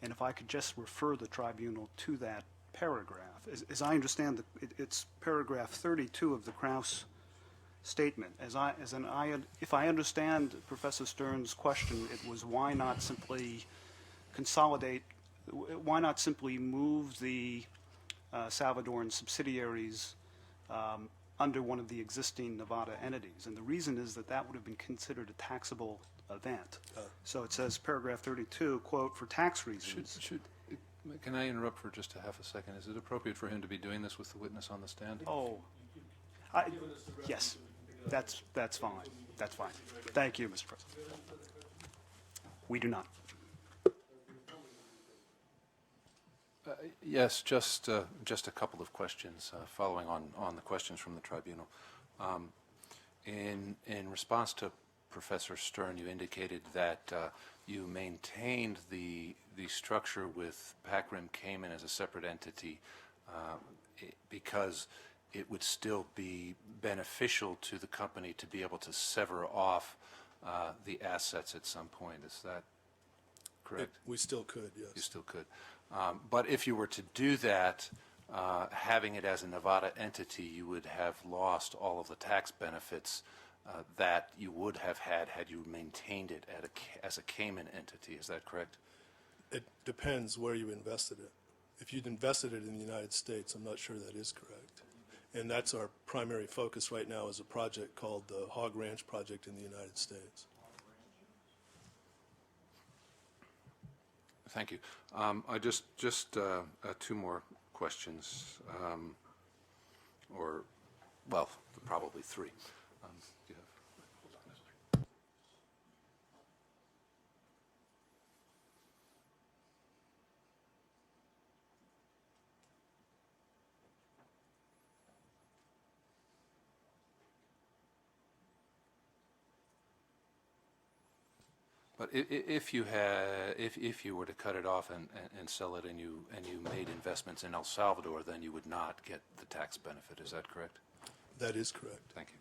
And if I could just refer the tribunal to that paragraph. As I understand, it's paragraph 32 of the Krause statement. If I understand Professor Stern's question, it was why not simply consolidate, why not simply move the Salvadoran subsidiaries under one of the existing Nevada entities. And the reason is that that would have been considered a taxable event. So it says, paragraph 32, quote, for tax reasons. Can I interrupt for just a half a second? Is it appropriate for him to be doing this with the witness on the stand? Oh, yes, that's fine. That's fine. Thank you, Mr. President. We do not. Yes, just a couple of questions following on the questions from the tribunal. In response to Professor Stern, you indicated that you maintained the structure with PAC-RIM Cayman as a separate entity because it would still be beneficial to the company to be able to sever off the assets at some point. Is that correct? We still could, yes. You still could. But if you were to do that, having it as a Nevada entity, you would have lost all of the tax benefits that you would have had you maintained it as a Cayman entity. Is that correct? It depends where you invested it. If you'd invested it in the United States, I'm not sure that is correct. And that's our primary focus right now is a project called the Hog Ranch Project in the United States. Thank you. I just two more questions, or well, probably three. Do you have, hold on a second. But if you were to cut it off and sell it, and you made investments in El Salvador, then you would not get the tax benefit. Is that correct? That is correct. Thank you.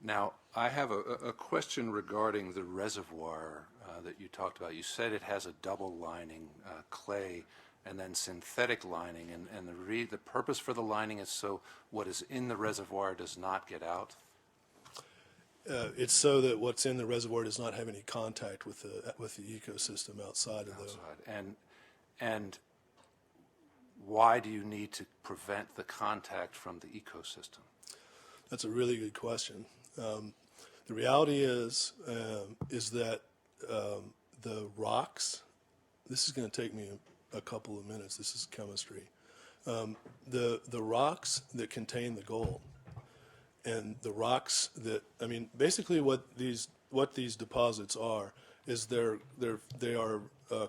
Now, I have a question regarding the reservoir that you talked about. You said it has a double lining, clay, and then synthetic lining, and the purpose for the lining is so what is in the reservoir does not get out? It's so that what's in the reservoir does not have any contact with the ecosystem outside of the. And why do you need to prevent the contact from the ecosystem? That's a really good question. The reality is that the rocks, this is going to take me a couple of minutes, this is chemistry. The rocks that contain the gold and the rocks that, I mean, basically what these deposits are is they are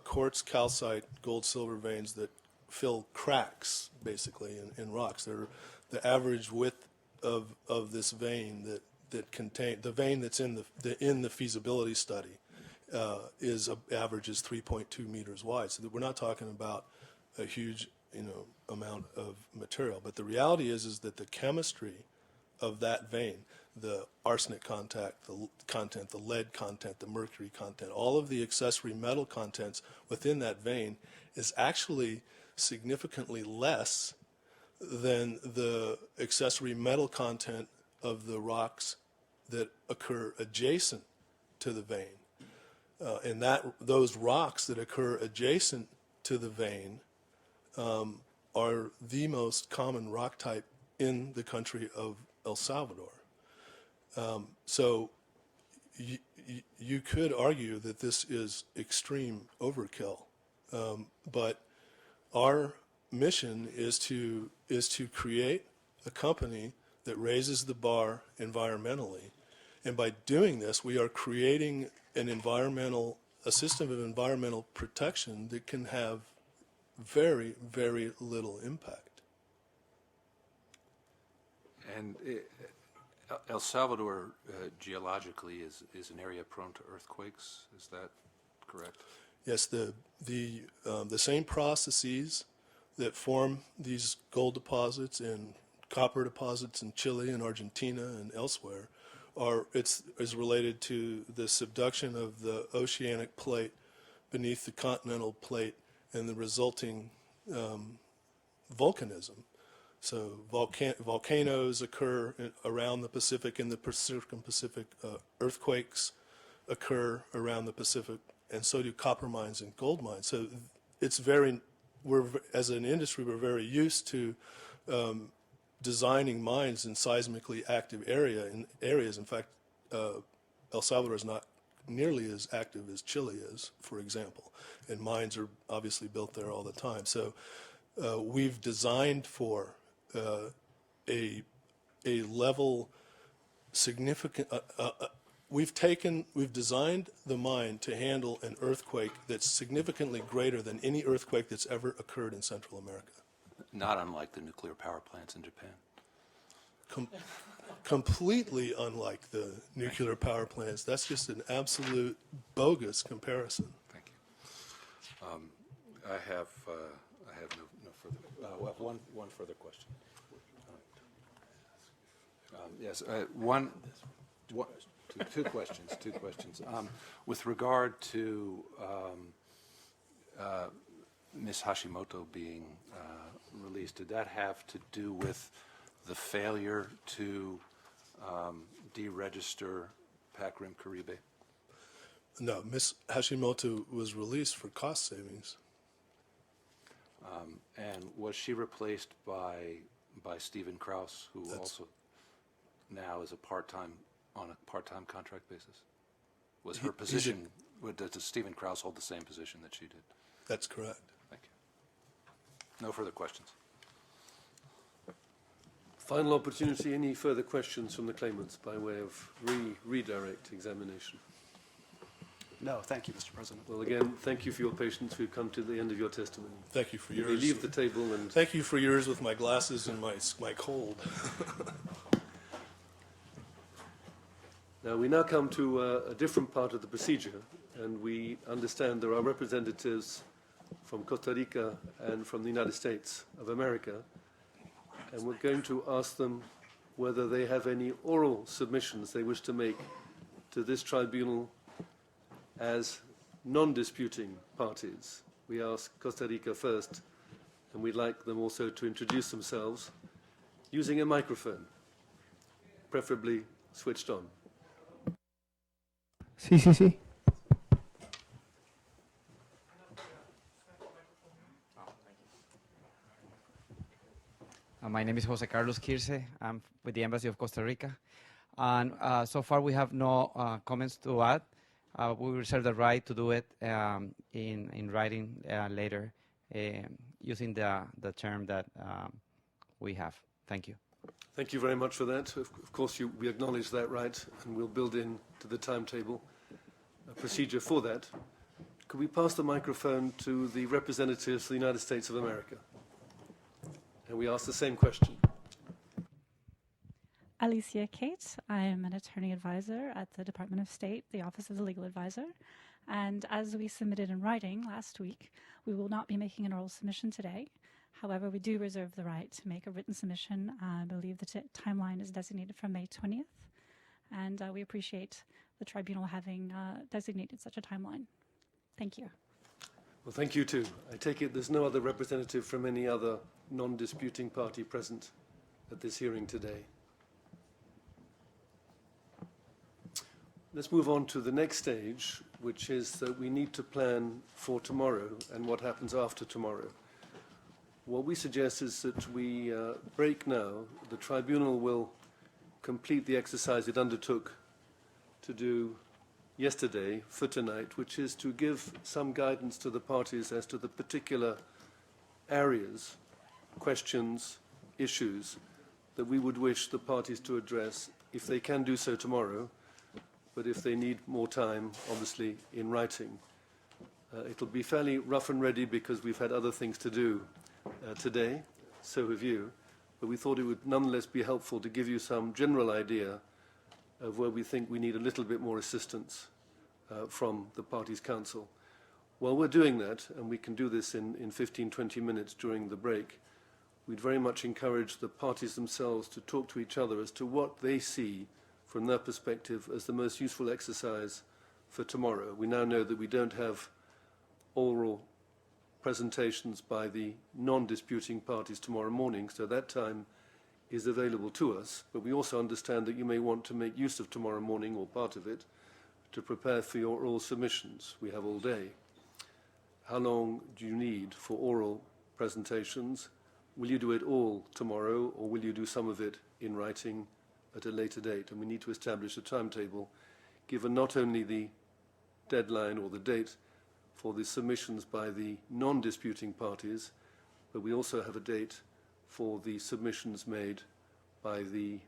quartz, calcite, gold, silver veins that fill cracks, basically, in rocks. They're the average width of this vein that contain the vein that's in the feasibility study averages 3.2 meters wide. So that we're not talking about a huge amount of material. But the reality is that the chemistry of that vein, the arsenic content, the lead content, the mercury content, all of the accessory metal contents within that vein is actually significantly less than the accessory metal content of the rocks that occur adjacent to the vein. And those rocks that occur adjacent to the vein are the most common rock type in the country of El Salvador. So you could argue that this is extreme overkill, but our mission is to create a company that raises the bar environmentally, and by doing this, we are creating a system of environmental protection that can have very, very little impact. And El Salvador geologically is an area prone to earthquakes. Is that correct? Yes, the same processes that form these gold deposits and copper deposits in Chile and Argentina and elsewhere is related to the subduction of the oceanic plate beneath the continental plate and the resulting volcanism. So volcanoes occur around the Pacific, and the circum-Pacific earthquakes occur around the Pacific, and so do copper mines and gold mines. So it's as an industry, we're very used to designing mines in seismically active areas. In fact, El Salvador is not nearly as active as Chile is, for example, and mines are obviously built there all the time. So we've designed for a level significant. We've designed the mine to handle an earthquake that's significantly greater than any earthquake that's ever occurred in Central America. Not unlike the nuclear power plants in Japan. Completely unlike the nuclear power plants. That's just an absolute bogus comparison. Thank you. I have no further. Well, one further question. Yes, two questions. With regard to Ms. Hashimoto being released, did that have to do with the failure to deregister PAC-RIM Caribe? No, Ms. Hashimoto was released for cost savings. And was she replaced by Stephen Krause, who also now is on a part-time contract basis? Was her position, does Stephen Krause hold the same position that she did? That's correct. Thank you. No further questions. Final opportunity, any further questions from the claimants by way of redirect examination? No, thank you, Mr. President. Well, again, thank you for your patience. We've come to the end of your testimony. Thank you for You yours. may leave the table and... Thank you for yours with my glasses and my cold. Now, we now come to a different part of the procedure, and we understand there are representatives from Costa Rica and from the United States of America, and we're going to ask them whether they have any oral submissions they wish to make to this tribunal as non-disputing parties. We ask Costa Rica first, and we'd like them also to introduce themselves using a microphone, preferably switched on. Sí. My name is Jose Carlos Kirce. I'm with the Embassy of Costa Rica. And so far we have no comments to add. We reserve the right to do it in writing later using the term that we have. Thank you. Thank you very much for that. Of course, we acknowledge that right, and we'll build in to the timetable a procedure for that. Could we pass the microphone to the representatives of the United States of America? And we ask the same question. Alicia Kate. I am an attorney advisor at the Department of State, the Office of the Legal Advisor. And as we submitted in writing last week, we will not be making an oral submission today. However, we do reserve the right to make a written submission. I believe the timeline is designated from May 20th. And we appreciate the tribunal having designated such a timeline. Thank you. Well, thank you too. I take it there's no other representative from any other non-disputing party present at this hearing today. Let's move on to the next stage, which is that we need to plan for tomorrow and what happens after tomorrow. What we suggest is that we break now. The tribunal will complete the exercise it undertook to do yesterday for tonight, which is to give some guidance to the parties as to the particular areas, questions, issues that we would wish the parties to address, if they can do so tomorrow, but if they need more time, obviously, in writing. It'll be fairly rough and ready because we've had other things to do today, so have you, but we thought it would nonetheless be helpful to give you some general idea of where we think we need a little bit more assistance from the parties' counsel. While we're doing that, and we can do this in 15, 20 minutes during the break, we'd very much encourage the parties themselves to talk to each other as to what they see from their perspective as the most useful exercise for tomorrow. We now know that we don't have oral presentations by the non-disputing parties tomorrow morning, so that time is available to us, but we also understand that you may want to make use of tomorrow morning or part of it to prepare for your oral submissions. We have all day. How long do you need for oral presentations? Will you do it all tomorrow, or will you do some of it in writing at a later date? And we need to establish a timetable, given not only the deadline or the date for the submissions by the non-disputing parties, but we also have a date for the submissions made by the,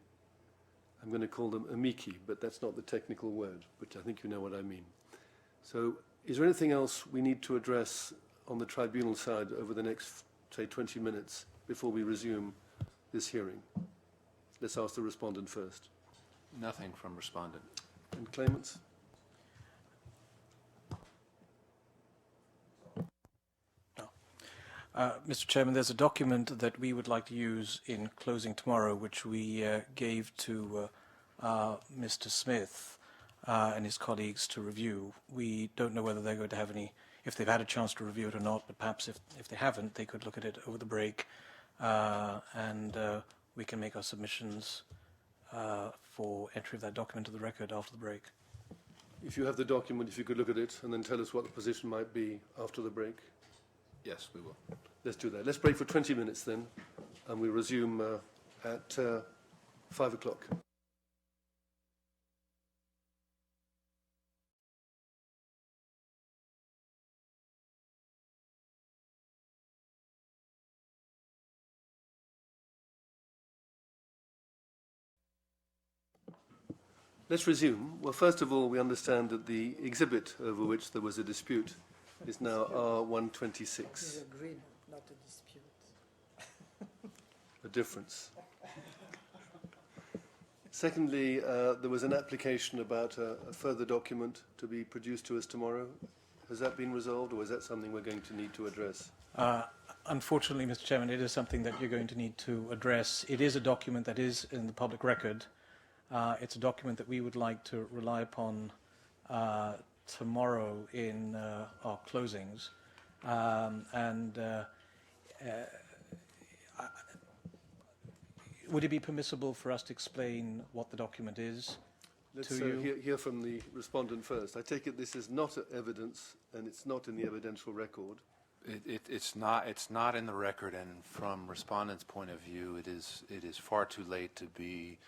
I'm going to call them amici, but that's not the technical word, but I think you know what I mean. So is there anything else we need to address on the tribunal side over the next, say, 20 minutes before we resume this hearing? Let's ask the respondent first. Nothing from respondent. And claimants? Mr. Chairman, there's a document that we would like to use in closing tomorrow, which we gave to Mr. Smith and his colleagues to review. We don't know whether they're going to have any, if they've had a chance to review it or not, but perhaps if they haven't, they could look at it over the break, and we can make our submissions for entry of that document to the record after the break. If you have the document, if you could look at it and then tell us what the position might be after the break. Yes, we will. Let's do that. Let's break for 20 minutes then, and we resume at 5 o'clock. Let's resume. Well, first of all, we understand that the exhibit over which there was a dispute is now R126. It's agreement, not a dispute. A difference. Secondly, there was an application about a further document to be produced to us tomorrow. Has that been resolved, or is that something we're going to need to address? Unfortunately, Mr. Chairman, it is something that you're going to need to address. It is a document that is in the public record. It's a document that we would like to rely upon tomorrow in our closings. Would it be permissible for us to explain what the document is Let's to you? hear from the respondent first. I take it this is not evidence, and it's not in the evidential record, It's not in the record, and from respondents' point of view, it is far too late to be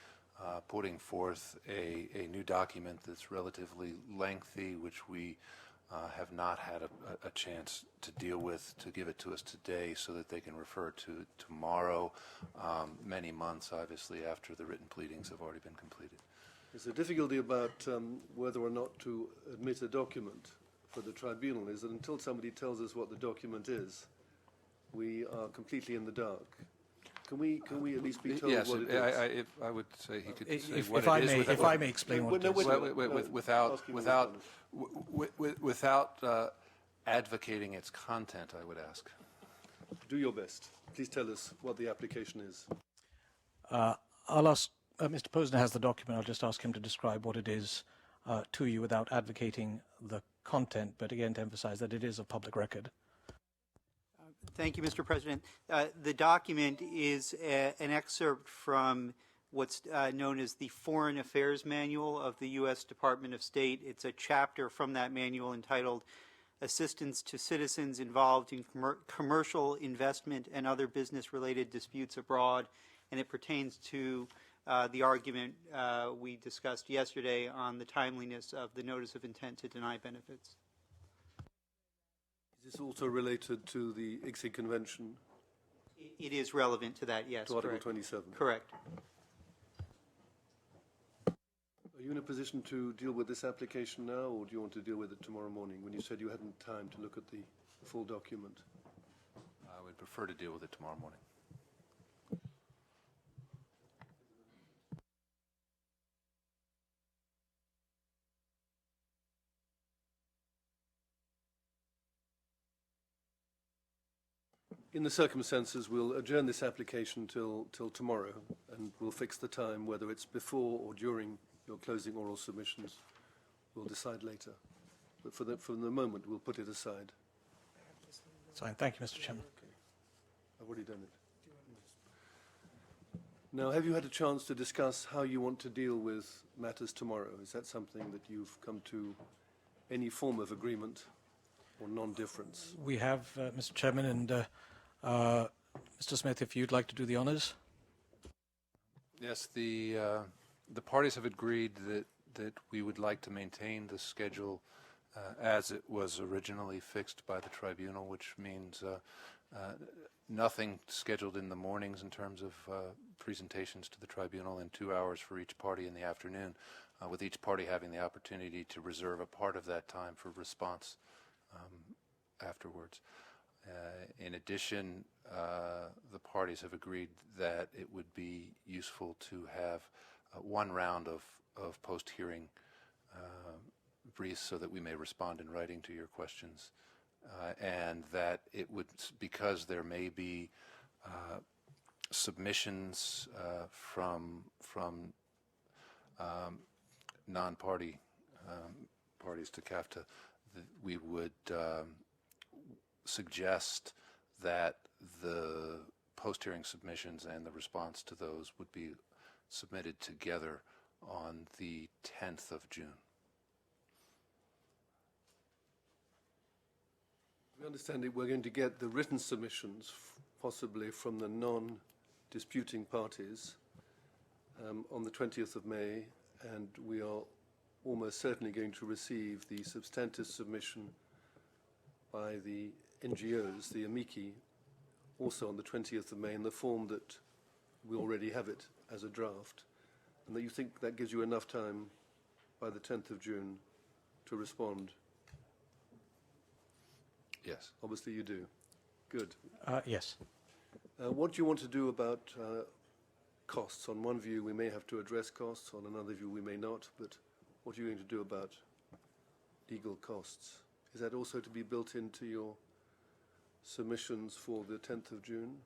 putting forth a new document that's relatively lengthy, which we have not had a chance to deal with, to give it to us today so that they can refer to tomorrow, many months, obviously, after the written pleadings have already been completed. There's a difficulty about whether or not to admit a document for the tribunal is that until somebody tells us what the document is, we are completely in the dark. Can we at least be told Yes, what it is? I would say he could say If what I it is. may, without- if I may explain what it is. Without advocating its content, I would ask. Do your best. Please tell us what the application is. I'll ask, Mr. Posner has the document, I'll just ask him to describe what it is to you without advocating the content, but again to emphasize that it is a public record. Thank you, Mr. President. The document is an excerpt from what's known as the Foreign Affairs Manual of the U.S. Department of State. It's a chapter from that manual entitled Assistance to Citizens Involved in Commercial Investment and Other Business-Related Disputes Abroad, and it pertains to the argument we discussed yesterday on the timeliness of the Notice of Intent to Deny Benefits. Is this also related to the ICSI Convention? It is relevant to that, yes. To Article correct. 27? Correct. Are you in a position to deal with this application now, or do you want to deal with it tomorrow morning, when you said you hadn't time to look at the full document? I would prefer to deal with it tomorrow morning. In the circumstances, we'll adjourn this application till tomorrow, and we'll fix the time, whether it's before or during your closing oral submissions. We'll decide later. But for the moment, we'll put it aside. Fine. Thank you, Mr. Chairman. Okay. I've already done it. Now, have you had a chance to discuss how you want to deal with matters tomorrow? Is that something that you've come to any form of agreement or non-difference? We have, Mr. Chairman, and Mr. Smith, if you'd like to do the honors. Yes, the parties have agreed that we would like to maintain the schedule as it was originally fixed by the tribunal, which means nothing scheduled in the mornings in terms of presentations to the tribunal, and 2 hours for each party in the afternoon, with each party having the opportunity to reserve a part of that time for response afterwards. In addition, the parties have agreed that it would be useful to have one round of post-hearing briefs so that we may respond in writing to your questions, and that it would, because there may be submissions from non-party parties to CAFTA, we would suggest that the post-hearing submissions and the response to those would be submitted together on the 10th of June. We understand that we're going to get the written submissions, possibly from the non-disputing parties, on the 20th of May, and we are almost certainly going to receive the substantive submission by the NGOs, the amici, also on the 20th of May in the form that we already have it as a draft, and that you think that gives you enough time by the 10th of June to respond? Yes. Obviously you do. Good. Yes. What do you want to do about costs? On one view, we may have to address costs. On another view, we may not. But what are you going to do about legal costs? Is that also to be built into your submissions for the 10th of June?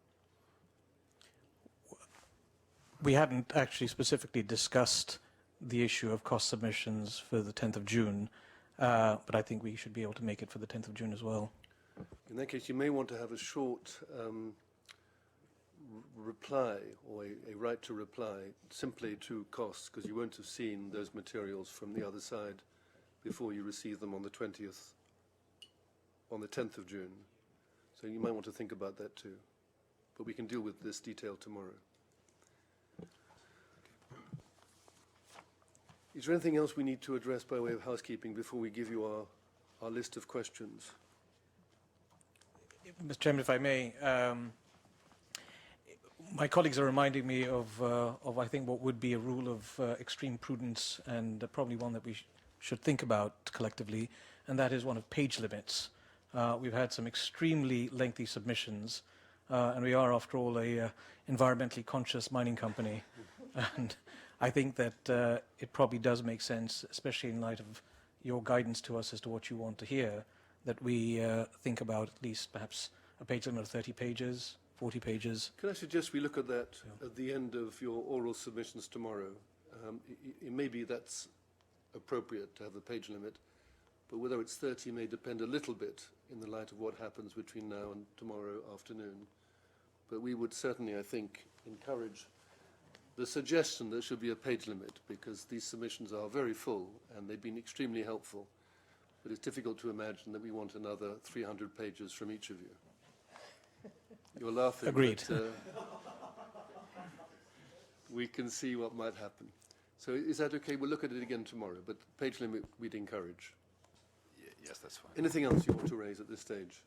We hadn't actually specifically discussed the issue of cost submissions for the 10th of June, but I think we should be able to make it for the 10th of June as well. In that case, you may want to have a short reply, or a right to reply simply to costs, because you won't have seen those materials from the other side before you receive them on the 20th, on the 10th of June. So you might want to think about that too. But we can deal with this detail tomorrow. Is there anything else we need to address by way of housekeeping before we give you our list of questions? Mr. Chairman, if I may, my colleagues are reminding me of I think, what would be a rule of extreme prudence, and probably one that we should think about collectively, and that is one of page limits. We've had some extremely lengthy submissions, and we are, after all, a environmentally conscious mining company. And I think that it probably does make sense, especially in light of your guidance to us as to what you want to hear, that we think about at least perhaps a page limit of 30 pages, 40 pages. Can I suggest we look at that at the end of your oral submissions tomorrow? It may be that's appropriate to have the page limit, but whether it's 30 may depend a little bit in the light of what happens between now and tomorrow afternoon. But we would certainly, I think, encourage the suggestion there should be a page limit, because these submissions are very full and they've been extremely helpful. But it's difficult to imagine that we want another 300 pages from each of you. You're laughing. Agreed. But, we can see what might happen. So is that okay? We'll look at it again tomorrow, but page limit we'd encourage. Yes, that's fine. Anything else you want to raise at this stage?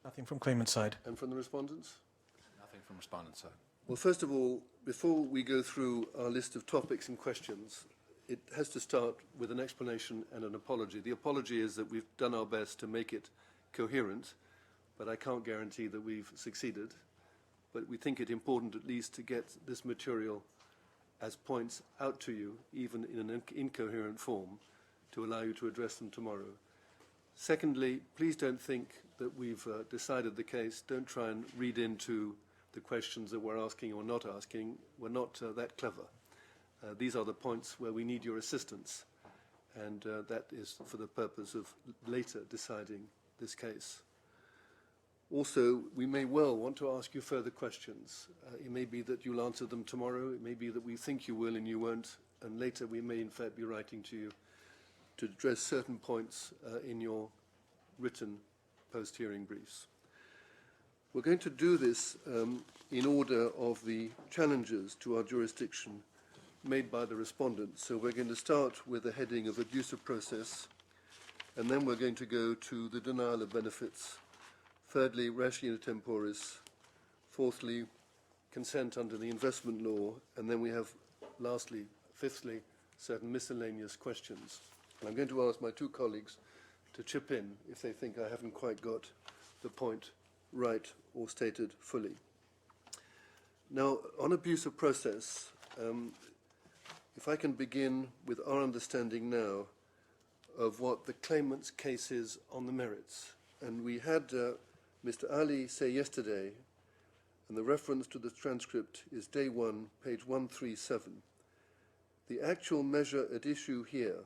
Nothing from claimant's side. And from the respondents? Nothing from respondent's side. Well, first of all, before we go through our list of topics and questions, it has to start with an explanation and an apology. The apology is that we've done our best to make it coherent, but I can't guarantee that we've succeeded. But we think it important at least to get this material as points out to you, even in an incoherent form, to allow you to address them tomorrow. Secondly, please don't think that we've decided the case. Don't try and read into the questions that we're asking or not asking. We're not that clever. These are the points where we need your assistance, and that is for the purpose of later deciding this case. Also, we may well want to ask you further questions. It may be that you'll answer them tomorrow. It may be that we think you will and you won't, and later we may in fact be writing to you to address certain points in your written post-hearing briefs. We're going to do this in order of the challenges to our jurisdiction made by the respondents. So we're going to start with the heading of abuse of process, and then we're going to go to the denial of benefits. Thirdly, ratio temporis. Fourthly, consent under the investment law. And then we have, lastly, fifthly, certain miscellaneous questions. And I'm going to ask my two colleagues to chip in if they think I haven't quite got the point right or stated fully. Now, on abuse of process, if I can begin with our understanding now of what the claimant's case is on the merits. And we had Mr. Ali say yesterday, and the reference to the transcript is day 1, page 137. The actual measure at issue here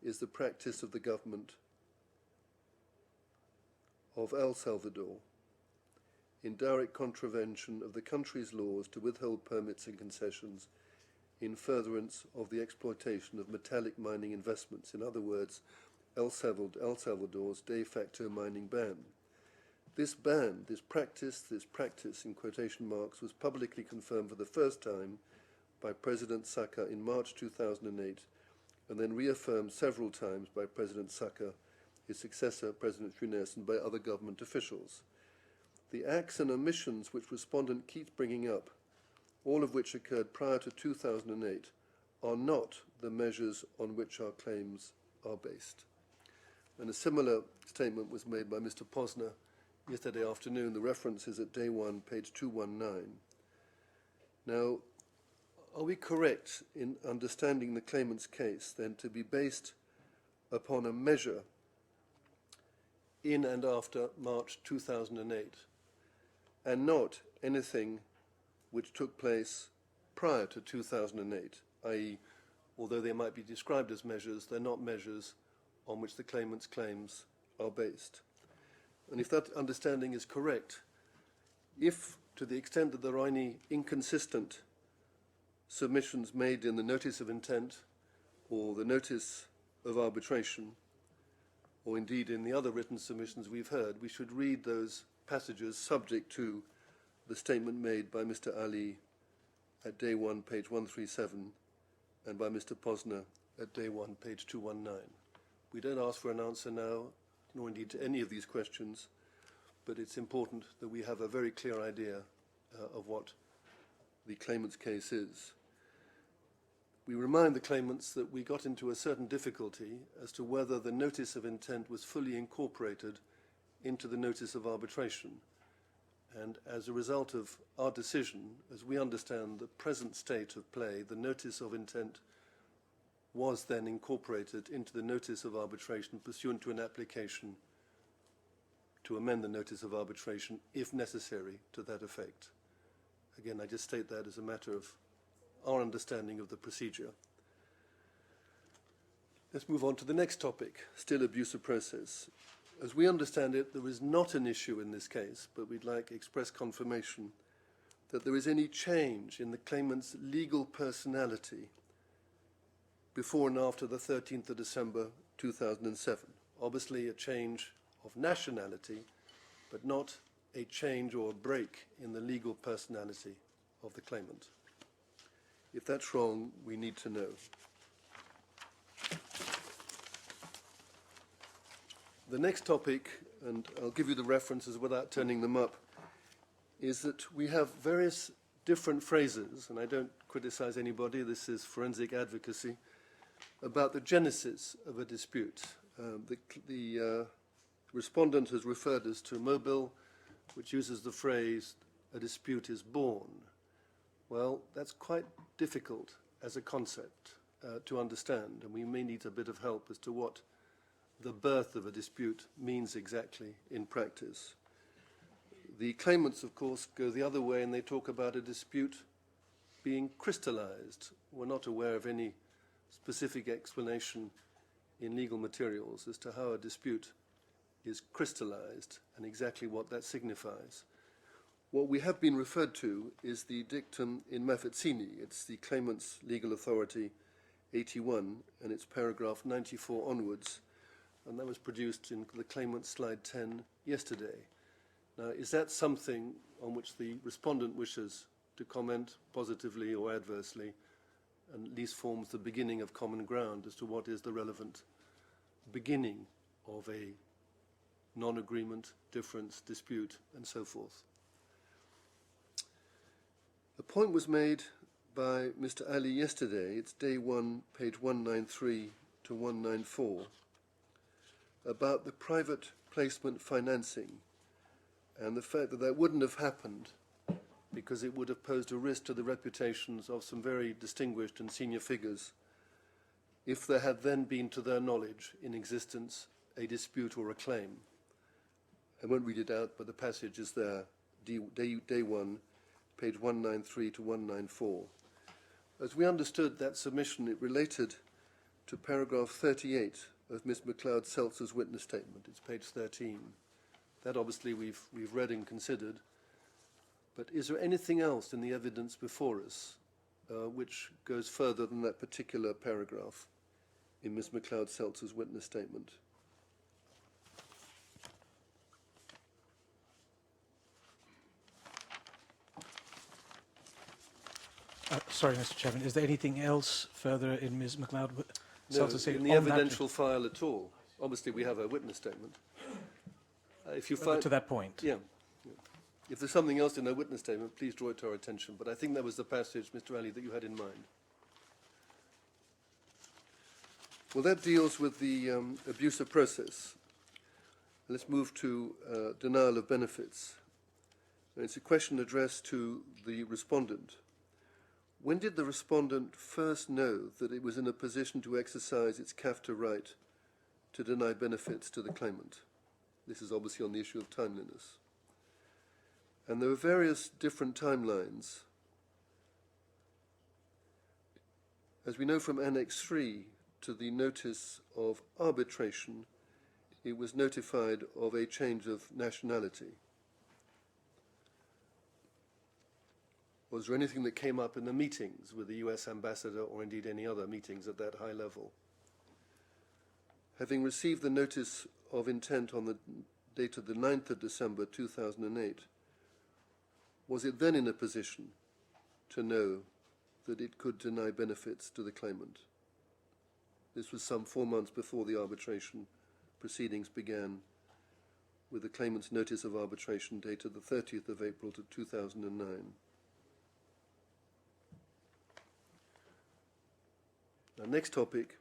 is the practice of the government of El Salvador in direct contravention of the country's laws to withhold permits and concessions in furtherance of the exploitation of metallic mining investments. In other words, El Salvador's de facto mining ban. This ban, this practice in quotation marks, was publicly confirmed for the first time by President Saka in March 2008, and then reaffirmed several times by President Saka, his successor, President Funes, and by other government officials. The acts and omissions which respondent keeps bringing up, all of which occurred prior to 2008, are not the measures on which our claims are based. And a similar statement was made by Mr. Posner yesterday afternoon. The reference is at day 1, page 219. Now, are we correct in understanding the claimant's case then to be based upon a measure in and after March 2008 and not anything which took place prior to 2008, i.e., although they might be described as measures, they're not measures on which the claimant's claims are based? And if that understanding is correct, if to the extent that there are any inconsistent submissions made in the notice of intent or the notice of arbitration or indeed in the other written submissions we've heard, we should read those passages subject to the statement made by Mr. Ali at day 1, page 137, and by Mr. Posner at day 1, page 219. We don't ask for an answer now, nor indeed to any of these questions, but it's important that we have a very clear idea of what the claimant's case is. We remind the claimants that we got into a certain difficulty as to whether the notice of intent was fully incorporated into the notice of arbitration. And as a result of our decision, as we understand the present state of play, the notice of intent was then incorporated into the notice of arbitration pursuant to an application to amend the notice of arbitration, if necessary, to that effect. Again, I just state that as a matter of our understanding of the procedure. Let's move on to the next topic, still abuse of process. As we understand it, there is not an issue in this case, but we'd like express confirmation that there is any change in the claimant's legal personality before and after the 13th of December 2007. Obviously a change of nationality, but not a change or a break in the legal personality of the claimant. If that's wrong, we need to know. The next topic, and I'll give you the references without turning them up, is that we have various different phrases, and I don't criticize anybody, this is forensic advocacy, about the genesis of a dispute. The respondent has referred us to Mobile, which uses the phrase, a dispute is born. Well, that's quite difficult as a concept to understand, and we may need a bit of help as to what the birth of a dispute means exactly in practice. The claimants, of course, go the other way and they talk about a dispute being crystallized. We're not aware of any specific explanation in legal materials as to how a dispute is crystallized and exactly what that signifies. What we have been referred to is the dictum in Maffazzini. It's the claimant's legal authority 81, and it's paragraph 94 onwards, and that was produced in the claimant's slide 10 yesterday. Now, is that something on which the respondent wishes to comment positively or adversely, and at least forms the beginning of common ground as to what is the relevant beginning of a non-agreement, difference, dispute, and so forth? The point was made by Mr. Ali yesterday. It's day 1, page 193 to 194, about the private placement financing and the fact that that wouldn't have happened because it would have posed a risk to the reputations of some very distinguished and senior figures if there had then been, to their knowledge, in existence, a dispute or a claim. I won't read it out, but the passage is there, day 1, page 193 to 194. As we understood that submission, it related to paragraph 38 of Ms. McLeod-Seltzer's witness statement. It's page 13. That obviously we've read and considered. But is there anything else in the evidence before us which goes further than that particular paragraph in Ms. McLeod-Seltzer's witness statement? Sorry, Mr. Chairman, is there anything else further in Ms. McLeod? No, in the evidential file at all. Obviously, we have a witness statement. If you find to that point. Yeah. If there's something else in her witness statement, please draw it to our attention. But I think that was the passage, Mr. Ali, that you had in mind. Well, that deals with the abuse of process. Let's move to denial of benefits. And it's a question addressed to the respondent. When did the respondent first know that it was in a position to exercise its CAFTA right to deny benefits to the claimant? This is obviously on the issue of timeliness. And there are various different timelines. As we know from Annex 3 to the notice of arbitration, it was notified of a change of nationality. Was there anything that came up in the meetings with the US ambassador or indeed any other meetings at that high level? Having received the notice of intent on the date of the 9th of December 2008, was it then in a position to know that it could deny benefits to the claimant? This was some 4 months before the arbitration proceedings began, with the claimant's notice of arbitration dated the 30th of April 2009. Now, next topic.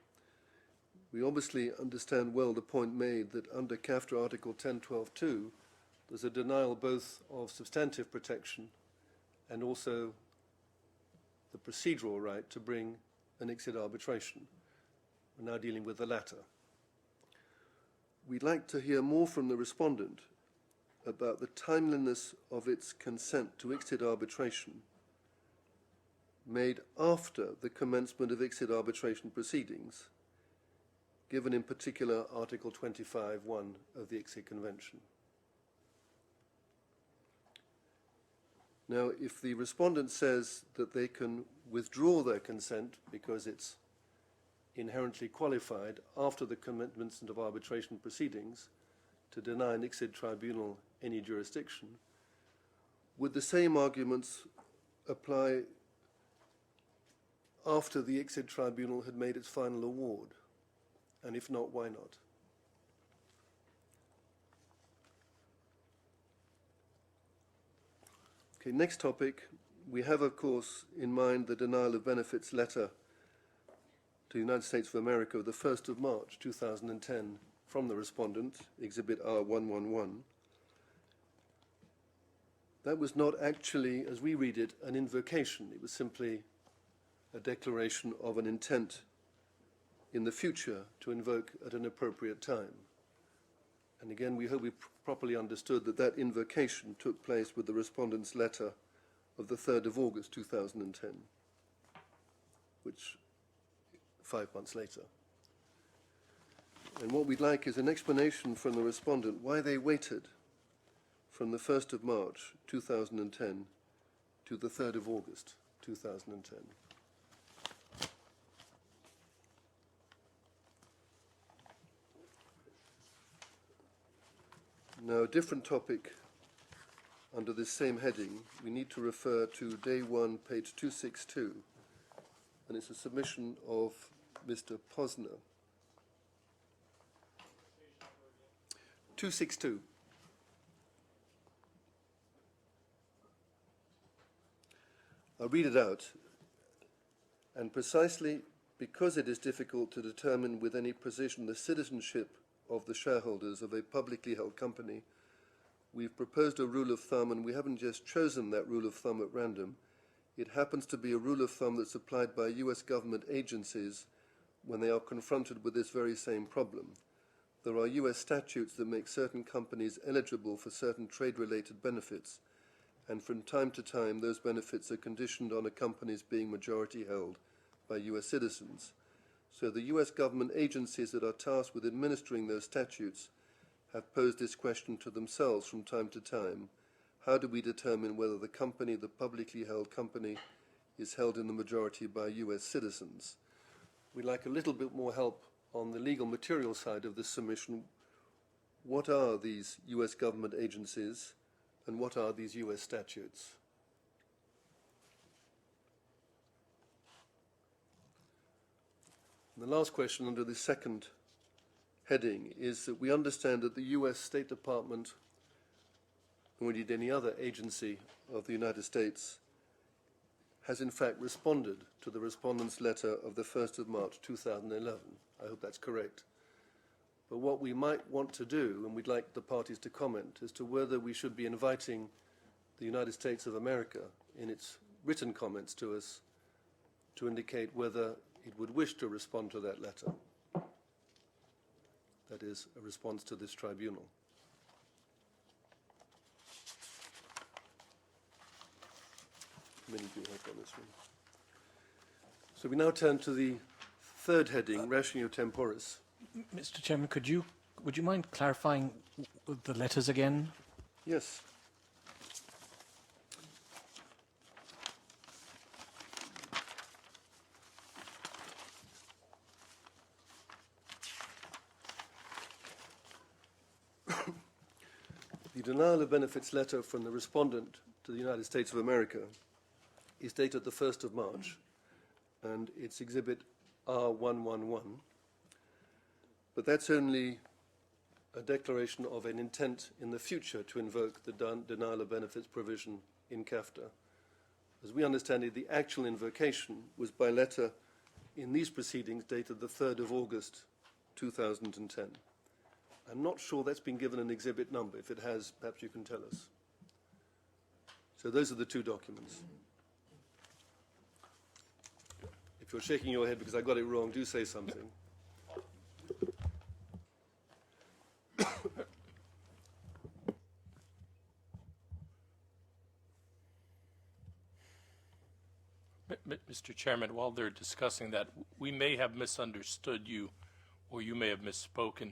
We obviously understand well the point made that under CAFTA Article 10.12.2, there's a denial both of substantive protection and also the procedural right to bring an ICSID arbitration. We're now dealing with the latter. We'd like to hear more from the respondent about the timeliness of its consent to ICSID arbitration made after the commencement of ICSID arbitration proceedings, given in particular Article 25.1 of the ICSID Convention. Now, if the respondent says that they can withdraw their consent because it's inherently qualified after the commencement of arbitration proceedings to deny an ICSID tribunal any jurisdiction, would the same arguments apply after the ICSID tribunal had made its final award? And if not, why not? Okay, next topic. We have, of course, in mind the denial of benefits letter to the United States of America of the 1st of March 2010 from the respondent, Exhibit R111. That was not actually, as we read it, an invocation. It was simply a declaration of an intent in the future to invoke at an appropriate time. And again, we hope we properly understood that that invocation took place with the respondent's letter of the 3rd of August 2010, which 5 months later. And what we'd like is an explanation from the respondent why they waited from the 1st of March 2010 to the 3rd of August 2010. Now, a different topic under this same heading, we need to refer to day 1, page 262, and it's a submission of Mr. Posner. 262. I'll read it out. And precisely because it is difficult to determine with any precision the citizenship of the shareholders of a publicly held company, we've proposed a rule of thumb, and we haven't just chosen that rule of thumb at random. It happens to be a rule of thumb that's applied by US government agencies when they are confronted with this very same problem. There are US statutes that make certain companies eligible for certain trade-related benefits, and from time to time those benefits are conditioned on a company's being majority held by US citizens. So the US government agencies that are tasked with administering those statutes have posed this question to themselves from time to time. How do we determine whether the company, the publicly held company, is held in the majority by US citizens? We'd like a little bit more help on the legal material side of this submission. What are these US government agencies and what are these US statutes? And the last question under the second heading is that we understand that the US State Department, or indeed any other agency of the United States, has in fact responded to the respondent's letter of the 1st of March 2011. I hope that's correct. But what we might want to do, and we'd like the parties to comment, as to whether we should be inviting the United States of America in its written comments to us to indicate whether it would wish to respond to that letter. That is, a response to this tribunal. How many do you have on this one? So we now turn to the third heading, ratio temporis. Mr. Chairman, would you mind clarifying the letters again? Yes. The denial of benefits letter from the respondent to the United States of America is dated the 1st of March, and it's Exhibit R111. But that's only a declaration of an intent in the future to invoke the denial of benefits provision in CAFTA. As we understand it, the actual invocation was by letter in these proceedings dated the 3rd of August 2010. I'm not sure that's been given an exhibit number. If it has, perhaps you can tell us. So those are the two documents. If you're shaking your head because I got it wrong, do say something. Mr. Chairman, while they're discussing that, we may have misunderstood you, or you may have misspoken.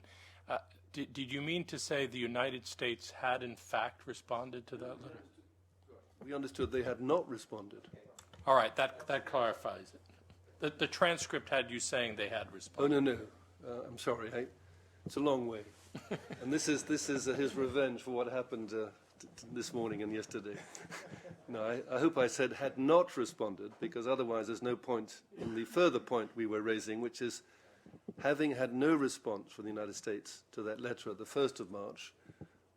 Did you mean to say the United States had in fact responded to that letter? We understood they had not responded. All right, that clarifies it. The transcript had you saying they had Oh, responded. no. I'm sorry. It's a long way. And this is his revenge for what happened this morning and yesterday. No, I hope I said had not responded, because otherwise there's no point in the further point we were raising, which is having had no response from the United States to that letter at the 1st of March,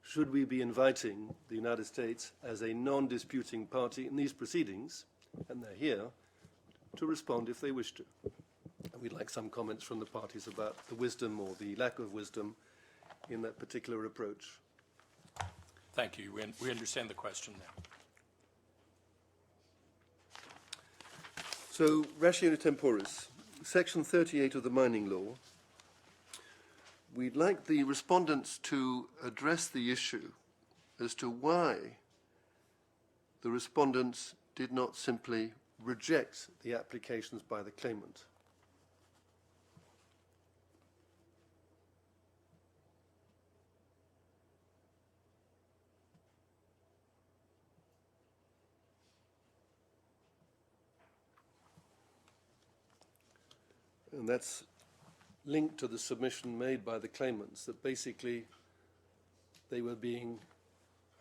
should we be inviting the United States as a non-disputing party in these proceedings, and they're here, to respond if they wish to. And we'd like some comments from the parties about the wisdom or the lack of wisdom in that particular approach. Thank you. We understand the question now. So, ratio temporis, Section 38 of the mining law. We'd like the respondents to address the issue as to why the respondents did not simply reject the applications by the claimant. And that's linked to the submission made by the claimants, that basically they were being,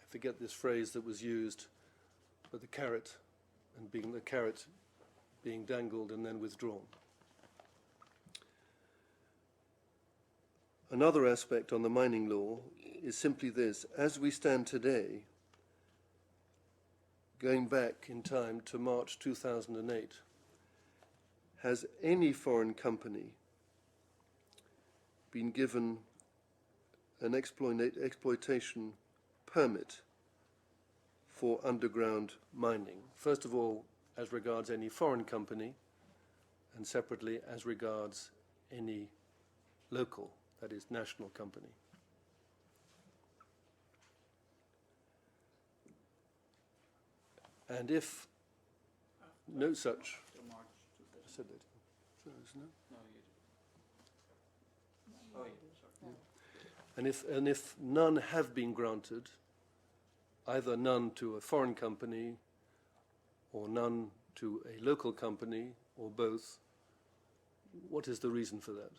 I forget this phrase that was used, but the carrot being dangled and then withdrawn. Another aspect on the mining law is simply this: as we stand today, going back in time to March 2008, has any foreign company been given an exploitation permit for underground mining? First of all, as regards any foreign company, and separately as regards any local, that is, national company. And if no such... I said that. So, isn't it? No, you didn't. Oh, yeah, sorry. And if none have been granted, either none to a foreign company or none to a local company or both, what is the reason for that?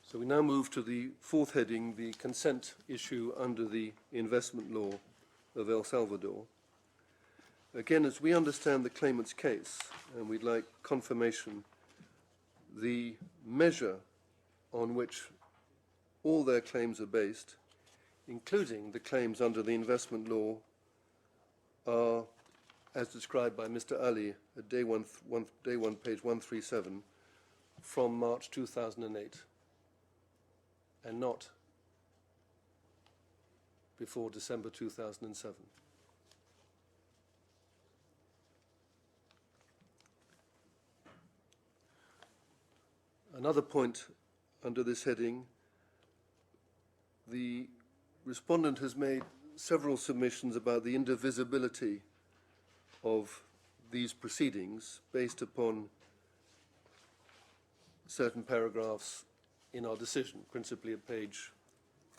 So we now move to the fourth heading, the consent issue under the investment law of El Salvador. Again, as we understand the claimant's case, and we'd like confirmation, the measure on which all their claims are based, including the claims under the investment law, are, as described by Mr. Ali at day one, page 137, from March 2008, and not before December 2007. Another point under this heading, the respondent has made several submissions about the indivisibility of these proceedings based upon certain paragraphs in our decision, principally at page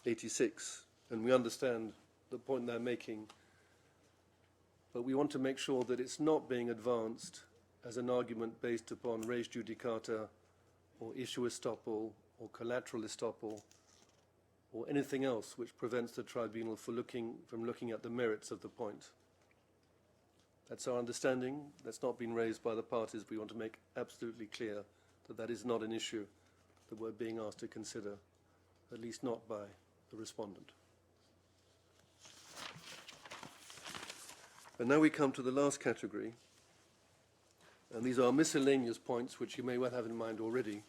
86. And we understand the point they're making, but we want to make sure that it's not being advanced as an argument based upon res judicata or issue estoppel or collateral estoppel or anything else which prevents the tribunal from looking at the merits of the point. That's our understanding. That's not been raised by the parties. We want to make absolutely clear that that is not an issue that we're being asked to consider, at least not by the respondent. And now we come to the last category, and these are miscellaneous points which you may well have in mind already.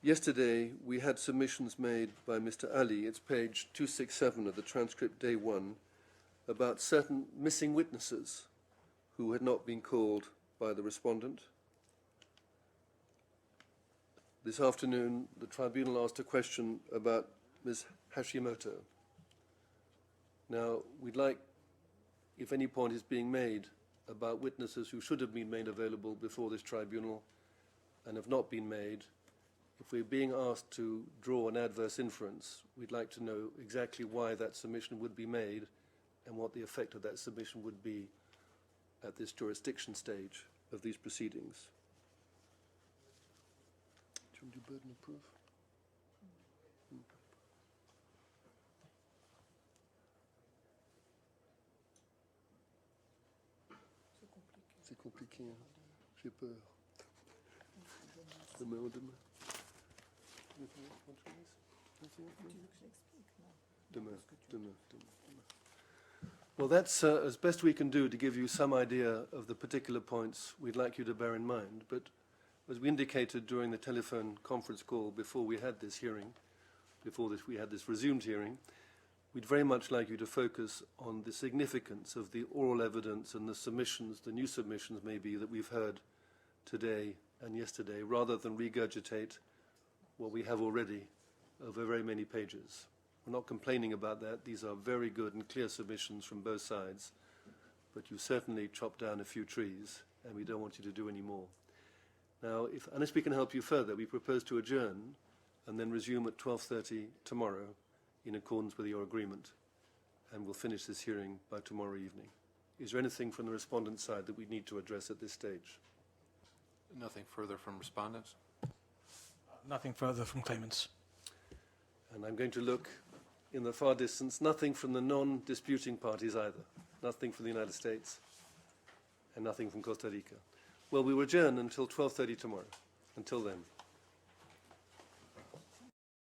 Yesterday, we had submissions made by Mr. Ali, it's page 267 of the transcript, day 1, about certain missing witnesses who had not been called by the respondent. This afternoon, the tribunal asked a question about Ms. Hashimoto. Now, we'd like, if any point is being made about witnesses who should have been made available before this tribunal and have not been made, if we're being asked to draw an adverse inference, we'd like to know exactly why that submission would be made and what the effect of that submission would be at this jurisdiction stage of these proceedings. Do you want to do burden of proof? C'est compliqué, hein? J'ai peur. Demain ou demain? Demain. Well, that's as best we can do to give you some idea of the particular points we'd like you to bear in mind. But as we indicated during the telephone conference call before we had this hearing, we had this resumed hearing, we'd very much like you to focus on the significance of the oral evidence and the submissions, the new submissions maybe, that we've heard today and yesterday, rather than regurgitate what we have already over very many pages. We're not complaining about that. These are very good and clear submissions from both sides, but you certainly chopped down a few trees, and we don't want you to do any more. Now, unless we can help you further, we propose to adjourn and then resume at 12:30 tomorrow in accordance with your agreement, and we'll finish this hearing by tomorrow evening. Is there anything from the respondent side that we need to address at this stage? Nothing further from respondents? Nothing further from claimants. And I'm going to look in the far distance, nothing from the non-disputing parties either, nothing from the United States, and nothing from Costa Rica. Well, we will adjourn until 12:30 tomorrow. Until then.